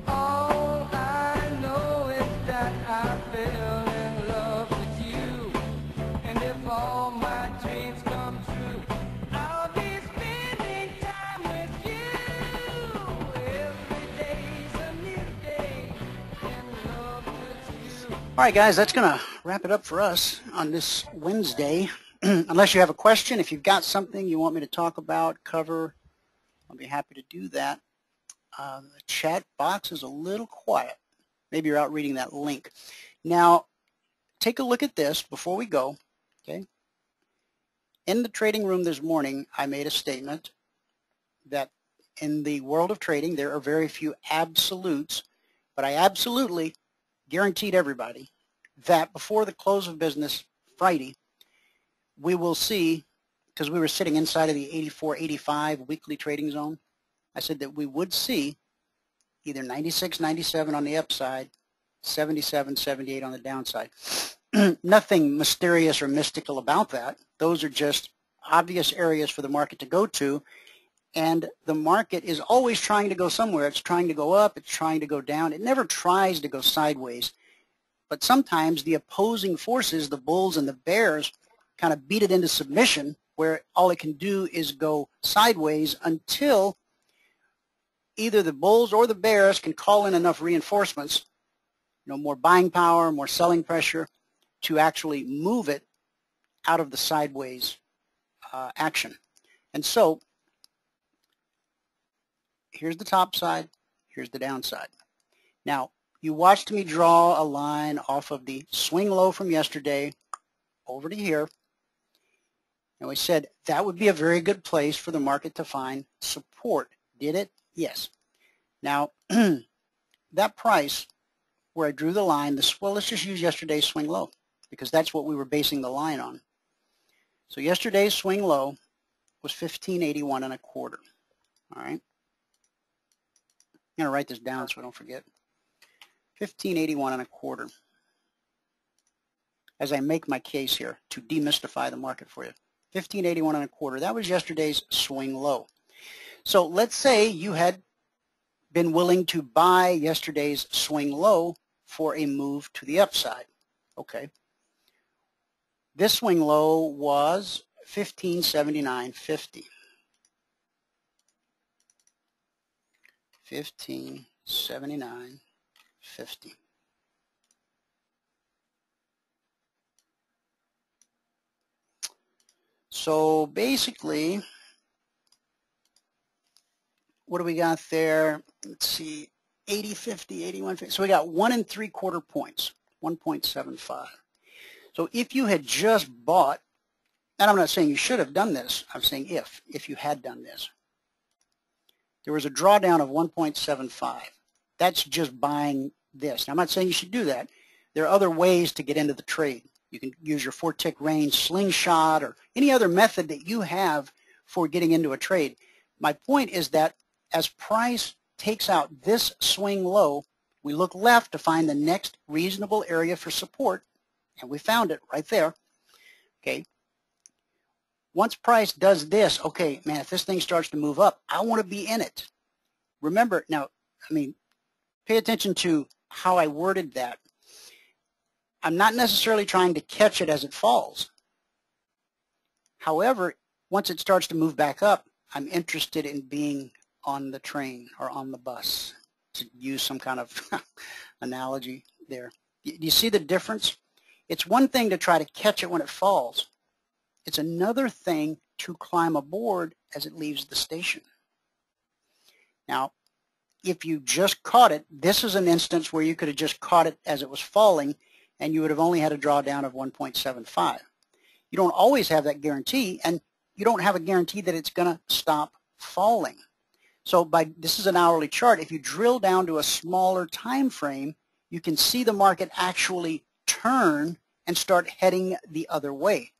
All I know is that I fell in love with you. And if all my dreams come true, I'll be spending time with you. Every day's a new day in love with you. All right, guys, that's going to wrap it up for us on this Wednesday. Unless you have a question, if you've got something you want me to talk about, cover, I'll be happy to do that. The chat box is a little quiet. Maybe you're out reading that link. Now, take a look at this before we go. Okay. In the trading room this morning, I made a statement that in the world of trading, there are very few absolutes, but I absolutely guaranteed everybody that before the close of business Friday, we will see, because we were sitting inside of the 84.85 weekly trading zone, I said that we would see either 96, 97 on the upside, 77, 78 on the downside. Nothing mysterious or mystical about that. Those are just obvious areas for the market to go to, and the market is always trying to go somewhere. It's trying to go up. It's trying to go down. It never tries to go sideways, but sometimes the opposing forces, the bulls and the bears, kind of beat it into submission, where all it can do is go sideways until either the bulls or the bears can call in enough reinforcements, more buying power, more selling pressure, to actually move it out of the sideways action. And so here's the top side, here's the downside. Now, you watched me draw a line off of the swing low from yesterday over to here, and we said that would be a very good place for the market to find support. Did it? Yes. Now, that price where I drew the line, well, let's just use yesterday's swing low, because that's what we were basing the line on. So yesterday's swing low was 1581 and a quarter. All right. I'm going to write this down so I don't forget. 1581 and a quarter. As I make my case here to demystify the market for you. 1581 and a quarter. That was yesterday's swing low. So let's say you had been willing to buy yesterday's swing low for a move to the upside. Okay. This swing low was 1579.50. 1579.50. So basically, what do we got there? Let's see, 80, 50, 81, 50. So we got 1 3/4 points, 1.75. So if you had just bought, and I'm not saying you should have done this, I'm saying if you had done this, there was a drawdown of 1.75. That's just buying this. Now, I'm not saying you should do that. There are other ways to get into the trade. You can use your 4-tick range slingshot or any other method that you have for getting into a trade. My point is that as price takes out this swing low, we look left to find the next reasonable area for support, and we found it right there. Okay. Once price does this, okay, man, if this thing starts to move up, I want to be in it. Remember, now, pay attention to how I worded that. I'm not necessarily trying to catch it as it falls. However, once it starts to move back up, I'm interested in being on the train or on the bus, to use some kind of analogy there. Do you see the difference? It's one thing to try to catch it when it falls. It's another thing to climb aboard as it leaves the station. Now, if you just caught it, this is an instance where you could have just caught it as it was falling, and you would have only had a drawdown of 1.75. You don't always have that guarantee, and you don't have a guarantee that it's going to stop falling. So this is an hourly chart. If you drill down to a smaller time frame, you can see the market actually turn and start heading the other way.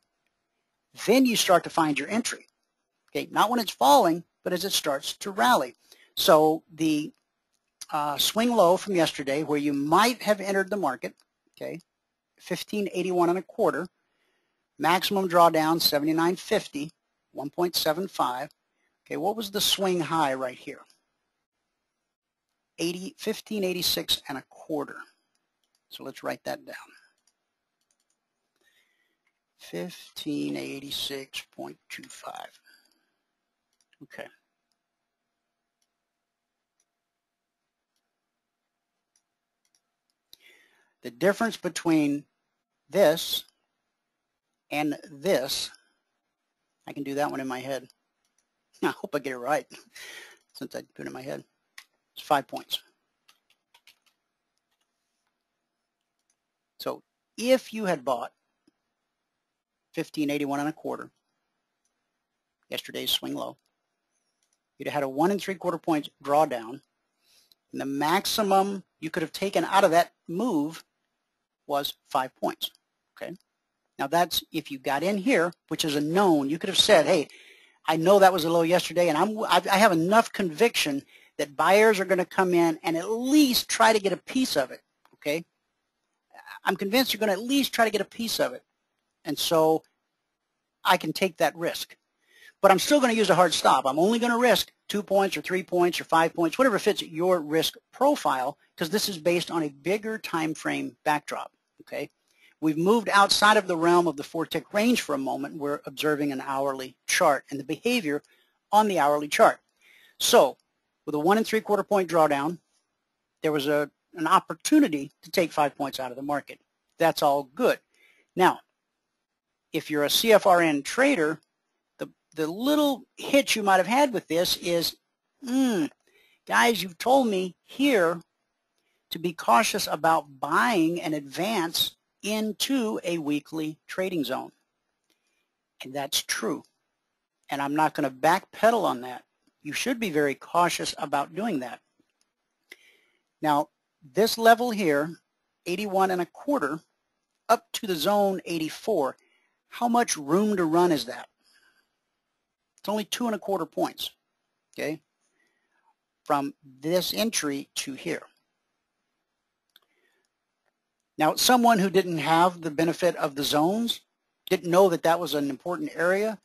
Then you start to find your entry. Okay, not when it's falling, but as it starts to rally. So the swing low from yesterday, where you might have entered the market, okay, 1581 and a quarter, maximum drawdown 79.50, 1.75. Okay, what was the swing high right here? 1586 and a quarter. So let's write that down. 1586.25. Okay. The difference between this and this, I can do that one in my head. I hope I get it right since I put it in my head. It's 5 points. So if you had bought 1581 and a quarter, yesterday's swing low, you'd have had a 1 3/4 points drawdown, and the maximum you could have taken out of that move was 5 points. Okay. Now that's if you got in here, which is a known. You could have said, hey, I know that was a low yesterday, and I have enough conviction that buyers are going to come in and at least try to get a piece of it. Okay. I'm convinced you're going to at least try to get a piece of it. And so I can take that risk. But I'm still going to use a hard stop. I'm only going to risk 2 points or 3 points or 5 points, whatever fits your risk profile, because this is based on a bigger time frame backdrop. Okay. We've moved outside of the realm of the 4-tick range for a moment. We're observing an hourly chart and the behavior on the hourly chart. So with a 1 3/4 point drawdown, there was an opportunity to take 5 points out of the market. That's all good. Now, if you're a CFRN trader, the little hitch you might have had with this is, guys, you've told me here to be cautious about buying an advance into a weekly trading zone. And that's true. And I'm not going to backpedal on that. You should be very cautious about doing that. Now, this level here, 81 1/4, up to the zone 84, how much room to run is that? It's only 2 1/4 points, okay, from this entry to here. Now, someone who didn't have the benefit of the zones, didn't know that that was an important area,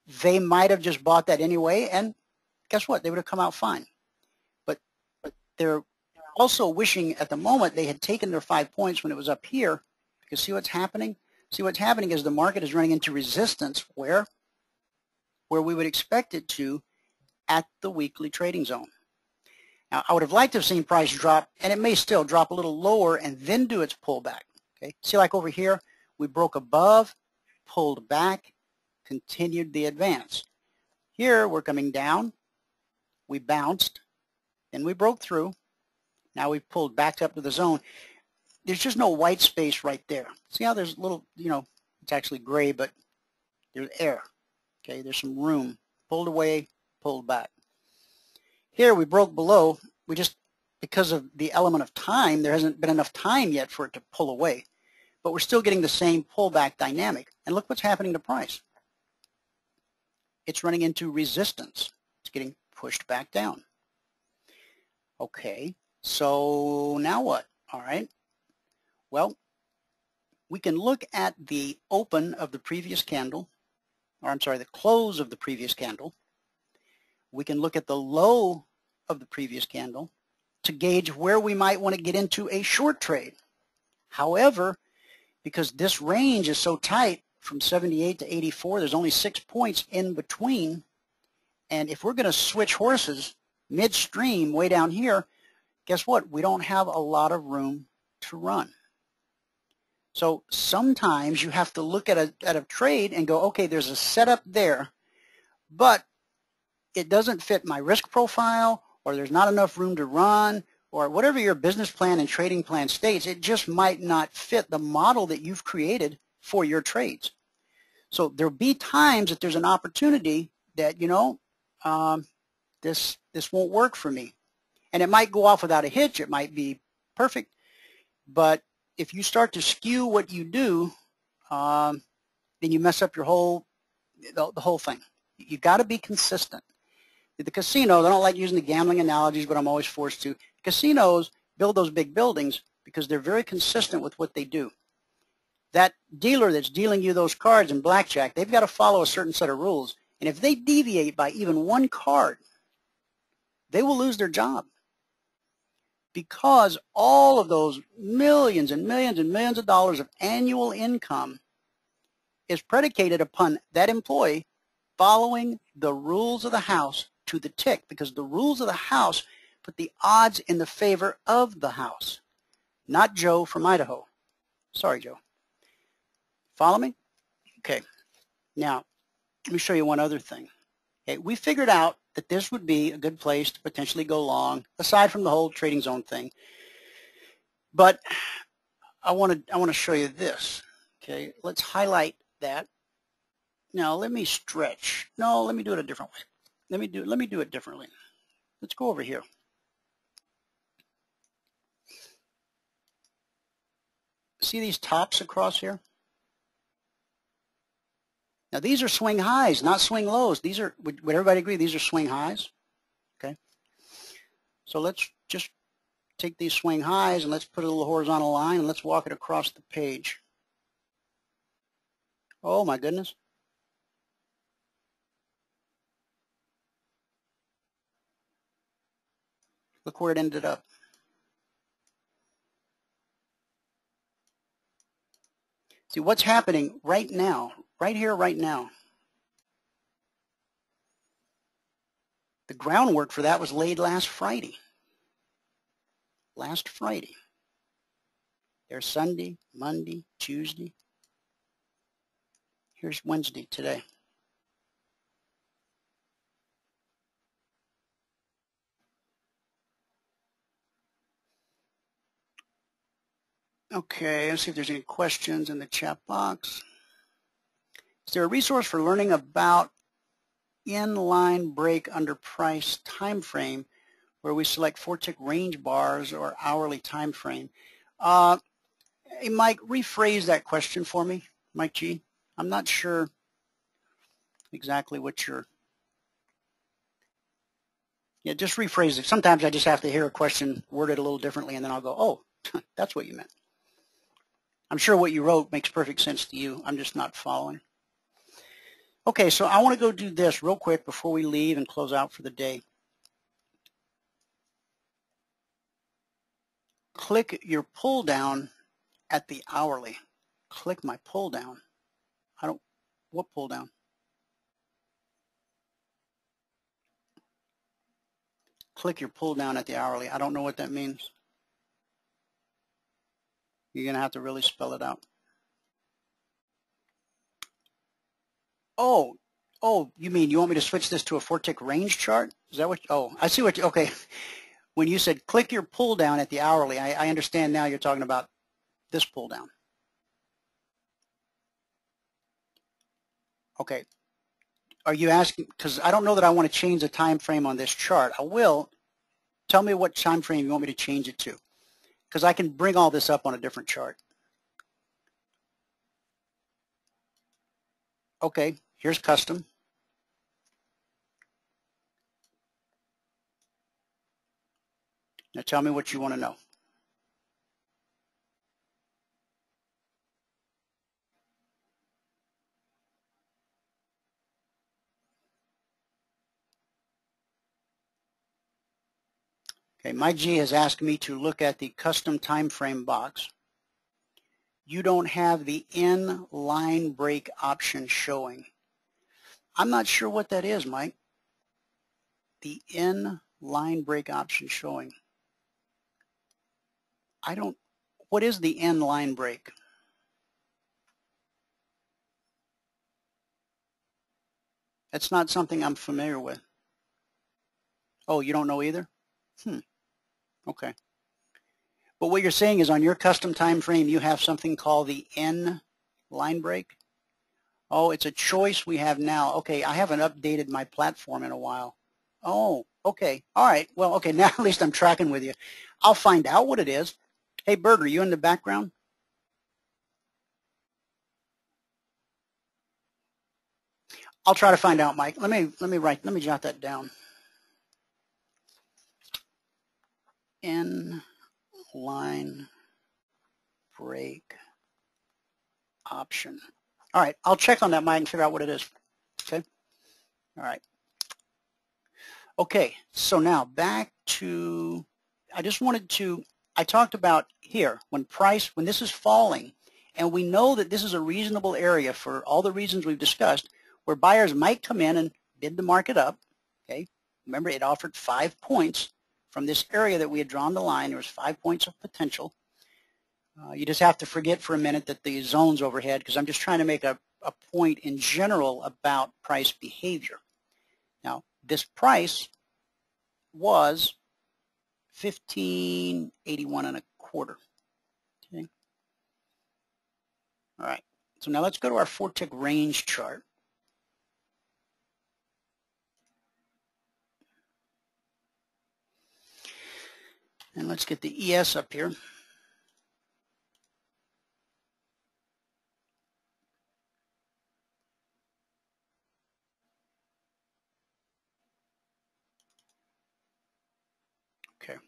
they might have just bought that anyway, and guess what? They would have come out fine. But they're also wishing at the moment they had taken their 5 points when it was up here, because see what's happening? See what's happening is the market is running into resistance where we would expect it to at the weekly trading zone. Now, I would have liked to have seen price drop, and it may still drop a little lower and then do its pullback. Okay, see, like over here, we broke above, pulled back, continued the advance. Here, we're coming down, we bounced, then we broke through. Now we've pulled back up to the zone. There's just no white space right there. See how there's a little, it's actually gray, but there's air. Okay, there's some room. Pulled away, pulled back. Here we broke below. We just, because of the element of time, there hasn't been enough time yet for it to pull away. But we're still getting the same pullback dynamic. And look what's happening to price. It's running into resistance. It's getting pushed back down. Okay, so now what? All right. Well, we can look at the open of the previous candle, or I'm sorry, the close of the previous candle. We can look at the low of the previous candle to gauge where we might want to get into a short trade. However, because this range is so tight from 78 to 84, there's only 6 points in between. And if we're going to switch horses midstream way down here, guess what? We don't have a lot of room to run. So sometimes you have to look at a trade and go, okay, there's a setup there, but it doesn't fit my risk profile, or there's not enough room to run, or whatever your business plan and trading plan states, it just might not fit the model that you've created for your trades. So there'll be times that there's an opportunity that, this won't work for me. And it might go off without a hitch. It might be perfect. But if you start to skew what you do, then you mess up your the whole thing. You've got to be consistent. The casinos, I don't like using the gambling analogies, but I'm always forced to. Casinos build those big buildings because they're very consistent with what they do. That dealer that's dealing you those cards in blackjack, they've got to follow a certain set of rules. And if they deviate by even one card, they will lose their job. Because all of those millions and millions and millions of dollars of annual income is predicated upon that employee following the rules of the house to the tick, because the rules of the house put the odds in the favor of the house, not Joe from Idaho. Sorry, Joe. Follow me? Okay. Now, let me show you one other thing. Okay, we figured out that this would be a good place to potentially go long, aside from the whole trading zone thing. But I want to show you this. Okay, let's highlight that. Now let me stretch. No, let me do it a different way. Let me do it differently. Let's go over here. See these tops across here? Now these are swing highs, not swing lows. These are, would everybody agree, these are swing highs? Okay. So let's just take these swing highs and let's put a little horizontal line and let's walk it across the page. Oh my goodness. Look where it ended up. See what's happening right now, right here, right now. The groundwork for that was laid last Friday. Last Friday. There's Sunday, Monday, Tuesday. Here's Wednesday today. Okay, let's see if there's any questions in the chat box. Is there a resource for learning about inline break under price time frame where we select 4-tick range bars or hourly time frame? Hey, Mike, rephrase that question for me, Mike G. I'm not sure exactly what you're... Yeah, just rephrase it. Sometimes I just have to hear a question worded a little differently, and then I'll go, oh, that's what you meant. I'm sure what you wrote makes perfect sense to you. I'm just not following. Okay, so I want to go do this real quick before we leave and close out for the day. Click your pull down at the hourly. Click my pull down. What pull down? Click your pull down at the hourly. I don't know what that means. You're going to have to really spell it out. Oh, you mean you want me to switch this to a 4-tick range chart? Is that what? Oh, I see what you, okay. When you said click your pull down at the hourly, I understand now you're talking about this pull down. Okay. Are you asking, because I don't know that I want to change the time frame on this chart. I will. Tell me what time frame you want me to change it to, because I can bring all this up on a different chart. Okay, here's custom. Now tell me what you want to know. Okay, my G has asked me to look at the custom time frame box. You don't have the in-line break option showing. I'm not sure what that is, Mike. The in-line break option showing. What is the in-line break? That's not something I'm familiar with. Oh, you don't know either? Okay. But what you're saying is on your custom time frame, you have something called the in-line break? Oh, it's a choice we have now. Okay, I haven't updated my platform in a while. Oh, okay. All right. Well, okay, now at least I'm tracking with you. I'll find out what it is. Hey, Bert, are you in the background? I'll try to find out, Mike. Let me jot that down. In-line break option. All right, I'll check on that, Mike, and figure out what it is. Okay. All right. Okay, so now back to, I talked about here, when this is falling, and we know that this is a reasonable area for all the reasons we've discussed, where buyers might come in and bid the market up, okay? Remember, it offered 5 points from this area that we had drawn the line. There was 5 points of potential. You just have to forget for a minute that the zone's overhead, because I'm just trying to make a point in general about price behavior. Now, this price was $15.81 1/4. Okay. All right. So now let's go to our 4-tick range chart. And let's get the ES up here. Okay.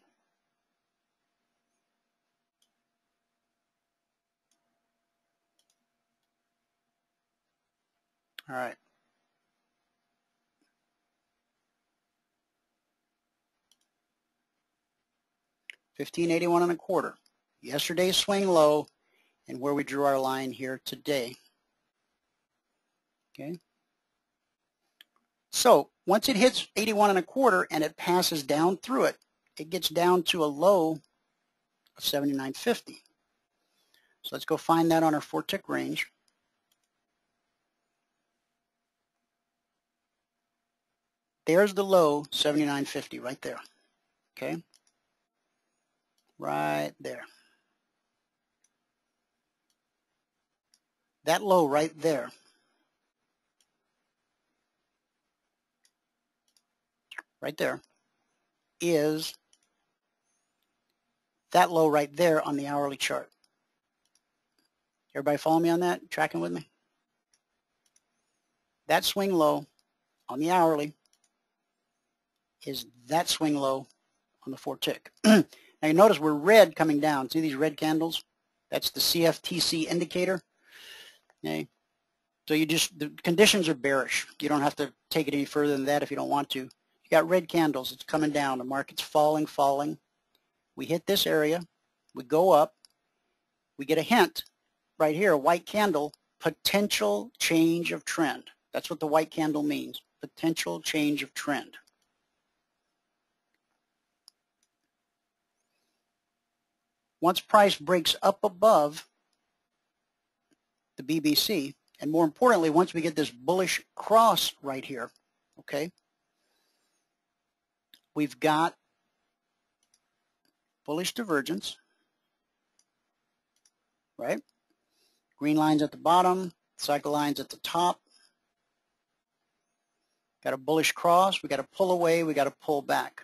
All right. $15.81 1/4. Yesterday's swing low and where we drew our line here today. Okay. So once it hits 81.25 and it passes down through it, it gets down to a low of 79.50. So let's go find that on our 4-tick range. There's the low, 79.50 right there. Okay? Right there. That low right there is that low right there on the hourly chart. Everybody follow me on that? Tracking with me? That swing low on the hourly is that swing low on the 4-tick. Now you notice we're red coming down. See these red candles? That's the CFTC indicator. Okay. So the conditions are bearish. You don't have to take it any further than that if you don't want to. You got red candles. It's coming down. The market's falling. We hit this area. We go up. We get a hint right here, a white candle, potential change of trend. That's what the white candle means, potential change of trend. Once price breaks up above the BBC, and more importantly, once we get this bullish cross right here, okay, we've got bullish divergence, right? Green lines at the bottom, cycle lines at the top. Got a bullish cross, we got to pull away, we got to pull back.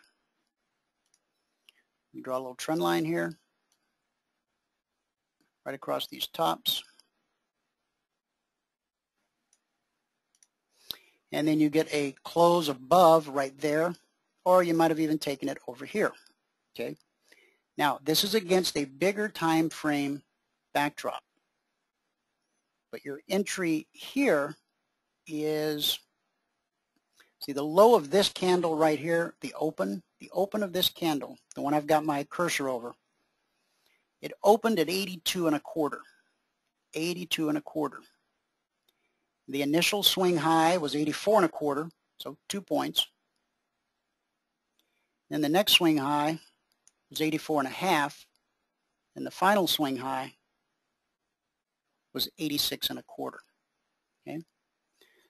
Draw a little trend line here, right across these tops. And then you get a close above right there, or you might have even taken it over here. Okay. Now, this is against a bigger time frame backdrop. But your entry here is, see the low of this candle right here, the open of this candle, the one I've got my cursor over, it opened at 82.25. 82.25. The initial swing high was 84.25, so 2 points. Then the next swing high was 84.5, and the final swing high was 86.25. Okay,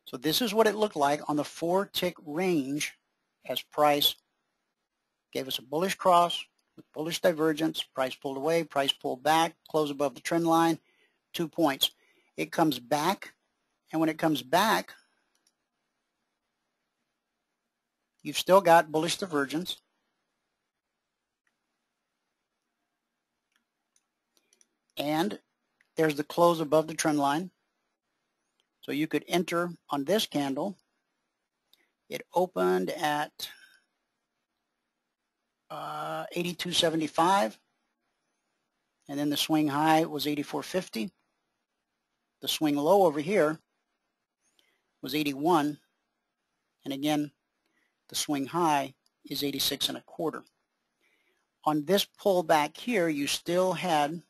so this is what it looked like on the 4-tick range as price gave us a bullish cross with bullish divergence. Price pulled away, price pulled back, close above the trend line, 2 points. It comes back. And when it comes back, you've still got bullish divergence. And there's the close above the trend line. So you could enter on this candle. It opened at 82.75. And then the swing high was 84.50. The swing low over here was 81, and again the swing high is 86.25. On this pullback here, you still had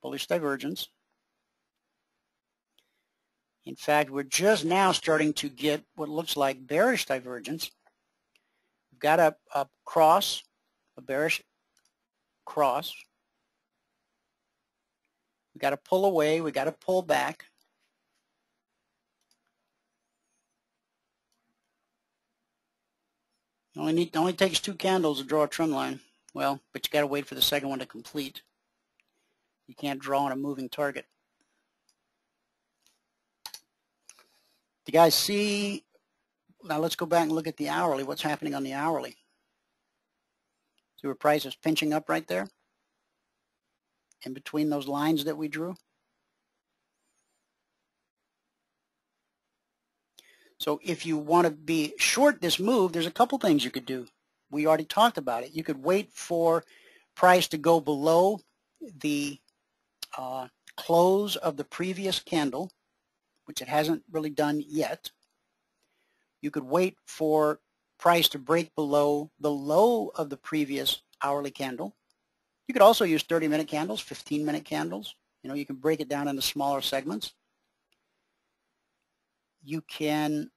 bullish divergence. In fact, we're just now starting to get what looks like bearish divergence. We've got a cross, a bearish cross. We got to pull away, we got to pull back. It only takes 2 candles to draw a trend line. Well, but you got to wait for the second one to complete. You can't draw on a moving target. Do you guys see? Now let's go back and look at the hourly. What's happening on the hourly? See where price is pinching up right there? In between those lines that we drew? So if you want to be short this move, there's a couple things you could do. We already talked about it. You could wait for price to go below the close of the previous candle, which it hasn't really done yet. You could wait for price to break below the low of the previous hourly candle. You could also use 30-minute candles, 15-minute candles. You can break it down into smaller segments. You can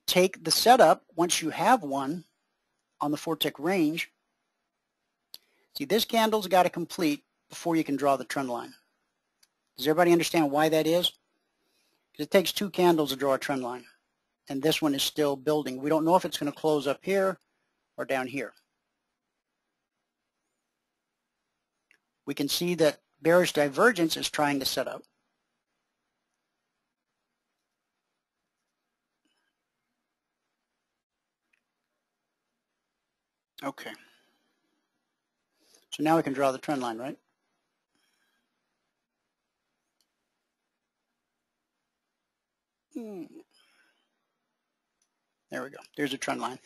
take the setup once you have one on the 4-tick range. See, this candle's got to complete before you can draw the trend line. Does everybody understand why that is? Because it takes 2 candles to draw a trend line, and this one is still building. We don't know if it's going to close up here or down here. We can see that bearish divergence is trying to set up. Okay. So now we can draw the trend line, right? There we go. There's a trend line.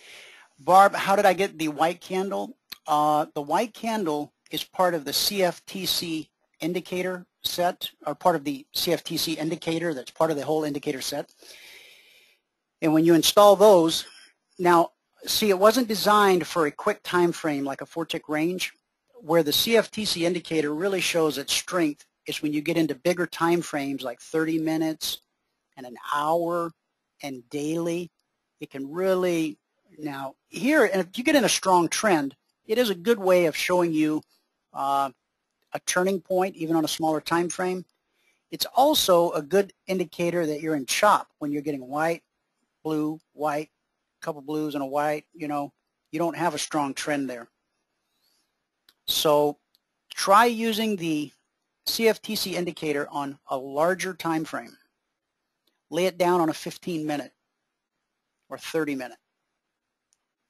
Barb, how did I get the white candle? The white candle is part of the CFTC indicator set, or part of the CFTC indicator that's part of the whole indicator set. And when you install those, now see, it wasn't designed for a quick time frame like a 4-tick range. Where the CFTC indicator really shows its strength is when you get into bigger time frames like 30 minutes and an hour and daily. It can really, now here, and if you get in a strong trend, it is a good way of showing you a turning point even on a smaller time frame. It's also a good indicator that you're in chop when you're getting white, blue, white, a couple blues and a white. You know, you don't have a strong trend there. So try using the CFTC indicator on a larger time frame. Lay it down on a 15-minute or 30-minute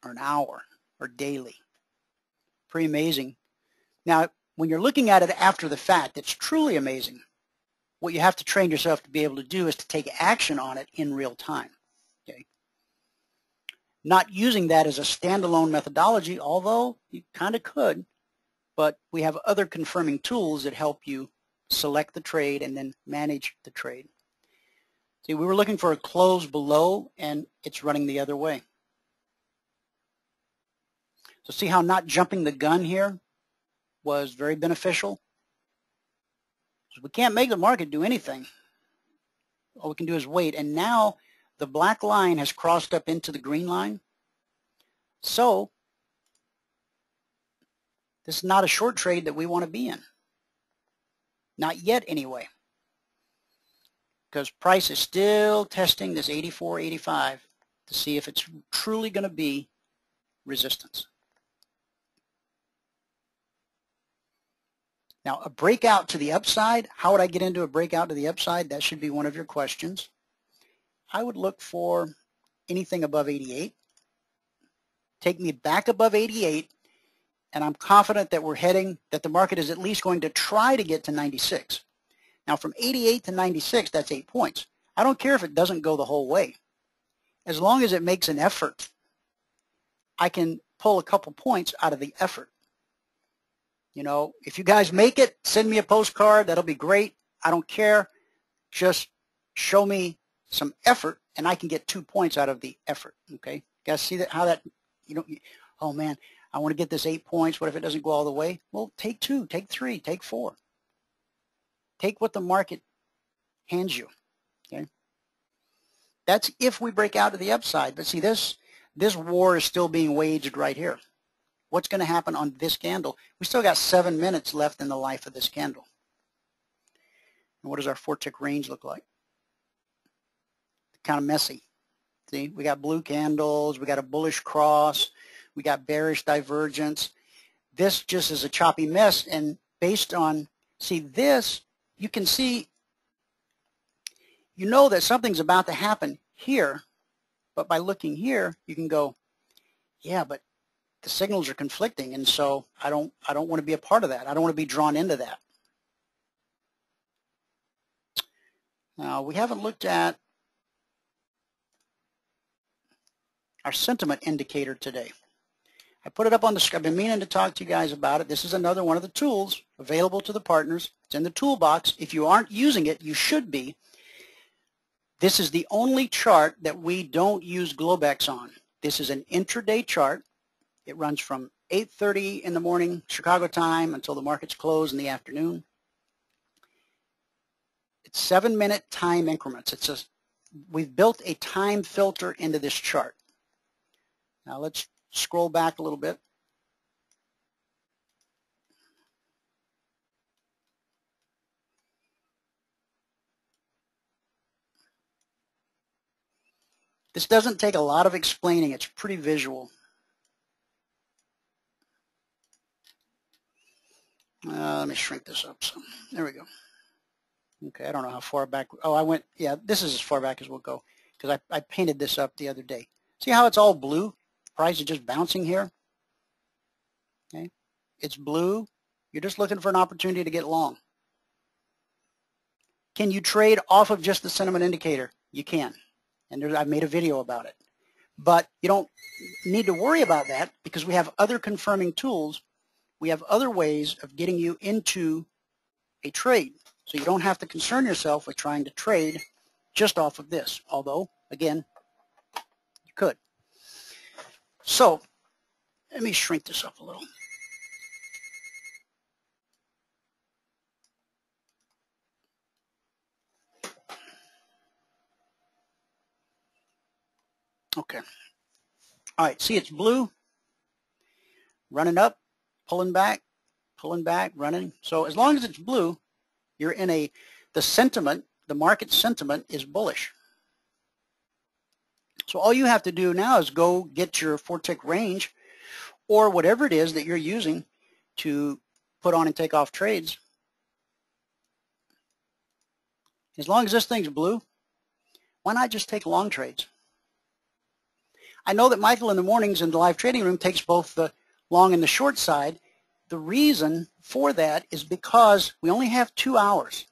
or an hour or daily. Pretty amazing. Now, when you're looking at it after the fact, it's truly amazing. What you have to train yourself to be able to do is to take action on it in real time. Okay? Not using that as a standalone methodology, although you kind of could. But we have other confirming tools that help you select the trade and then manage the trade. See, we were looking for a close below, and it's running the other way. So see how not jumping the gun here was very beneficial? So we can't make the market do anything. All we can do is wait. And now the black line has crossed up into the green line. So this is not a short trade that we want to be in. Not yet anyway. Because price is still testing this 84.85 to see if it's truly going to be resistance. Now a breakout to the upside, how would I get into a breakout to the upside? That should be one of your questions. I would look for anything above 88. Take me back above 88. And I'm confident that we're heading, that the market is at least going to try to get to 96. Now from 88 to 96, that's 8 points. I don't care if it doesn't go the whole way. As long as it makes an effort, I can pull a couple points out of the effort. You know, if you guys make it, send me a postcard. That'll be great. I don't care. Just show me some effort, and I can get 2 points out of the effort. Okay, you guys see that? How that, you know, oh man, I want to get this 8 points. What if it doesn't go all the way? Well, take 2, take 3, take 4. Take what the market hands you. Okay, that's if we break out to the upside. But see, this war is still being waged right here. What's going to happen on this candle? We still got 7 minutes left in the life of this candle. And what does our 4-tick range look like? Kind of messy. See, we got blue candles, we got a bullish cross, we got bearish divergence. This just is a choppy mess, and based on, see this, you can see, you know that something's about to happen here, but by looking here, you can go, yeah, but the signals are conflicting, and so I don't want to be a part of that. I don't want to be drawn into that. Now, we haven't looked at our sentiment indicator today. I put it up on the screen. I've been meaning to talk to you guys about it. This is another one of the tools available to the partners. It's in the toolbox. If you aren't using it, you should be. This is the only chart that we don't use Globex on. This is an intraday chart. It runs from 8:30 in the morning Chicago time until the markets close in the afternoon. It's 7-minute time increments. It's a we've built a time filter into this chart. Now let's scroll back a little bit. This doesn't take a lot of explaining. It's pretty visual. Let me shrink this up some. There we go. Okay, I don't know how far back. Oh, I went, yeah, this is as far back as we'll go because I painted this up the other day. See how it's all blue? Price is just bouncing here. Okay, it's blue. You're just looking for an opportunity to get long. Can you trade off of just the sentiment indicator? You can. And I've made a video about it. But you don't need to worry about that because we have other confirming tools. We have other ways of getting you into a trade. So you don't have to concern yourself with trying to trade just off of this. Although, again, you could. So let me shrink this up a little. Okay. All right, see it's blue, running up, pulling back, running. So as long as it's blue, you're in the sentiment, the market sentiment is bullish. So all you have to do now is go get your 4-tick range or whatever it is that you're using to put on and take off trades. As long as this thing's blue, why not just take long trades? I know that Michael in the mornings in the live trading room takes both the long and the short side. The reason for that is because we only have 2 hours.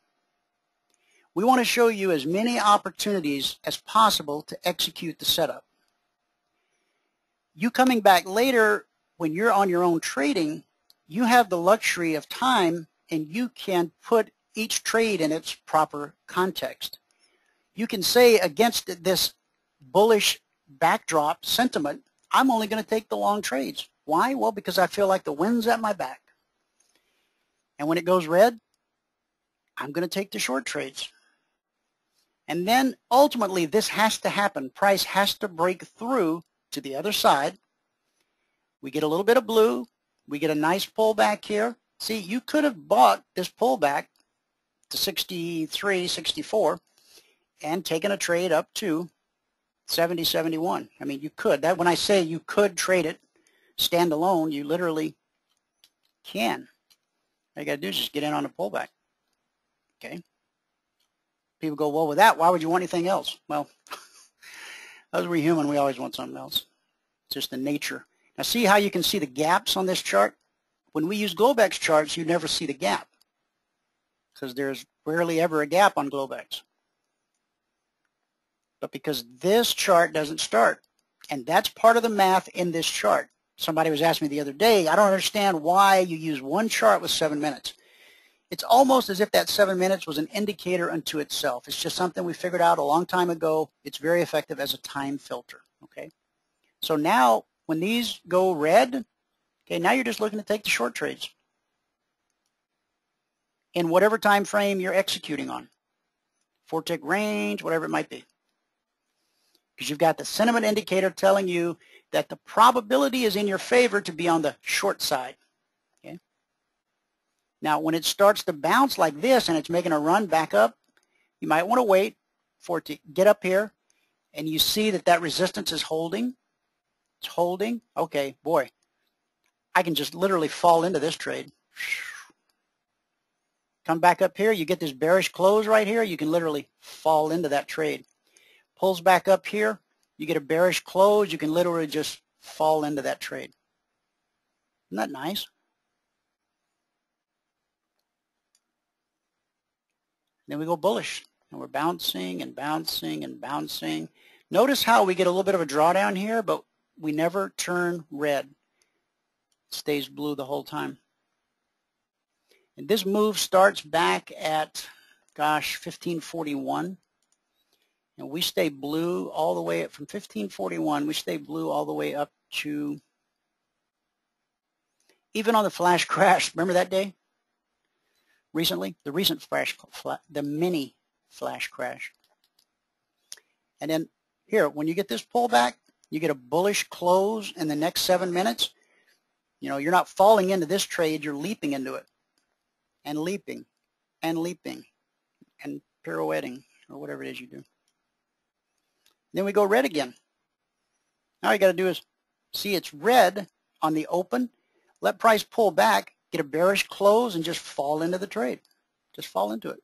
We want to show you as many opportunities as possible to execute the setup. You coming back later when you're on your own trading, you have the luxury of time and you can put each trade in its proper context. You can say against this bullish backdrop sentiment, I'm only going to take the long trades. Why? Well, because I feel like the wind's at my back. And when it goes red, I'm going to take the short trades. And then ultimately this has to happen. Price has to break through to the other side. We get a little bit of blue. We get a nice pullback here. See, you could have bought this pullback to 63, 64 and taken a trade up to 70, 71. I mean, you could. That when I say you could trade it standalone, you literally can. All you got to do is just get in on a pullback. Okay. People go, well, with that, why would you want anything else? Well, as we're human, we always want something else. It's just the nature. Now, see how you can see the gaps on this chart? When we use Globex charts, you never see the gap because there's rarely ever a gap on Globex. But because this chart doesn't start, and that's part of the math in this chart. Somebody was asking me the other day, I don't understand why you use one chart with 7 minutes. It's almost as if that 7 minutes was an indicator unto itself. It's just something we figured out a long time ago. It's very effective as a time filter. Okay. So now when these go red, okay, now you're just looking to take the short trades in whatever time frame you're executing on. 4-tick range, whatever it might be. Because you've got the sentiment indicator telling you that the probability is in your favor to be on the short side. Okay. Now, when it starts to bounce like this and it's making a run back up, you might want to wait for it to get up here, and you see that that resistance is holding. It's holding. Okay, boy, I can just literally fall into this trade. Come back up here, you get this bearish close right here, you can literally fall into that trade. Pulls back up here, you get a bearish close, you can literally just fall into that trade. Isn't that nice? Then we go bullish, and we're bouncing and bouncing and bouncing. Notice how we get a little bit of a drawdown here, but we never turn red. It stays blue the whole time. And this move starts back at, gosh, 1541. And we stay blue all the way up from 1541. We stay blue all the way up to, even on the flash crash. Remember that day? Recently? The recent flash, the mini flash crash. And then here, when you get this pullback, you get a bullish close in the next 7 minutes. You know, you're not falling into this trade, you're leaping into it. And leaping, and leaping, and pirouetting, or whatever it is you do. Then we go red again. Now all you got to do is see it's red on the open, let price pull back, get a bearish close, and just fall into the trade. Just fall into it.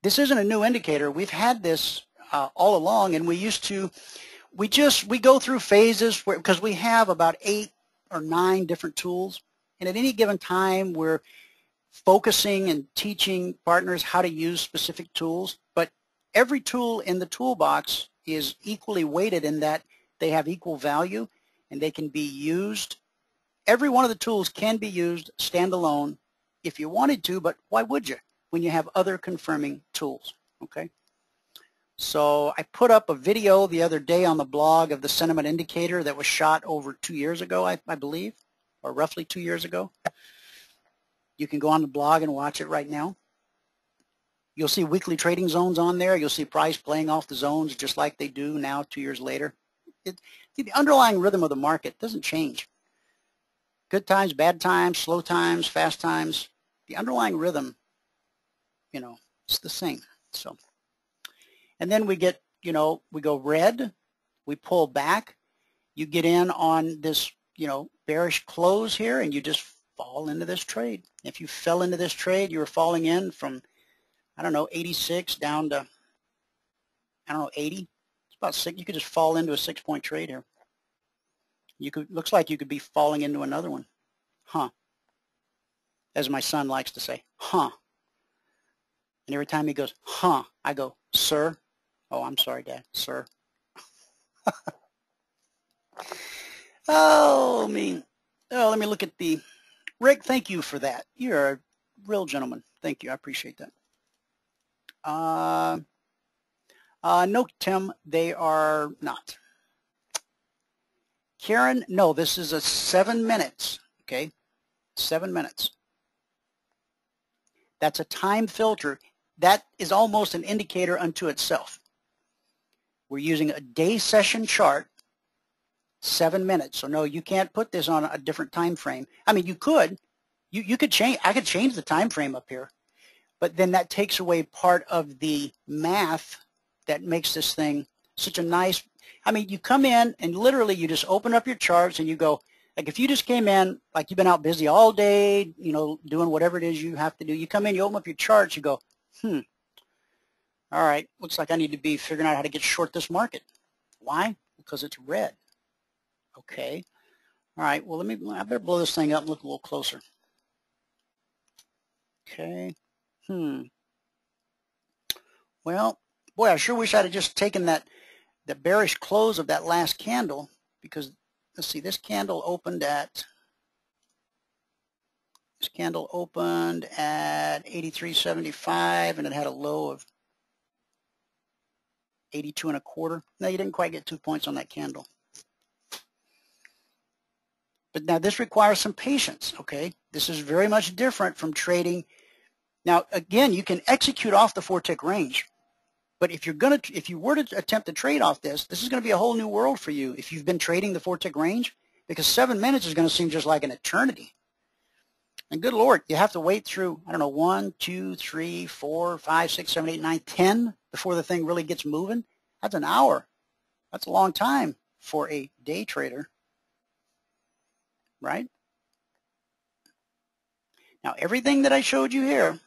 This isn't a new indicator. We've had this all along, and we go through phases because we have about 8 or 9 different tools, and at any given time we're focusing and teaching partners how to use specific tools, but every tool in the toolbox is equally weighted in that they have equal value and they can be used. Every one of the tools can be used standalone if you wanted to, but why would you when you have other confirming tools, okay? So I put up a video the other day on the blog of the sentiment indicator that was shot over 2 years ago, I believe, or roughly 2 years ago. You can go on the blog and watch it right now. You'll see weekly trading zones on there. You'll see price playing off the zones just like they do now 2 years later. The underlying rhythm of the market doesn't change. Good times, bad times, slow times, fast times. The underlying rhythm, you know, it's the same. So, and then we get, you know, we go red, we pull back, you get in on this, you know, bearish close here, and you just fall into this trade. If you fell into this trade, you were falling in from, I don't know, 86 down to, I don't know, 80. It's about 6. You could just fall into a 6-point trade here. You could, looks like you could be falling into another one. Huh. As my son likes to say, huh. And every time he goes, huh, I go, sir. Oh, I'm sorry, Dad, sir. Oh, me. Oh, let me look at the, Rick, thank you for that. You're a real gentleman. Thank you. I appreciate that. No, Tim, they are not. Karen, no, this is a 7 minutes, okay? 7 minutes. That's a time filter. That is almost an indicator unto itself. We're using a day session chart, 7 minutes. So no, you can't put this on a different time frame. I mean, you could. You could change. I could change the time frame up here, but then that takes away part of the math that makes this thing such a nice. I mean, you come in and literally you just open up your charts and you go, like if you just came in, like you've been out busy all day, you know, doing whatever it is you have to do. You come in, you open up your charts, you go, all right, looks like I need to be figuring out how to get short this market. Why? Because it's red. Okay. All right, well, I better blow this thing up and look a little closer. Okay. Well, boy, I sure wish I'd have just taken the bearish close of that last candle, because let's see, this candle opened at 83.75 and it had a low of 82.25. No, you didn't quite get 2 points on that candle. But now this requires some patience, okay? This is very much different from trading. Now, again, you can execute off the 4-tick range. But if you were to attempt to trade off this is going to be a whole new world for you if you've been trading the 4-tick range, because 7 minutes is going to seem just like an eternity. And good Lord, you have to wait through, I don't know, 1, 2, 3, 4, 5, 6, 7, 8, 9, 10 before the thing really gets moving. That's an hour. That's a long time for a day trader, right? Now, everything that I showed you here,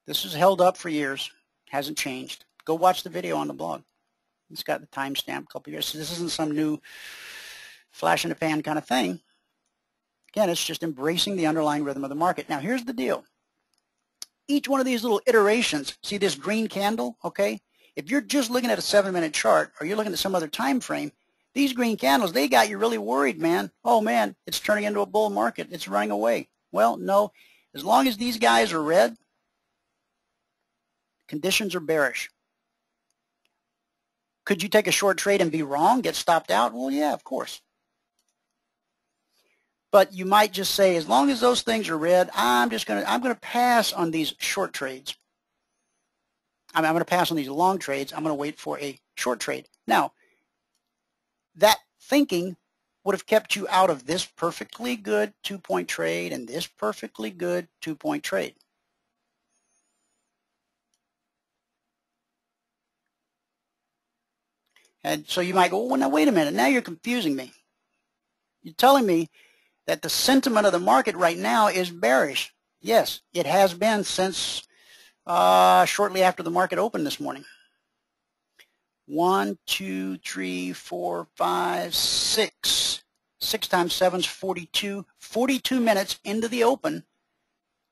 this is held up for years, hasn't changed. Go watch the video on the blog. It's got the timestamp, a couple years. So this isn't some new flash in the pan kind of thing. Again, it's just embracing the underlying rhythm of the market. Now, here's the deal. Each one of these little iterations, see this green candle, okay? If you're just looking at a 7-minute chart or you're looking at some other time frame, these green candles, they got you really worried, man. Oh, man, it's turning into a bull market. It's running away. Well, no. As long as these guys are red, conditions are bearish. Could you take a short trade and be wrong, get stopped out? Well, yeah, of course. But you might just say, as long as those things are red, I'm going to pass on these short trades. I'm going to pass on these long trades. I'm going to wait for a short trade. Now, that thinking would have kept you out of this perfectly good 2-point trade and this perfectly good 2-point trade. And so you might go, well, now wait a minute, now you're confusing me. You're telling me that the sentiment of the market right now is bearish. Yes, it has been since shortly after the market opened this morning. 1, 2, 3, 4, 5, 6. 6 times 7 is 42. 42 minutes into the open,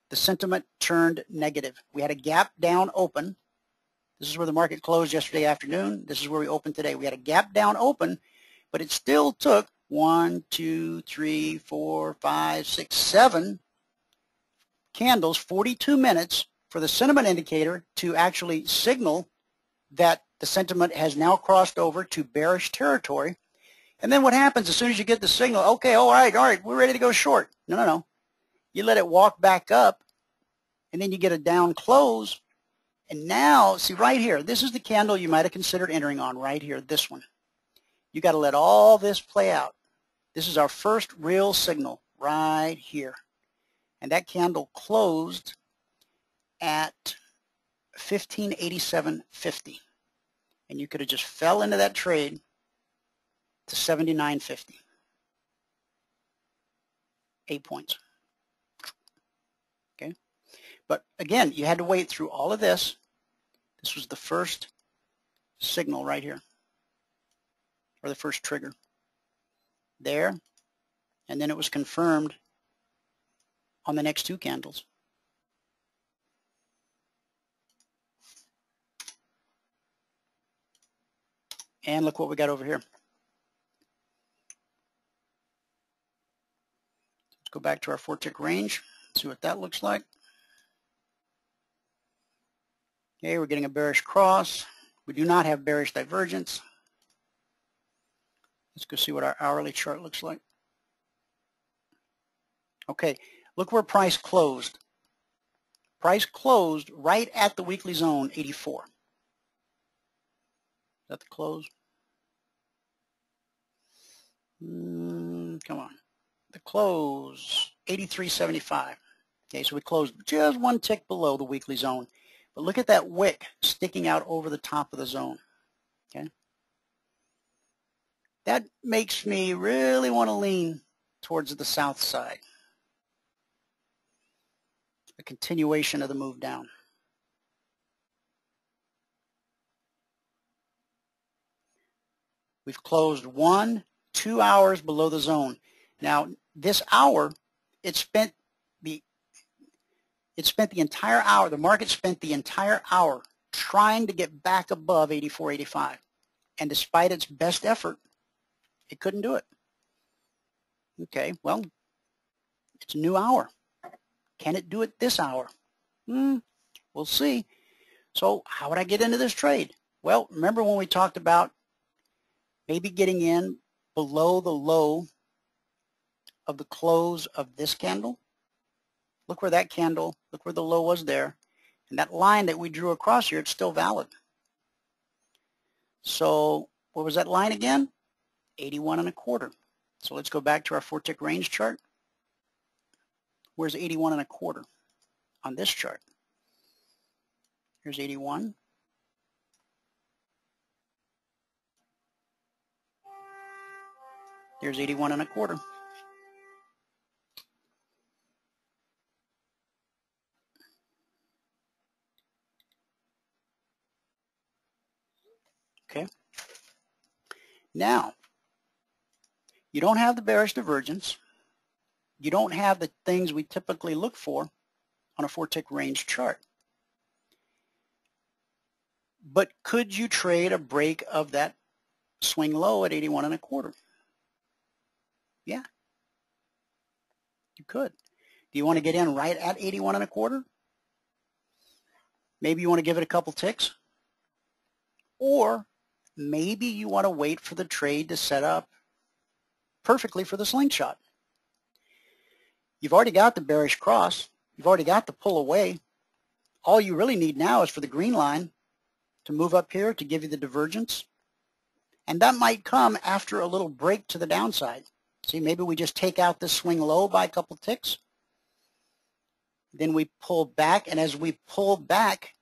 the sentiment turned negative. We had a gap down open. This is where the market closed yesterday afternoon. This is where we opened today. We had a gap down open, but it still took 1, 2, 3, 4, 5, 6, 7 candles, 42 minutes for the sentiment indicator to actually signal that the sentiment has now crossed over to bearish territory. And then what happens as soon as you get the signal, okay, all right, we're ready to go short. No. You let it walk back up, and then you get a down close. And now, see right here, this is the candle you might have considered entering on right here, this one. You got to let all this play out. This is our first real signal right here. And that candle closed at 1587.50. And you could have just fell into that trade to 79.50. 8 points. Okay? But again, you had to wait through all of this. This was the first signal right here, or the first trigger. There, and then it was confirmed on the next 2 candles. And look what we got over here. Let's go back to our 4-tick range, see what that looks like. Okay, we're getting a bearish cross. We do not have bearish divergence. Let's go see what our hourly chart looks like. Okay, look where price closed. Price closed right at the weekly zone, 84. Is that the close? Come on. The close, 83.75. Okay, so we closed just 1 tick below the weekly zone. But look at that wick sticking out over the top of the zone. Okay. That makes me really want to lean towards the south side. A continuation of the move down. We've closed 1, 2 hours below the zone. Now, this hour, it spent the entire hour, the market spent the entire hour trying to get back above 84.85. And despite its best effort, it couldn't do it. Okay, well, it's a new hour. Can it do it this hour? We'll see. So how would I get into this trade? Well, remember when we talked about maybe getting in below the low of the close of this candle? Look where that candle, look where the low was there. And that line that we drew across here, it's still valid. So what was that line again? 81.25. So let's go back to our 4-tick range chart. Where's 81.25 on this chart? Here's 81. There's 81.25. Okay. Now, you don't have the bearish divergence. You don't have the things we typically look for on a 4-tick range chart. But could you trade a break of that swing low at 81.25? Yeah, you could. Do you want to get in right at 81.25? Maybe you want to give it a couple ticks. Or maybe you want to wait for the trade to set up perfectly for the slingshot. You've already got the bearish cross. You've already got the pull away. All you really need now is for the green line to move up here to give you the divergence. And that might come after a little break to the downside. See, maybe we just take out this swing low by a couple ticks. Then we pull back, and as we pull back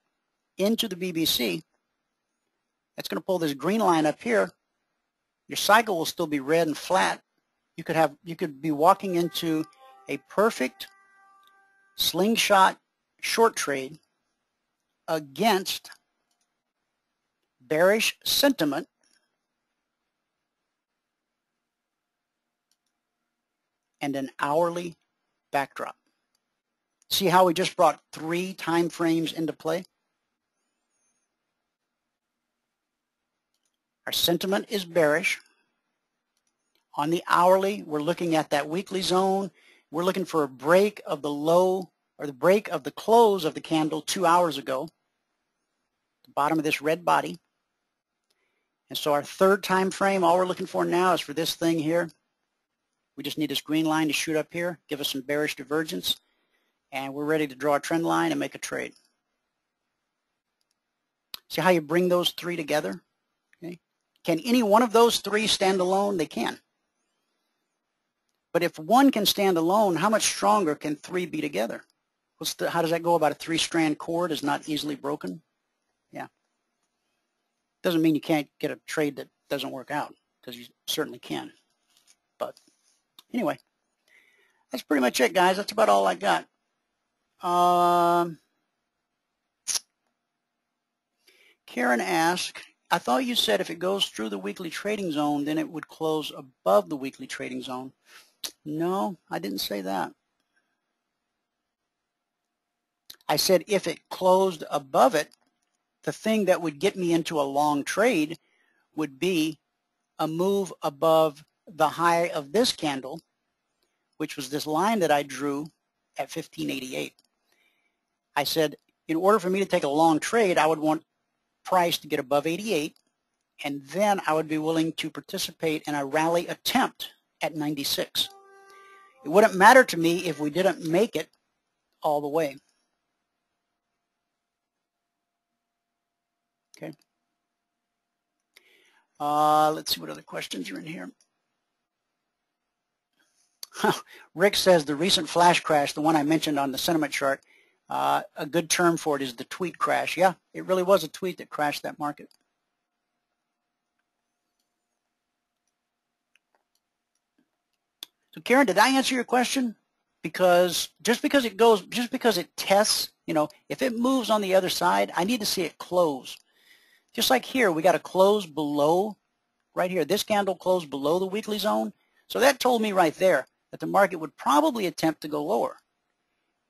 into the BBC, that's going to pull this green line up here. Your cycle will still be red and flat. You could be walking into a perfect slingshot short trade against bearish sentiment and an hourly backdrop. See how we just brought 3 time frames into play? Our sentiment is bearish. On the hourly, we're looking at that weekly zone. We're looking for a break of the low, or the break of the close of the candle 2 hours ago, the bottom of this red body. And so our third time frame, all we're looking for now is for this thing here. We just need this green line to shoot up here, give us some bearish divergence, and we're ready to draw a trend line and make a trade. See how you bring those 3 together? Okay. Can any one of those 3 stand alone? They can. But if one can stand alone, how much stronger can 3 be together? How does that go about a 3-strand cord is not easily broken? Yeah. Doesn't mean you can't get a trade that doesn't work out, because you certainly can. But anyway, that's pretty much it, guys. That's about all I got. Karen asked, I thought you said if it goes through the weekly trading zone, then it would close above the weekly trading zone. No, I didn't say that. I said if it closed above it, the thing that would get me into a long trade would be a move above the high of this candle, which was this line that I drew at 1588. I said in order for me to take a long trade, I would want price to get above 88, and then I would be willing to participate in a rally attempt at 96. It wouldn't matter to me if we didn't make it all the way. Okay. Let's see what other questions are in here. Rick says the recent flash crash, the one I mentioned on the sentiment chart, a good term for it is the tweet crash. Yeah, it really was a tweet that crashed that market. So Karen, did I answer your question? Because just because it tests, you know, if it moves on the other side, I need to see it close. Just like here, we got to close below, right here. This candle closed below the weekly zone. So that told me right there that the market would probably attempt to go lower.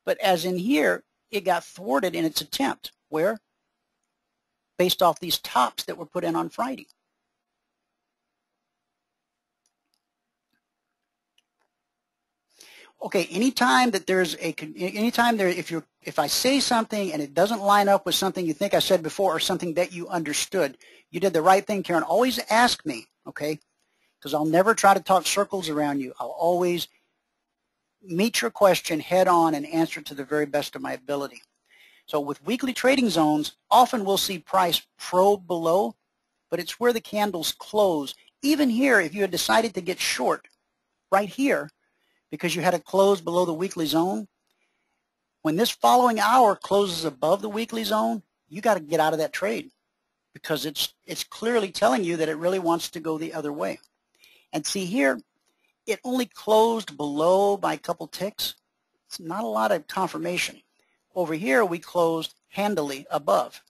But as in here, it got thwarted in its attempt. Where? Based off these tops that were put in on Friday. Okay, anytime that there's a, if I say something and it doesn't line up with something you think I said before or something that you understood, you did the right thing, Karen. Always ask me, okay? Because I'll never try to talk circles around you. I'll always meet your question head on and answer to the very best of my ability. So with weekly trading zones, often we'll see price probe below, but it's where the candles close. Even here, if you had decided to get short right here, because you had to close below the weekly zone, when this following hour closes above the weekly zone, you got to get out of that trade because it's clearly telling you that it really wants to go the other way. And see here, it only closed below by a couple ticks. It's not a lot of confirmation. Over here, we closed handily above.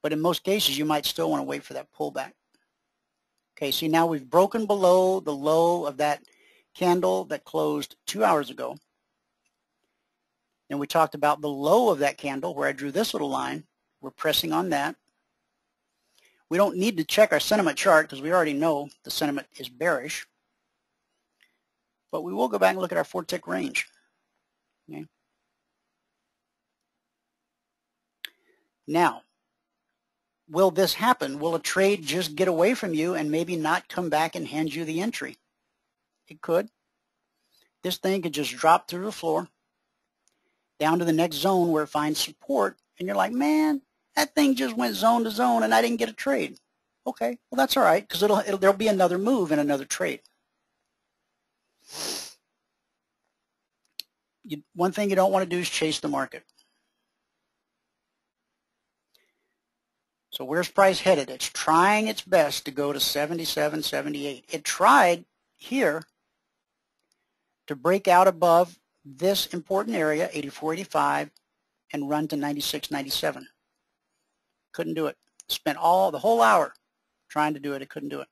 But in most cases, you might still want to wait for that pullback. Okay, see now we've broken below the low of that candle that closed 2 hours ago. And we talked about the low of that candle where I drew this little line. We're pressing on that. We don't need to check our sentiment chart because we already know the sentiment is bearish. But we will go back and look at our 4-tick range. Okay. Now, will this happen? Will a trade just get away from you and maybe not come back and hand you the entry? It could. this thing could just drop through the floor down to the next zone where it finds support, and you're like, man, that thing just went zone to zone and I didn't get a trade. Okay, well that's all right, because there'll be another move and another trade. One thing you don't want to do is chase the market. So where's price headed? It's trying its best to go to 77, 78. It tried here to break out above this important area, 84, 85, and run to 96, 97. Couldn't do it. Spent the whole hour trying to do it. It couldn't do it.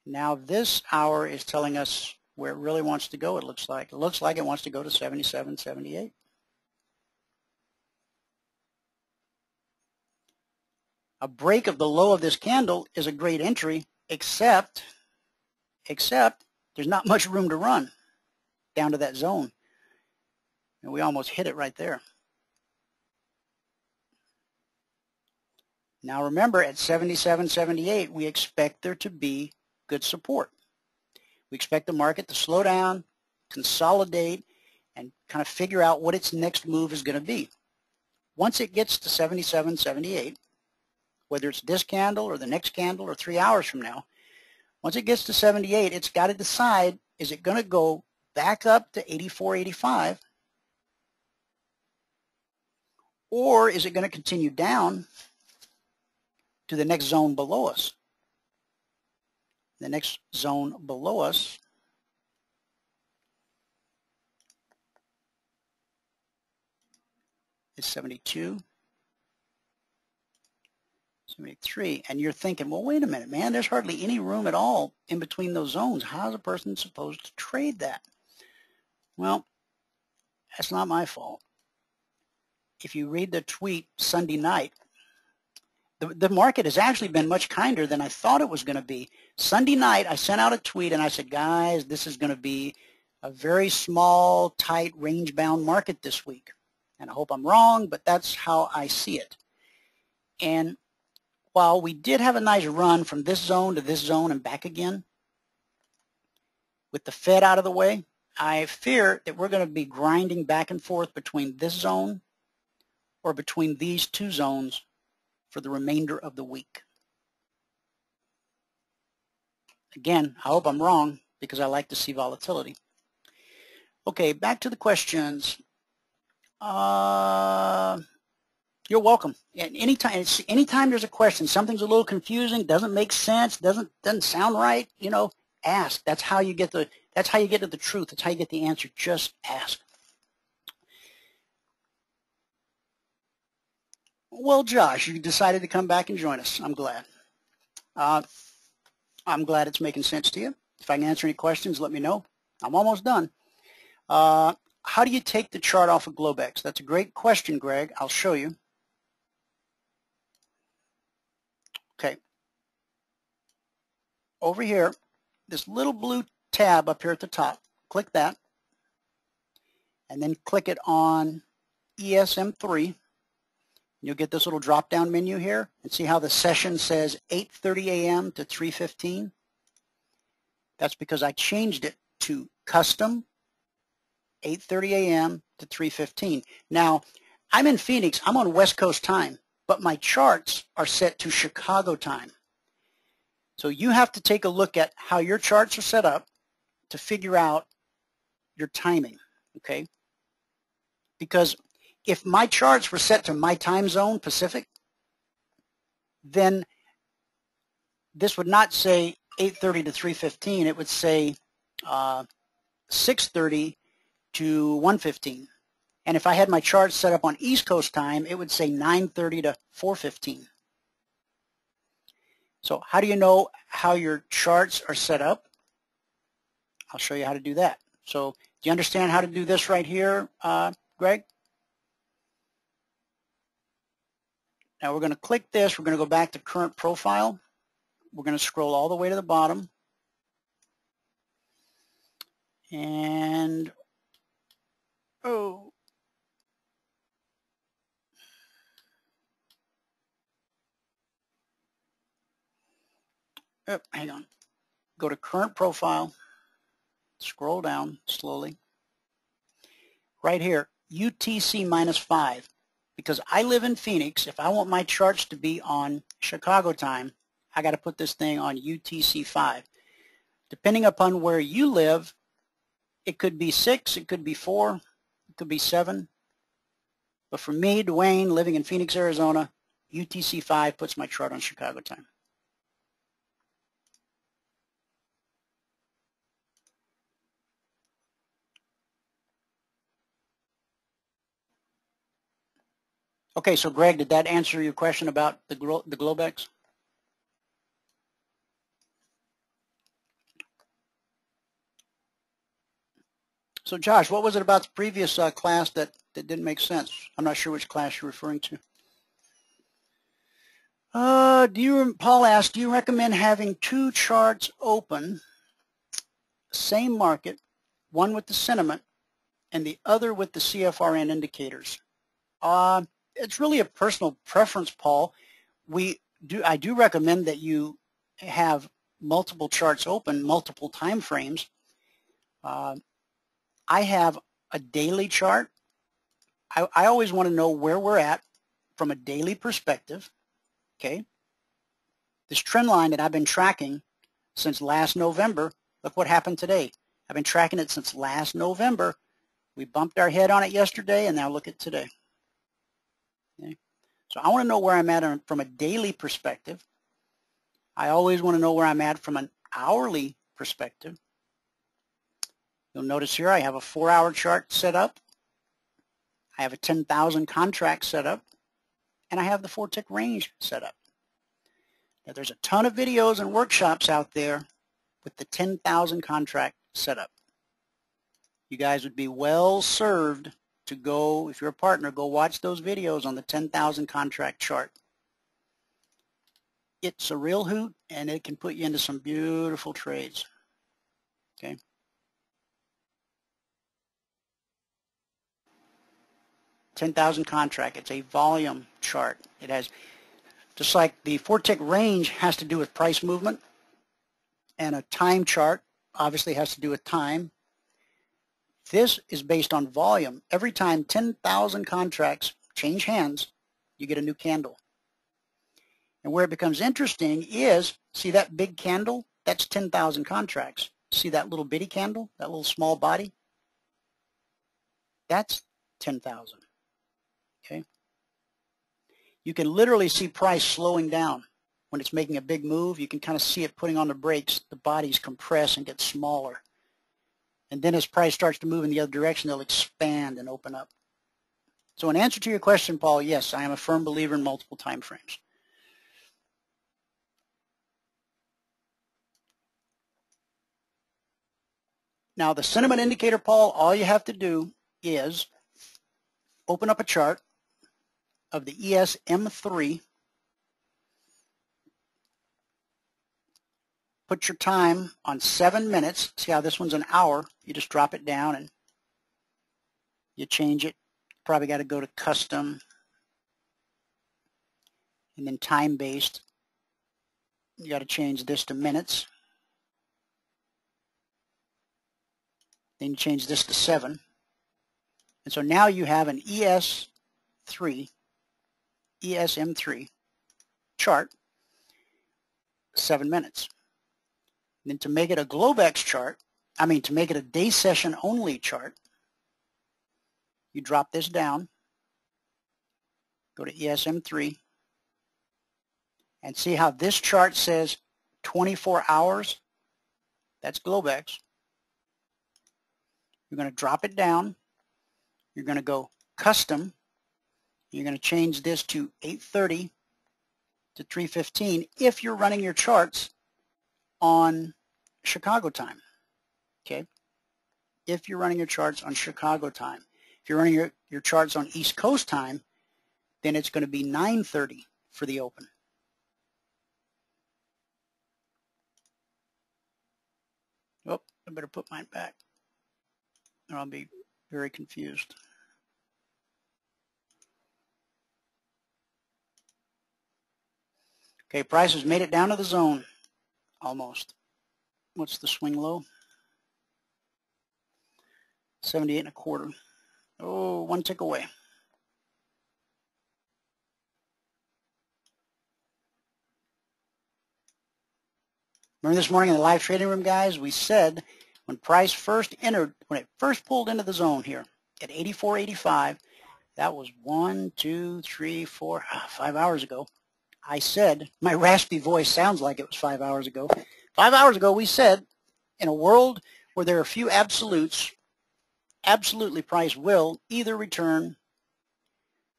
Now this hour is telling us where it really wants to go, it looks like. It looks like it wants to go to 77, 78. A break of the low of this candle is a great entry, except there's not much room to run down to that zone. And we almost hit it right there. Now remember, at 77, 78, we expect there to be good support. We expect the market to slow down, consolidate, and kind of figure out what its next move is going to be. Once it gets to 77, 78, whether it's this candle or the next candle or 3 hours from now, once it gets to 78, it's got to decide, is it going to go back up to 84, 85, or is it going to continue down to the next zone below us? The next zone below us is 72, 73, and you're thinking, well, wait a minute, man, there's hardly any room at all in between those zones. How's a person supposed to trade that? Well, that's not my fault. If you read the tweet Sunday night, the market has actually been much kinder than I thought it was going to be. Sunday night, I sent out a tweet and I said, guys, this is going to be a very small, tight, range-bound market this week. And I hope I'm wrong, but that's how I see it. And while we did have a nice run from this zone to this zone and back again, with the Fed out of the way, I fear that we're going to be grinding back and forth between this zone or between these two zones for the remainder of the week. Again, I hope I'm wrong because I like to see volatility. Okay, back to the questions. You're welcome. Anytime there's a question, something's a little confusing, doesn't make sense, doesn't sound right, you know, ask. That's how you get to the truth. That's how you get the answer. Just ask. Well, Josh, you decided to come back and join us. I'm glad. I'm glad it's making sense to you. If I can answer any questions, let me know. I'm almost done. How do you take the chart off of Globex? That's a great question, Greg. I'll show you. Okay. Over here, this little blue tab up here at the top, click that, and then click it on ESM3. You'll get this little drop-down menu here, and see how the session says 8:30 a.m. to 3:15? That's because I changed it to custom 8:30 a.m. to 3:15. Now, I'm in Phoenix. I'm on West Coast time, but my charts are set to Chicago time. So you have to take a look at how your charts are set up to figure out your timing, okay? Because if my charts were set to my time zone, Pacific, then this would not say 8:30 to 3:15. It would say 6:30 to 1:15. And if I had my charts set up on East Coast time, it would say 9:30 to 4:15. So how do you know how your charts are set up? I'll show you how to do that. So do you understand how to do this right here, Greg? Now we're going to click this. We're going to go back to current profile. We're going to scroll all the way to the bottom. And, oh, hang on. Go to current profile. Scroll down slowly. Right here, UTC minus 5. Because I live in Phoenix, if I want my charts to be on Chicago time, I got to put this thing on UTC 5. Depending upon where you live, it could be 6, it could be 4, it could be 7. But for me, Dwayne, living in Phoenix, Arizona, UTC 5 puts my chart on Chicago time. Okay, so Greg, did that answer your question about the Globex? So Josh, what was it about the previous class that didn't make sense? I'm not sure which class you're referring to. Paul asked, do you recommend having 2 charts open, same market, one with the sentiment and the other with the CFRN indicators? It's really a personal preference, Paul. I do recommend that you have multiple charts open, multiple time frames. I have a daily chart. I always want to know where we're at from a daily perspective. Okay. This trend line that I've been tracking since last November, look what happened today. I've been tracking it since last November. We bumped our head on it yesterday, and now look at today. Okay. So I want to know where I'm at from a daily perspective. I always want to know where I'm at from an hourly perspective. You'll notice here I have a 4-hour chart set up. I have a 10,000 contract set up. And I have the 4-tick range set up. Now there's a ton of videos and workshops out there with the 10,000 contract setup. You guys would be well served to go, if you're a partner, go watch those videos on the 10,000 contract chart. It's a real hoot, and it can put you into some beautiful trades. Okay. $10,000 contract. It's a volume chart. It has, just like the 4-tick range has to do with price movement, and a time chart obviously has to do with time. This is based on volume. Every time 10,000 contracts change hands, you get a new candle. And where it becomes interesting is, see that big candle? That's 10,000 contracts. See that little bitty candle, that little small body? That's 10,000. Okay. You can literally see price slowing down. When it's making a big move, you can kind of see it putting on the brakes. The bodies compress and get smaller. And then as price starts to move in the other direction, they'll expand and open up. So in answer to your question, Paul, yes, I am a firm believer in multiple time frames. Now the sentiment indicator, Paul, all you have to do is open up a chart of the ESM3, put your time on 7 minutes. See how this one's an hour? You just drop it down and you change it. Probably got to go to custom and then time-based. You got to change this to minutes. Then you change this to 7. And so now you have an ESM3 chart, 7 minutes. And then to make it a Globex chart, to make it a day session only chart, you drop this down, go to ESM3, and see how this chart says 24 hours? That's Globex. You're going to drop it down. You're going to go custom. You're going to change this to 8:30 to 3:15 if you're running your charts on Chicago time. Okay? If you're running your charts on Chicago time. If you're running your charts on East Coast time, then it's going to be 9:30 for the open. Oh, I better put mine back, or I'll be very confused. Okay, price has made it down to the zone, almost. What's the swing low? 78.25. Oh, one tick away. Remember this morning in the live trading room, guys, we said when price first entered, when it first pulled into the zone here at 84.85, that was 5 hours ago. I said, my raspy voice sounds like it was 5 hours ago. 5 hours ago, we said, in a world where there are few absolutes, absolutely price will either return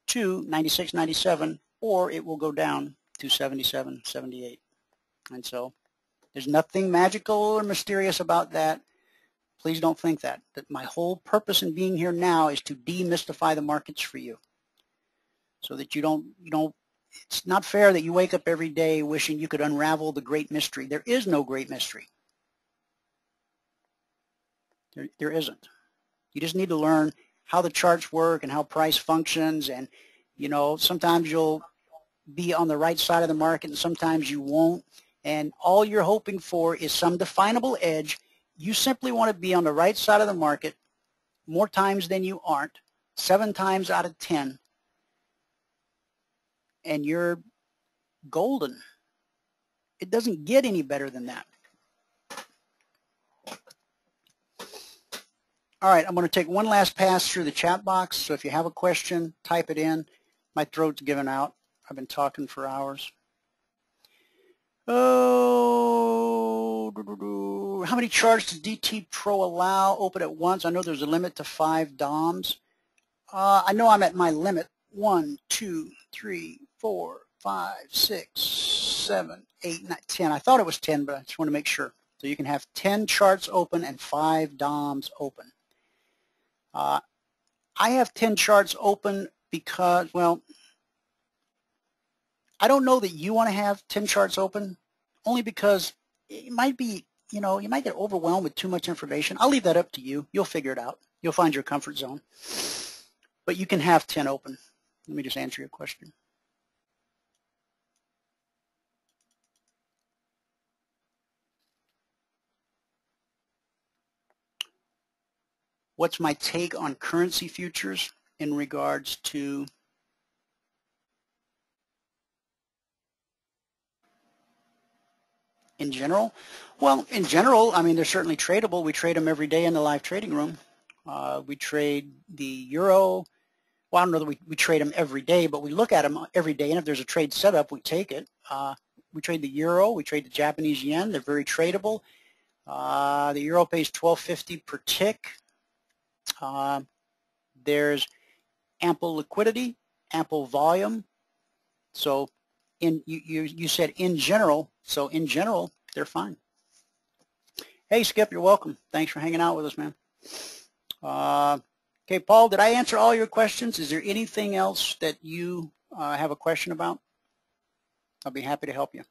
to 96.97 or it will go down to 77.78. And so there's nothing magical or mysterious about that. Please don't think that. That my whole purpose in being here now is to demystify the markets for you, so that you don't, it's not fair that you wake up every day wishing you could unravel the great mystery. There is no great mystery. There isn't. You just need to learn how the charts work and how price functions, and sometimes you'll be on the right side of the market and sometimes you won't, and all you're hoping for is some definable edge. You simply want to be on the right side of the market more times than you aren't, 7 times out of 10, and you're golden. It doesn't get any better than that. All right, I'm going to take one last pass through the chat box, so if you have a question, type it in. My throat's giving out. I've been talking for hours. Oh, how many charts does DT Pro allow open at once? I know there's a limit to 5 DOMs. I know I'm at my limit. 1, 2, 3, 4, 5, 6, 7, 8, 9, 10. I thought it was 10, but I just want to make sure. So you can have 10 charts open and 5 DOMs open. I have 10 charts open because, well, I don't know that you want to have 10 charts open, only because it might be, you might get overwhelmed with too much information. I'll leave that up to you. You'll figure it out. You'll find your comfort zone. But you can have 10 open. Let me just answer your question. What's my take on currency futures in regards to in general? Well, in general, I mean, they're certainly tradable. We trade them every day in the live trading room. We trade the euro. Well, I don't know that we trade them every day, but we look at them every day, and if there's a trade set up, we take it. We trade the euro. We trade the Japanese yen. They're very tradable. The euro pays 12.50 per tick. There's ample liquidity, ample volume. So you said in general, so in general, they're fine. Hey, Skip, you're welcome. Thanks for hanging out with us, man. Okay, Paul, did I answer all your questions? Is there anything else that you have a question about? I'll be happy to help you.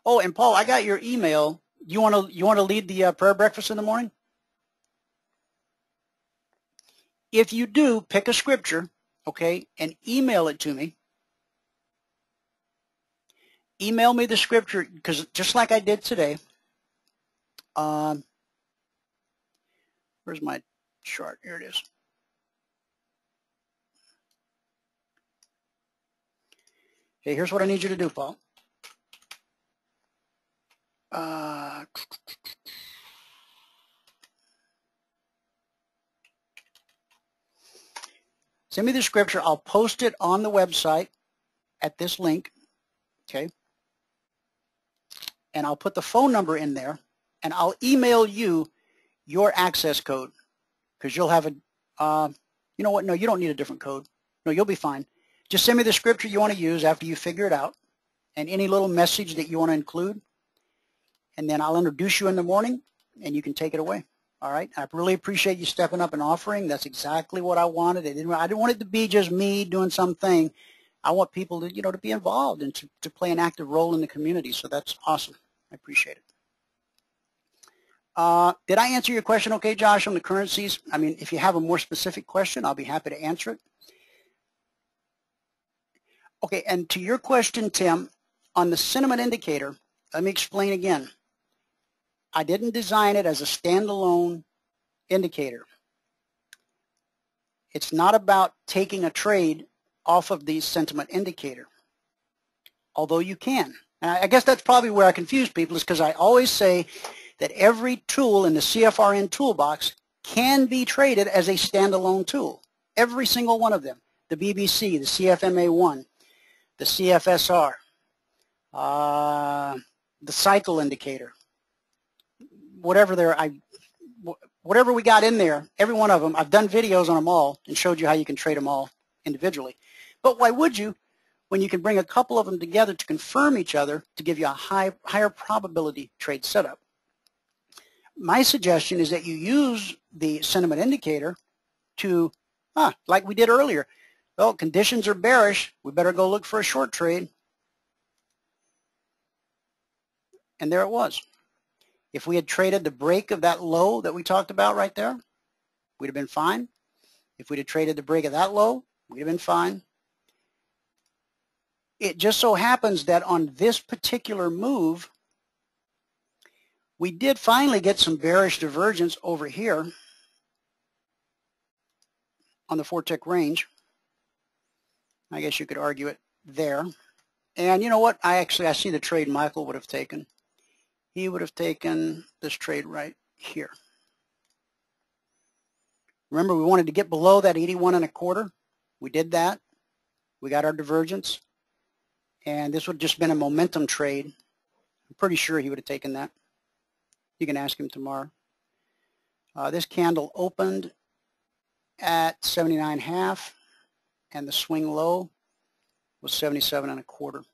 Oh, and Paul, I got your email. You want to lead the prayer breakfast in the morning? If you do, pick a scripture, okay, and email it to me. Email me the scripture, because just like I did today. Where's my chart? Here it is. Okay, here's what I need you to do, Paul. Send me the scripture. I'll post it on the website at this link, okay? And I'll put the phone number in there, and I'll email you your access code, because you'll have a, you know what, no, you don't need a different code. No, you'll be fine. Just send me the scripture you want to use after you figure it out, and any little message that you want to include, and then I'll introduce you in the morning, and you can take it away. All right? I really appreciate you stepping up and offering. That's exactly what I wanted. I didn't want it to be just me doing something. I want people to, to be involved and to play an active role in the community. So that's awesome. I appreciate it. Did I answer your question okay, Josh, on the currencies? I mean, if you have a more specific question, I'll be happy to answer it. Okay, and to your question, Tim, on the sentiment indicator, let me explain again. I didn't design it as a standalone indicator. It's not about taking a trade off of the sentiment indicator, although you can. And I guess that's probably where I confuse people, is because I always say that every tool in the CFRN toolbox can be traded as a standalone tool. Every single one of them. The BBC, the CFMA1, the CFSR, the cycle indicator, whatever we got in there, every one of them, I've done videos on them all and showed you how you can trade them all individually. But why would you when you can bring a couple of them together to confirm each other to give you a higher probability trade setup? My suggestion is that you use the sentiment indicator to, like we did earlier, well, conditions are bearish, we better go look for a short trade. And there it was. If we had traded the break of that low that we talked about right there, we'd have been fine. If we'd have traded the break of that low, we'd have been fine. It just so happens that on this particular move, we did finally get some bearish divergence over here on the 4-tick range. I guess you could argue it there. And you know what? I see the trade Michael would have taken. He would have taken this trade right here. Remember, we wanted to get below that 81.25. We did that. We got our divergence. And this would have just been a momentum trade. I'm pretty sure he would have taken that. You can ask him tomorrow. This candle opened at 79.5, and the swing low was 77.25.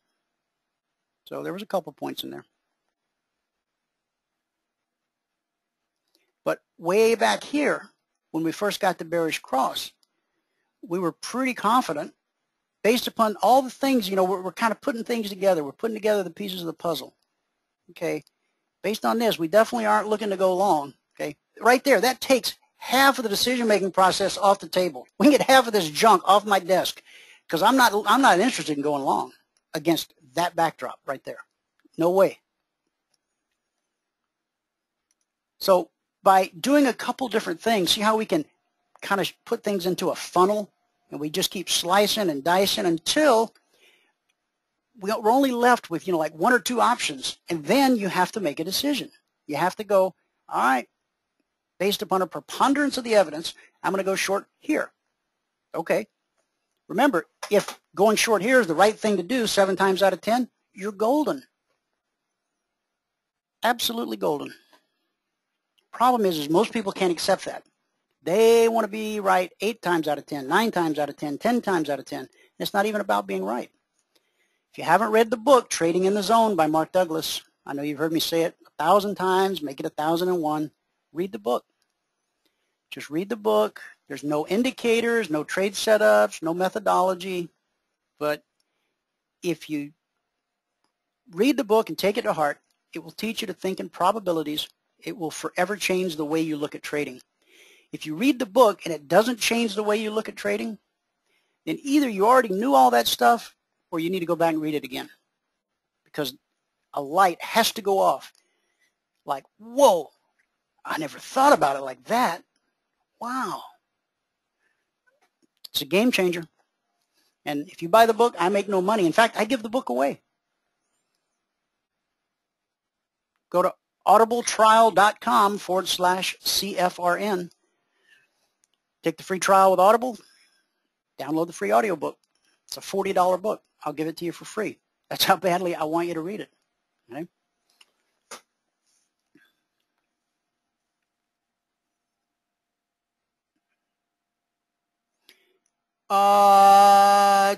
So there was a couple points in there. But way back here, when we first got the bearish cross, we were pretty confident, based upon all the things, we're kind of putting things together. We're putting together the pieces of the puzzle. Okay, based on this, we definitely aren't looking to go long. Okay, right there, that takes half of the decision-making process off the table. We can get half of this junk off my desk, because I'm not interested in going long against that backdrop right there. No way. So by doing a couple different things, see how we can kind of put things into a funnel, and we just keep slicing and dicing until we're only left with, like 1 or 2 options, and then you have to make a decision. You have to go, all right, based upon a preponderance of the evidence, I'm going to go short here. Okay. Remember, if going short here is the right thing to do 7 times out of 10, you're golden. Absolutely golden. Problem is most people can't accept that. They want to be right 8 times out of 10, 9 times out of 10, 10 times out of 10. It's not even about being right. If you haven't read the book, Trading in the Zone by Mark Douglas, I know you've heard me say it 1,000 times, make it 1,001. Read the book. Just read the book. There's no indicators, no trade setups, no methodology. But if you read the book and take it to heart, it will teach you to think in probabilities. It will forever change the way you look at trading. If you read the book and it doesn't change the way you look at trading, then either you already knew all that stuff or you need to go back and read it again. Because a light has to go off. Like, whoa, I never thought about it like that. Wow. It's a game changer. And if you buy the book, I make no money. In fact, I give the book away. Go to audibletrial.com/CFRN. Take the free trial with Audible. Download the free audiobook. It's a $40 book. I'll give it to you for free. That's how badly I want you to read it. Okay?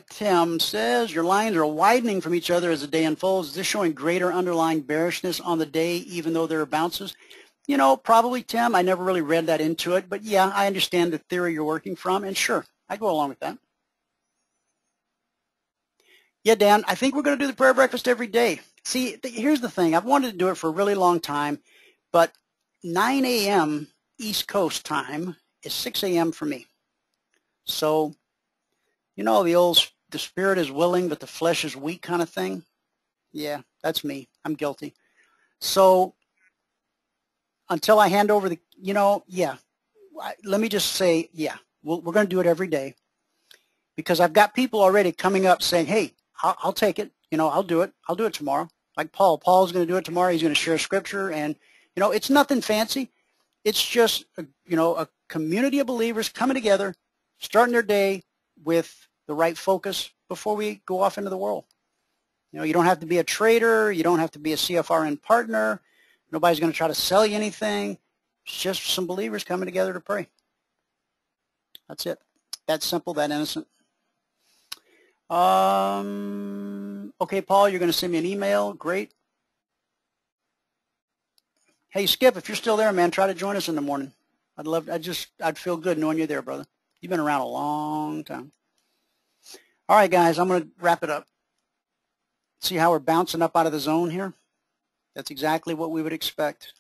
Tim says, your lines are widening from each other as the day unfolds. Is this showing greater underlying bearishness on the day, even though there are bounces? Probably, Tim. I never really read that into it. But, yeah, I understand the theory you're working from. And, sure, I go along with that. Yeah, Dan, I think we're going to do the prayer breakfast every day. See, here's the thing. I've wanted to do it for a really long time. But 9 a.m. East Coast time is 6 a.m. for me. So, the spirit is willing, but the flesh is weak kind of thing. Yeah, that's me. I'm guilty. So until I hand over the, yeah, let me just say, yeah, we're going to do it every day, because I've got people already coming up saying, hey, I'll take it. I'll do it. I'll do it tomorrow. Like Paul. Paul's going to do it tomorrow. He's going to share scripture. And, it's nothing fancy. It's just, a community of believers coming together, starting their day with the right focus before we go off into the world. You don't have to be a trader. You don't have to be a CFRN partner. Nobody's going to try to sell you anything. It's just some believers coming together to pray. That's it. That simple, that innocent. Okay, Paul, you're going to send me an email. Great. Hey, Skip, if you're still there, man, try to join us in the morning. I'd feel good knowing you're there, brother. You've been around a long time. All right, guys, I'm going to wrap it up. See how we're bouncing up out of the zone here? That's exactly what we would expect.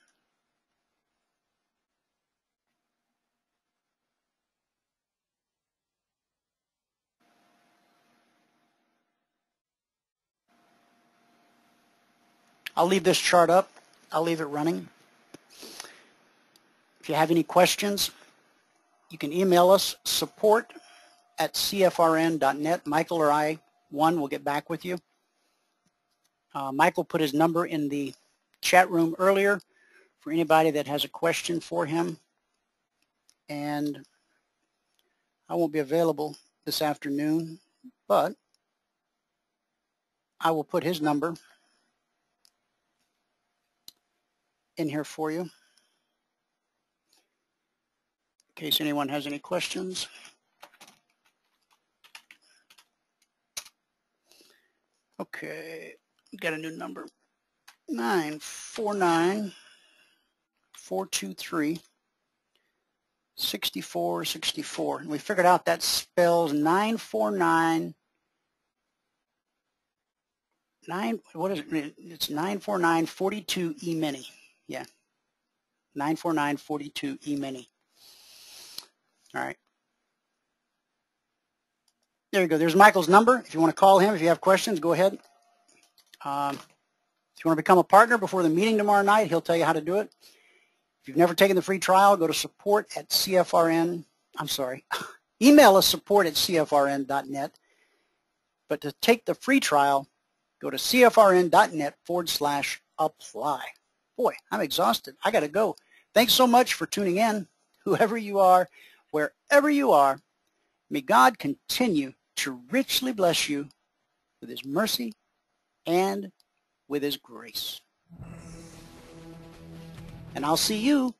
I'll leave this chart up. I'll leave it running. If you have any questions, you can email us, support@cfrn.net. Michael or one will get back with you. Michael put his number in the chat room earlier for anybody that has a question for him. And I won't be available this afternoon, but I will put his number in here for you in case anyone has any questions. Okay, got a new number, 949-423-6464. And we figured out that spells 949. What is it? It's 949-42 Emini. Yeah, 949-42 Emini. All right. There you go. There's Michael's number. If you want to call him, if you have questions, go ahead. If you want to become a partner before the meeting tomorrow night, he'll tell you how to do it. If you've never taken the free trial, go to support@CFRN. I'm sorry. Email us support@CFRN.net. But to take the free trial, go to CFRN.net/apply. Boy, I'm exhausted. I got to go. Thanks so much for tuning in, whoever you are, wherever you are. May God continue to richly bless you with his mercy and with his grace. And I'll see you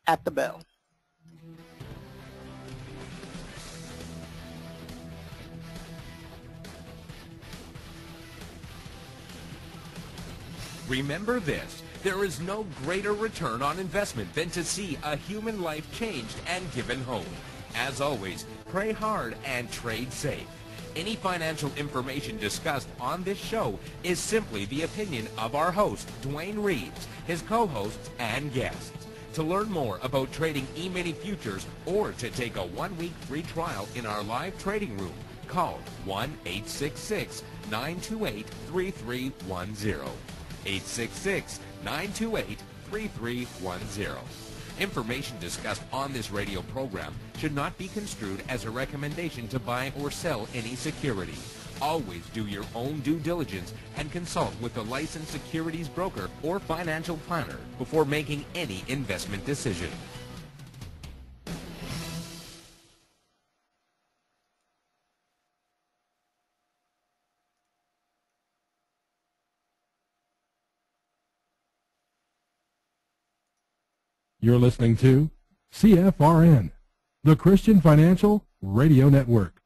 at the bell. Remember this, there is no greater return on investment than to see a human life changed and given hope. As always, pray hard and trade safe. Any financial information discussed on this show is simply the opinion of our host, Dwayne Reeves, his co-hosts, and guests. To learn more about trading E-mini futures or to take a 1-week free trial in our live trading room, call 1-866-928-3310. 866-928-3310. Information discussed on this radio program should not be construed as a recommendation to buy or sell any security. Always do your own due diligence and consult with a licensed securities broker or financial planner before making any investment decision. You're listening to CFRN, the Christian Financial Radio Network.